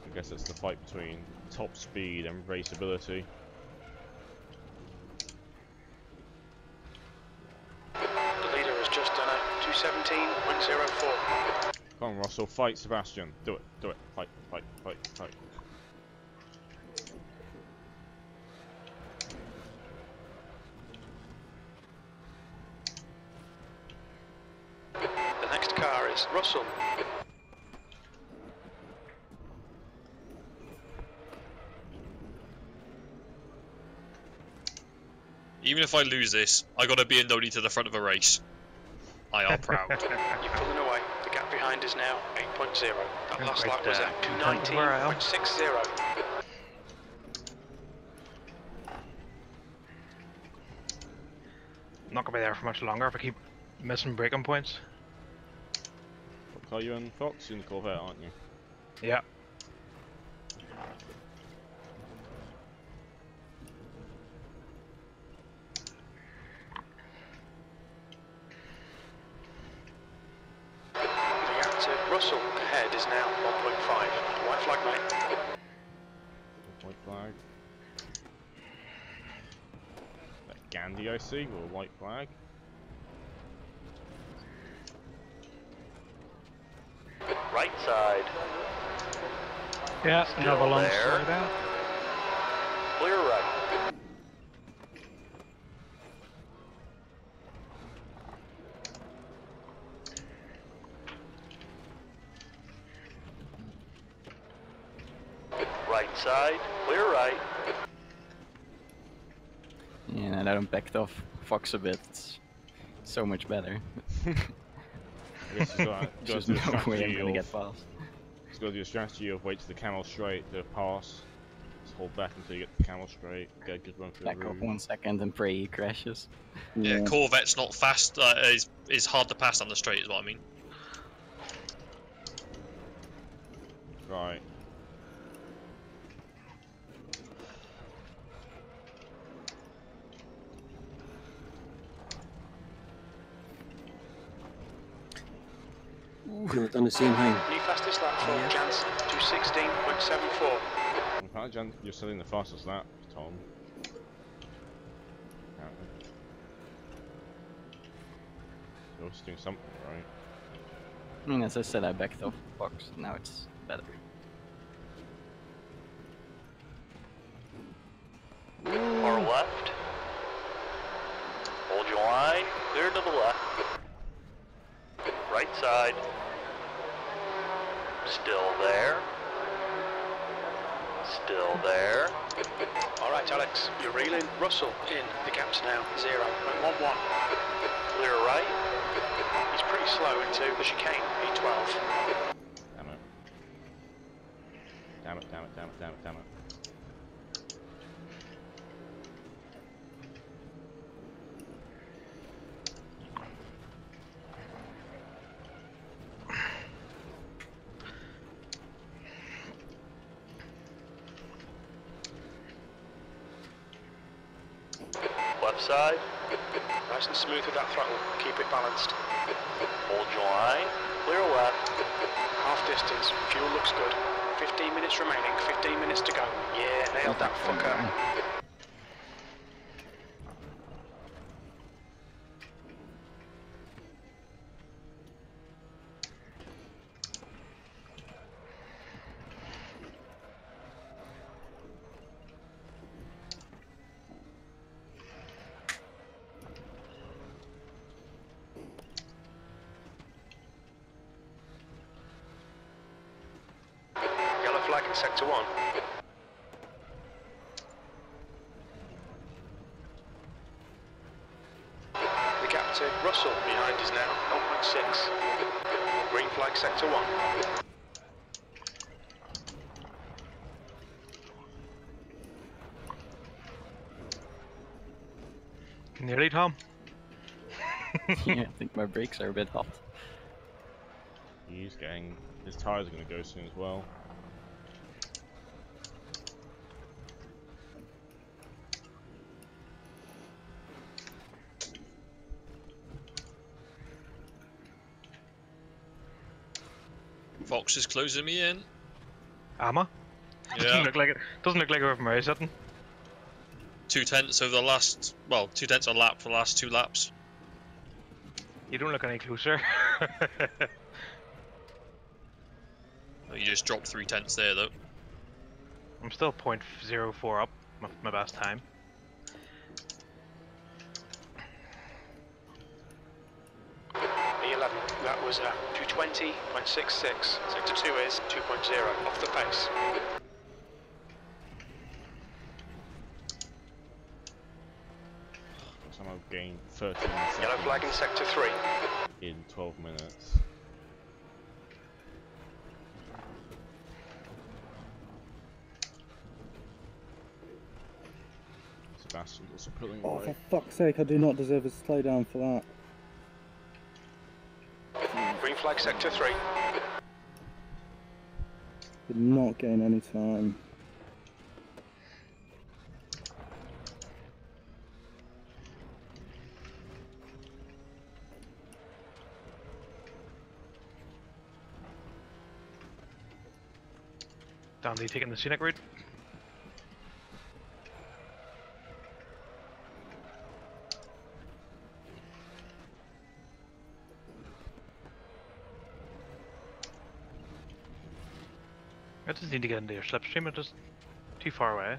I guess it's the fight between top speed and raceability. The leader has just done a 217.04. Come on, Russell, fight Sebastian. Do it, fight, fight, fight, fight. The next car is Russell. even if I lose this, I gotta be a noddy to the front of a race. I are proud. You're pulling away. The gap behind is now 8.0. That last lap was at 2:10. 19.60. Not gonna be there for much longer if I keep missing braking points. What car you in, Fox? You're in the Corvette, aren't you? Yeah. The gap to Russell ahead is now 1.5. White flag, mate. White flag. That Gandhi I see with a white flag. Right side. Yeah, Still another long there. slowdown. Clear right. Right side. Clear right. Yeah, and I don't backed off Fox a bit. It's so much better. I guess you got There's to do a no way I'm strategy gonna get of. past. It's got to do a strategy of wait to the camel straight to pass. Just hold back until you get the camel straight. Get a good run through Back the off room. 1 second and pray he crashes. Yeah, Corvette's not fast. Is hard to pass on the straight, is what I mean. Right. Feel it done the same thing. New fastest lap for Jansen, 2:16.74. In fact, Jan, you're still in the fastest lap, Tom. Apparently. You're also doing something, right? I mean, as I said, I backed off Fox. Now it's better. Far left. Hold your line. Clear to the left. Right side. Still there. Still there. Alright, Alex, you're reeling. Russell in. The gap's now 0.11. Clear right. He's pretty slow into the chicane, E12. Damn it. Damn it, damn it, damn it, damn it, damn it. Left side. Nice and smooth with that throttle. Keep it balanced. Hold your line. Clear left. Half distance. Fuel looks good. 15 minutes remaining. 15 minutes to go. Yeah, nailed that fucker. Yellow flag in sector 1. The gap to Russell behind is now 0.6. Green flag sector 1. Nearly, Tom. Yeah, I think my brakes are a bit hot. He's getting. His tires are going to go soon as well. Fox is closing me in. Amma? Yeah. Doesn't look like it. Doesn't look like we're from race sitting. 2/10 over the last, well, 2/10 a lap for the last 2 laps. You don't look any closer. Oh, you just dropped 3/10 there though. I'm still 0.04 up my best time. E11, that was 2:20.66. Sector 2 is 2.0 off the pace. gain 13 Yellow flag in seconds sector 3. in 12 minutes. Sebastian's also pulling Oh, away. for fuck's sake, I do not deserve a slowdown for that. Green flag sector 3. Did not gain any time. Dandy taking the scenic route. I just need to get into your slipstream, it's just too far away.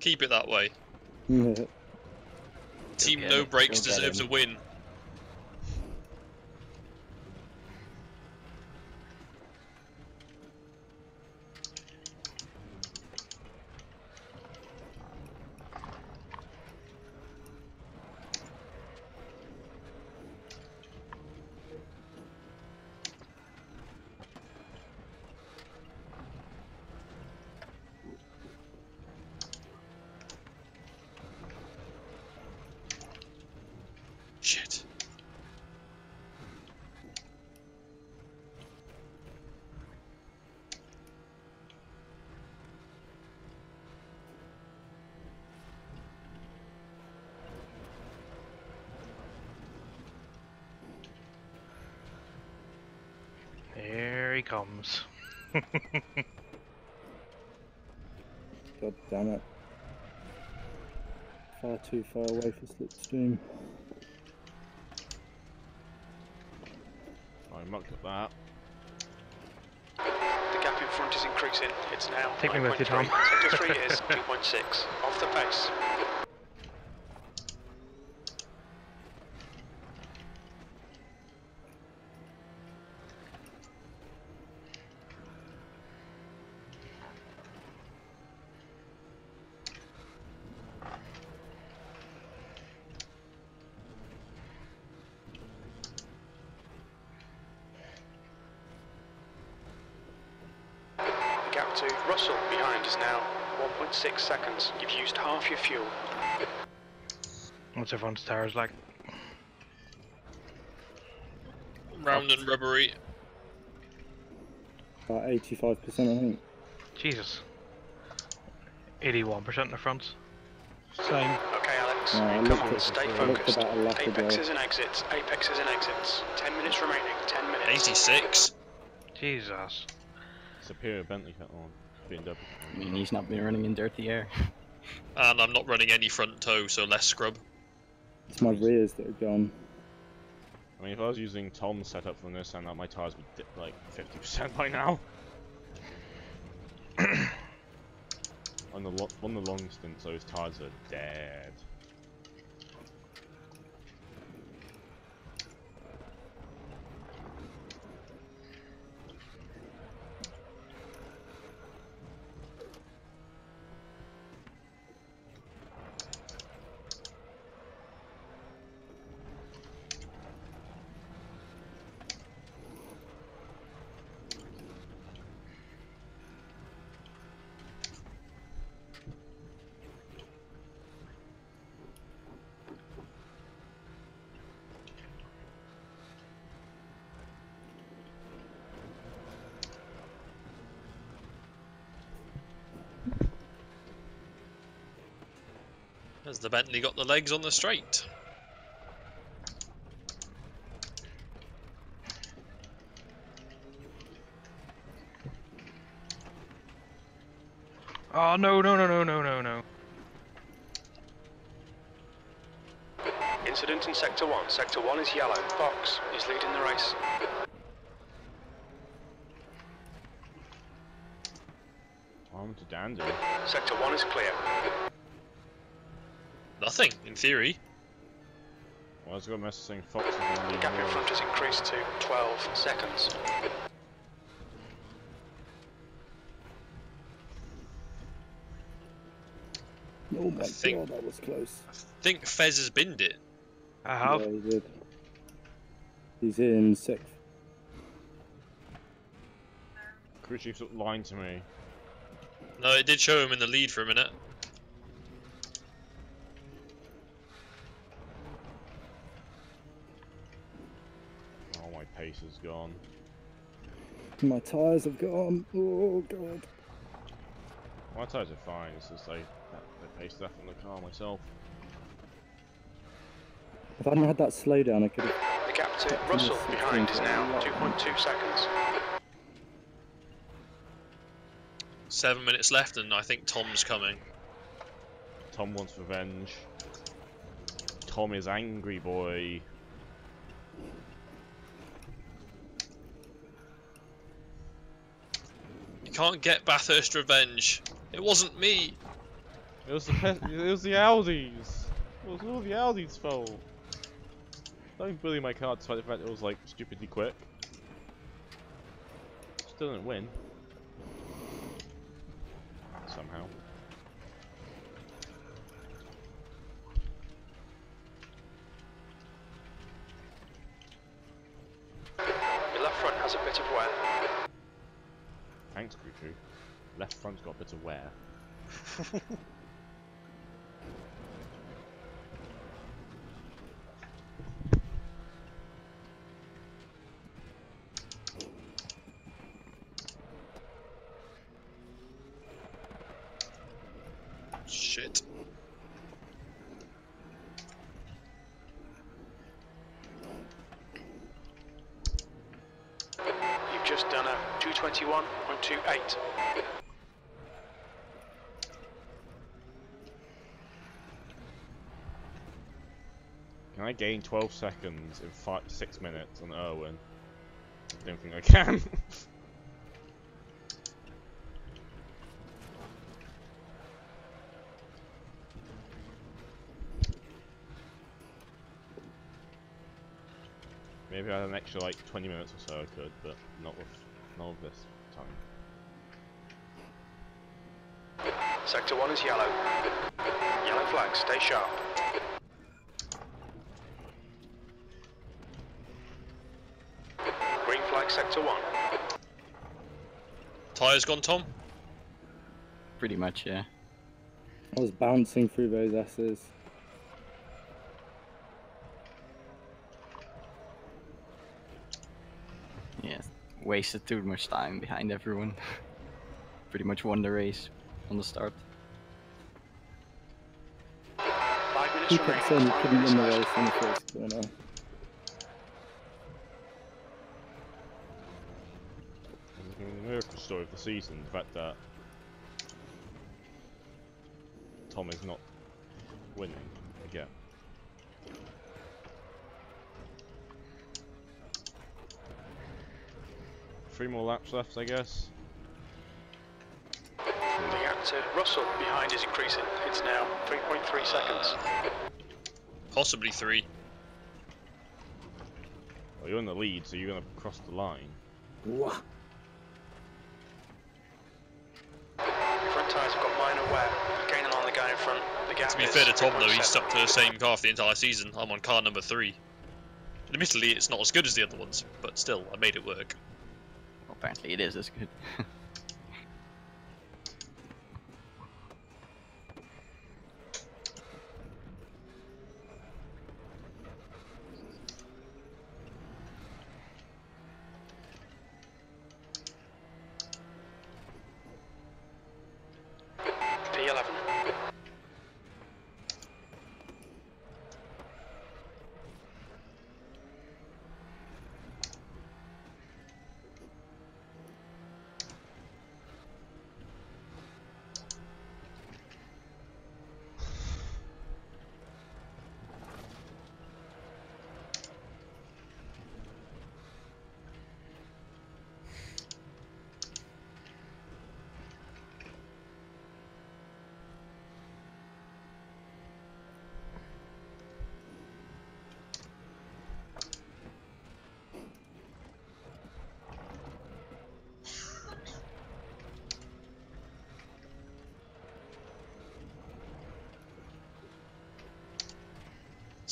Keep it that way. Yeah. Team get No it. Brakes Go get deserves a him. win. Shit. Here he comes. God damn it. Far too far away for slipstream. I mucked up that. The gap in front is increasing. It's now Take me with you, 9.3. Tom. Sector 3 is 2.6. Off the pace. The gap to Russell behind is now 1.6 seconds. You've used half your fuel. What's everyone's tires like? Round and rubbery. About 85%, I think. Jesus. 81% in the front. Same. Okay, Alex. I Come looked on, at- stay I looked focused. about a lap ago. Apexes and exits. Apexes and exits. 10 minutes remaining. 10 minutes. 86. Jesus. Superior Bentley on BMW. I mean, he's not been running in dirty air. And I'm not running any front toe, so less scrub. It's my rears that are gone. I mean, if I was using Tom's setup from this, and my tires would dip like 50% by now. on the long stints, those tires are dead. Has the Bentley got the legs on the straight? Oh no no no no no no no. Incident in Sector 1. Sector 1 is yellow. Fox is leading the race. I'm to Dandy. Sector 1 is clear. Nothing, in theory. Well, I was got a message saying Fox is going to The leave gap in more. front has increased to 12 seconds. Oh my think- god, that was close. I think Fez has binned it. I have. Yeah, he did. He's in 6th. Crew chief's lying to me. No, it did show him in the lead for a minute. Oh, my pace is gone. My tyres have gone. Oh god. My tyres are fine, it's just like the pace left in the car myself. If I hadn't had that slowdown, I could have. The gap to Russell behind is now 2.2 seconds. 7 minutes left, and I think Tom's coming. Tom wants revenge. Tom is angry boy. You can't get Bathurst revenge. It wasn't me. It was the Audis. It was all the Audis' fault. Don't bully my car despite the fact it was like stupidly quick. Still didn't win. Somehow. Your left front has a bit of wear. Thanks, Crew. Left front's got a bit of wear. Shit. You've just done a 221.28. Can I gain 12 seconds in 6 minutes on Irwin? I don't think I can. Maybe I had an extra like 20 minutes or so I could, but not with this time. Sector 1 is yellow. Yellow flag, stay sharp. Green flag, sector 1. Tyres gone, Tom? Pretty much, yeah. I was bouncing through those S's. Yeah, wasted too much time behind everyone. Pretty much won the race on the start. 5 minutes He kept saying he couldn't win the race in the first corner. The miracle story of the season, the fact that Tom is not winning again. Three more laps left, I guess. The gap to Russell behind is increasing. It's now 3.3 seconds. Possibly 3. Well, you're in the lead, so you're going to cross the line. What? Front tyres have got minor wear. Gaining on the guy in front. The gap To be is fair to Tom though, 3.7. he's stuck to the same car for the entire season. I'm on car number 3. Admittedly, it's not as good as the other ones, but still, I made it work. Well, apparently it is as good. P11.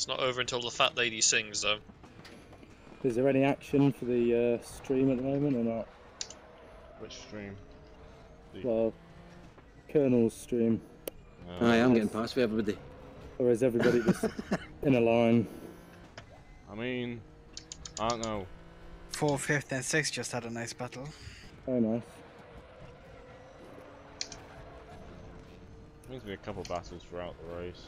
It's not over until the fat lady sings, though. Is there any action for the stream at the moment or not? Which stream? Well, Colonel's stream. I am getting past with everybody. Or is everybody just in a line? I mean, I don't know. 4th, 5th, and 6th just had a nice battle. Oh, nice. There's been a couple battles throughout the race.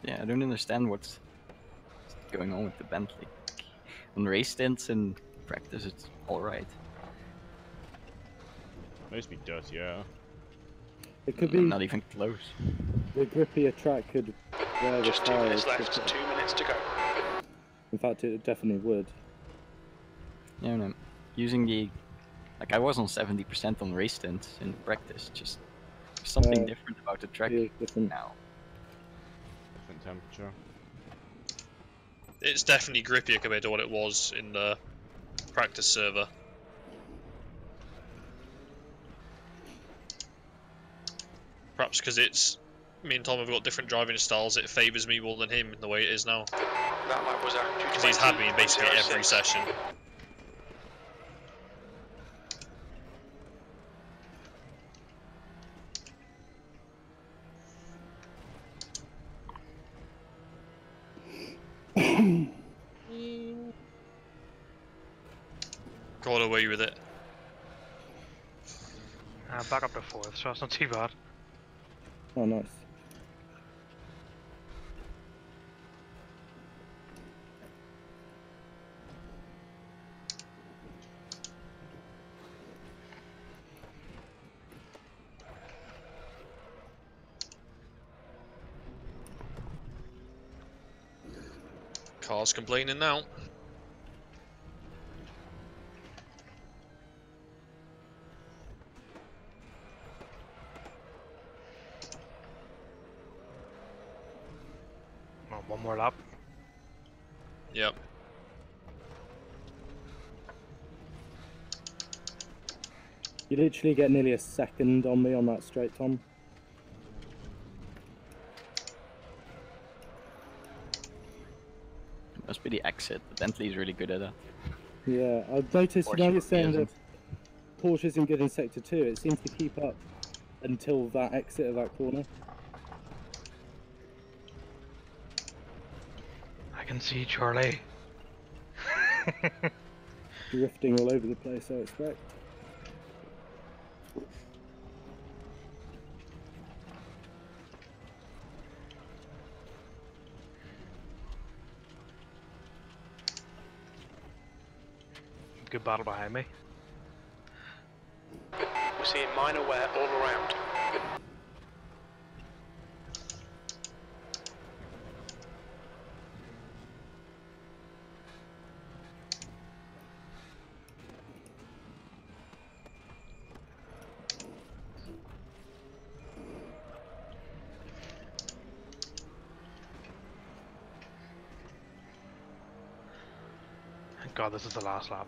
Yeah, I don't understand what's going on with the Bentley. On race stints and practice, it's alright. Mostly dirty, yeah. It could be not even close. The grippier track could wear the Just 2 minutes tires left, quicker. 2 minutes to go. In fact, it definitely would. Yeah, no, using the... Like, I was on 70% on race stints in practice, just something different about the track now. Different temperature. It's definitely grippier compared to what it was in the practice server. Perhaps because it's me and Tom have got different driving styles, it favours me more than him in the way it is now. That lap was at Because he's had me in basically every session. Got away with it. Back up to 4th, so it's not too bad. Oh, nice. Car's complaining now. One more lap. Yep. You literally get nearly a second on me on that straight, Tom. It must be the exit. The Bentley's really good at that. Yeah, I've noticed Porsche now you're saying isn't. that Porsche isn't good in Sector 2. It seems to keep up until that exit of that corner. I can see Charlie. Drifting all over the place, I expect. Good battle behind me. We're seeing minor wear all around. Thank God this is the last lap.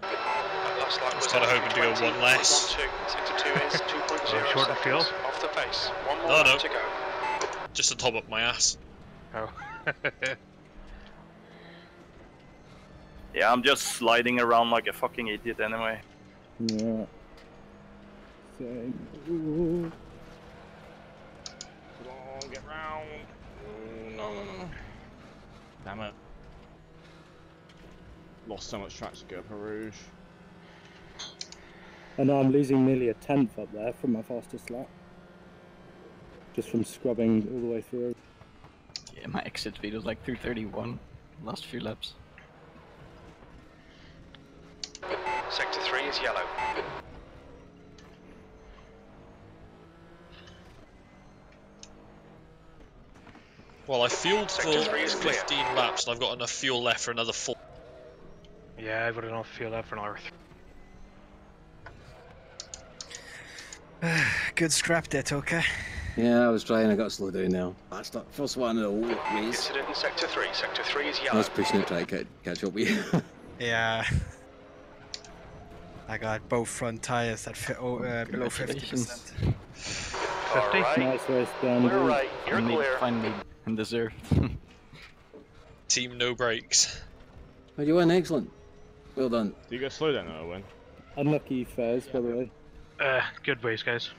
Last lap I was was kind of at hoping to go one less. 2.12. Sector 2 is 2.0 Short and field? seconds off the pace. One more No, lap no. to go. Just to top up my ass. Oh. Yeah, I'm just sliding around like a fucking idiot anyway. Yeah. Ooh. Come on, get round. Ooh, no. Damn it. Lost so much track to go Perouge. I know I'm losing nearly a tenth up there from my fastest lap. Just from scrubbing all the way through. Yeah, my exit speed was like 231 last few laps. Sector 3 is yellow. Well, I fueled for Sector 3 is clear. 15 laps and I've got enough fuel left for another 4. Yeah, I've got enough fuel left for another 3. Good scrap there, Toka. Yeah, I was trying. I got slowed down now. That's the first one in the whole race. Incident in Sector 3. Sector 3 is I yellow. was pushing it, trying to catch up with you. Yeah. I got both front tires at below 50%. Alright. Nice race, Dandy. Clear right. You're clear. Finally deserved. Team no brakes. Oh, you won, excellent. Well done. Do you get slow down, Owen? Unlucky Fez, by the way. Good race, guys.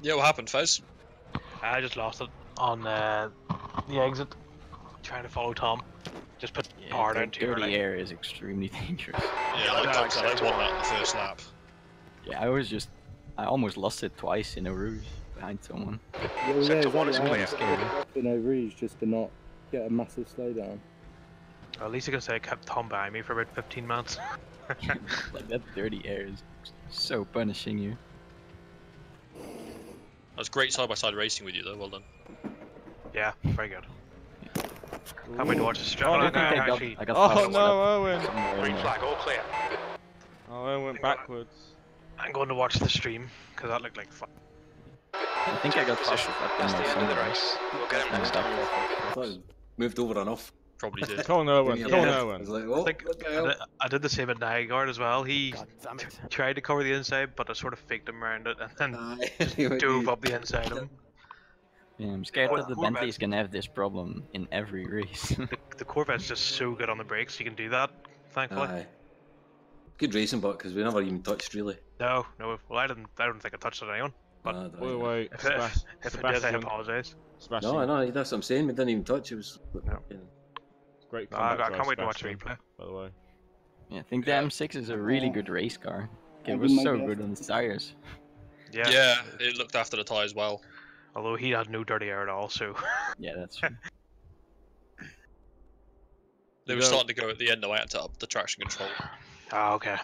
Yeah, what happened, Fez? I just lost it on the exit, trying to follow Tom. Just put power down too dirty early. air is extremely dangerous. Yeah, like I said, I won that in the first lap. Yeah, I almost lost it twice in a rouge behind someone. Yeah, Sector exactly. 1 is I clear. had to get up in a rouge just to not get a massive slowdown. Well, at least I can say I kept Tom behind me for about 15 minutes. Like that dirty air is so punishing you. That was great side-by-side racing with you, though. Well done. Yeah, very good. Can't wait to watch the stream. Oh, I got oh no, Owen! Green flag, all clear. Oh, Owen went backwards. I'm going to watch the stream because that looked like fun. I think I got fast up That's the end of the race. We'll get him next up. I thought it moved over enough. Probably did. Come on, Owen. Yeah. Come on, I Owen. was like, oh, I did the same at Nygaard as well. He God damn it. tried to cover the inside, but I sort of faked him around it and then He dove up the inside of him. Yeah, I'm scared that the Bentley's gonna have this problem in every race. The Corvette's just so good on the brakes, you can do that, thankfully. Aye. Good racing, but because we never even touched really. No, well I don't think I touched anyone. But Wait, if I did, I apologise. Sebastian. No, that's what I'm saying. We didn't even touch. It was. Great I comeback can't wait to watch the Sebastian, replay. by the way. Yeah, I think the M6 is a really good race car. I It did was my so best. good on the tires. Yeah. It looked after the tyres well. Although he had no dirty air at all, so. Yeah, that's true. They were starting to go at the end, though. I had to up the traction control. Ah, okay.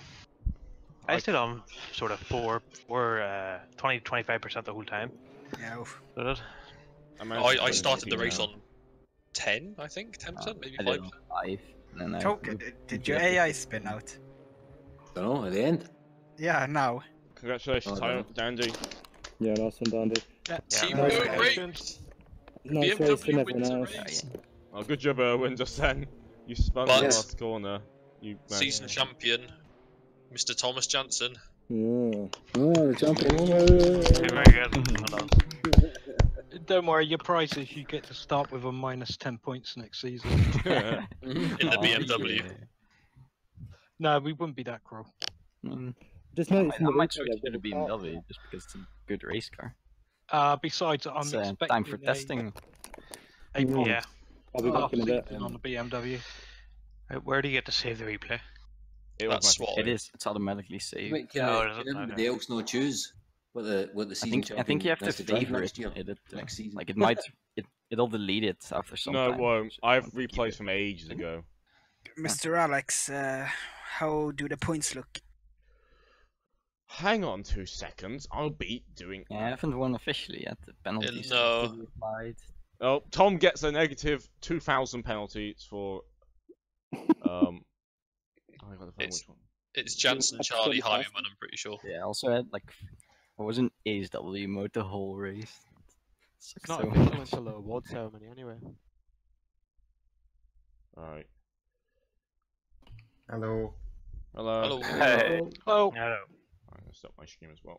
I stayed on sort of 20-25% the whole time. Yeah. Did it? I started the race on 10, I think, 10%, maybe I 5%. did 5. And then I Did your AI spin out? Don't know, at the end. Yeah, now. Congratulations, Dandy. Yeah, nice one, Dandy. Team Nice no race. brakes! Nice race for BMW everyone wins a else. race. Oh, good job, Owen, just then. You spun But- the last corner. You Season champion, Mr. Thomas Jansen. Yeah. Oh, the champion. Very good. Well done. Don't worry, your prize is you get to start with a minus 10 points next season. In the BMW. No, we wouldn't be that cruel. Just I noticed in the might replay switch they've to the got a BMW just because it's a good race car. Besides, I'm It's expecting time for testing. a Yeah. I'll be back in a bit. season on the BMW. Where do you get to save the replay? That's swap. It's automatically saved. Wait, can everybody else not choose what the season I think you have to has drive favor next it. year? Next season. Like it might, it'll delete it after some No, time. it won't. I've replays from ages ago. Mr. Alex, how do the points look? Hang on 2 seconds. I'll be doing. Yeah, I haven't won officially yet. The penalties No. have to be applied. Oh, Tom gets a negative 2,000 penalty. It's for. I got the phone, which one? It's Jansen, Charlie, Hyman, I'm pretty sure. Yeah, I also had like, I was in ASW mode the whole race. It's Sucks not so official much. until the award ceremony anyway. Alright. Hello. Hello. Hello. Hey. Hello. Hello. I'm gonna stop my stream as well.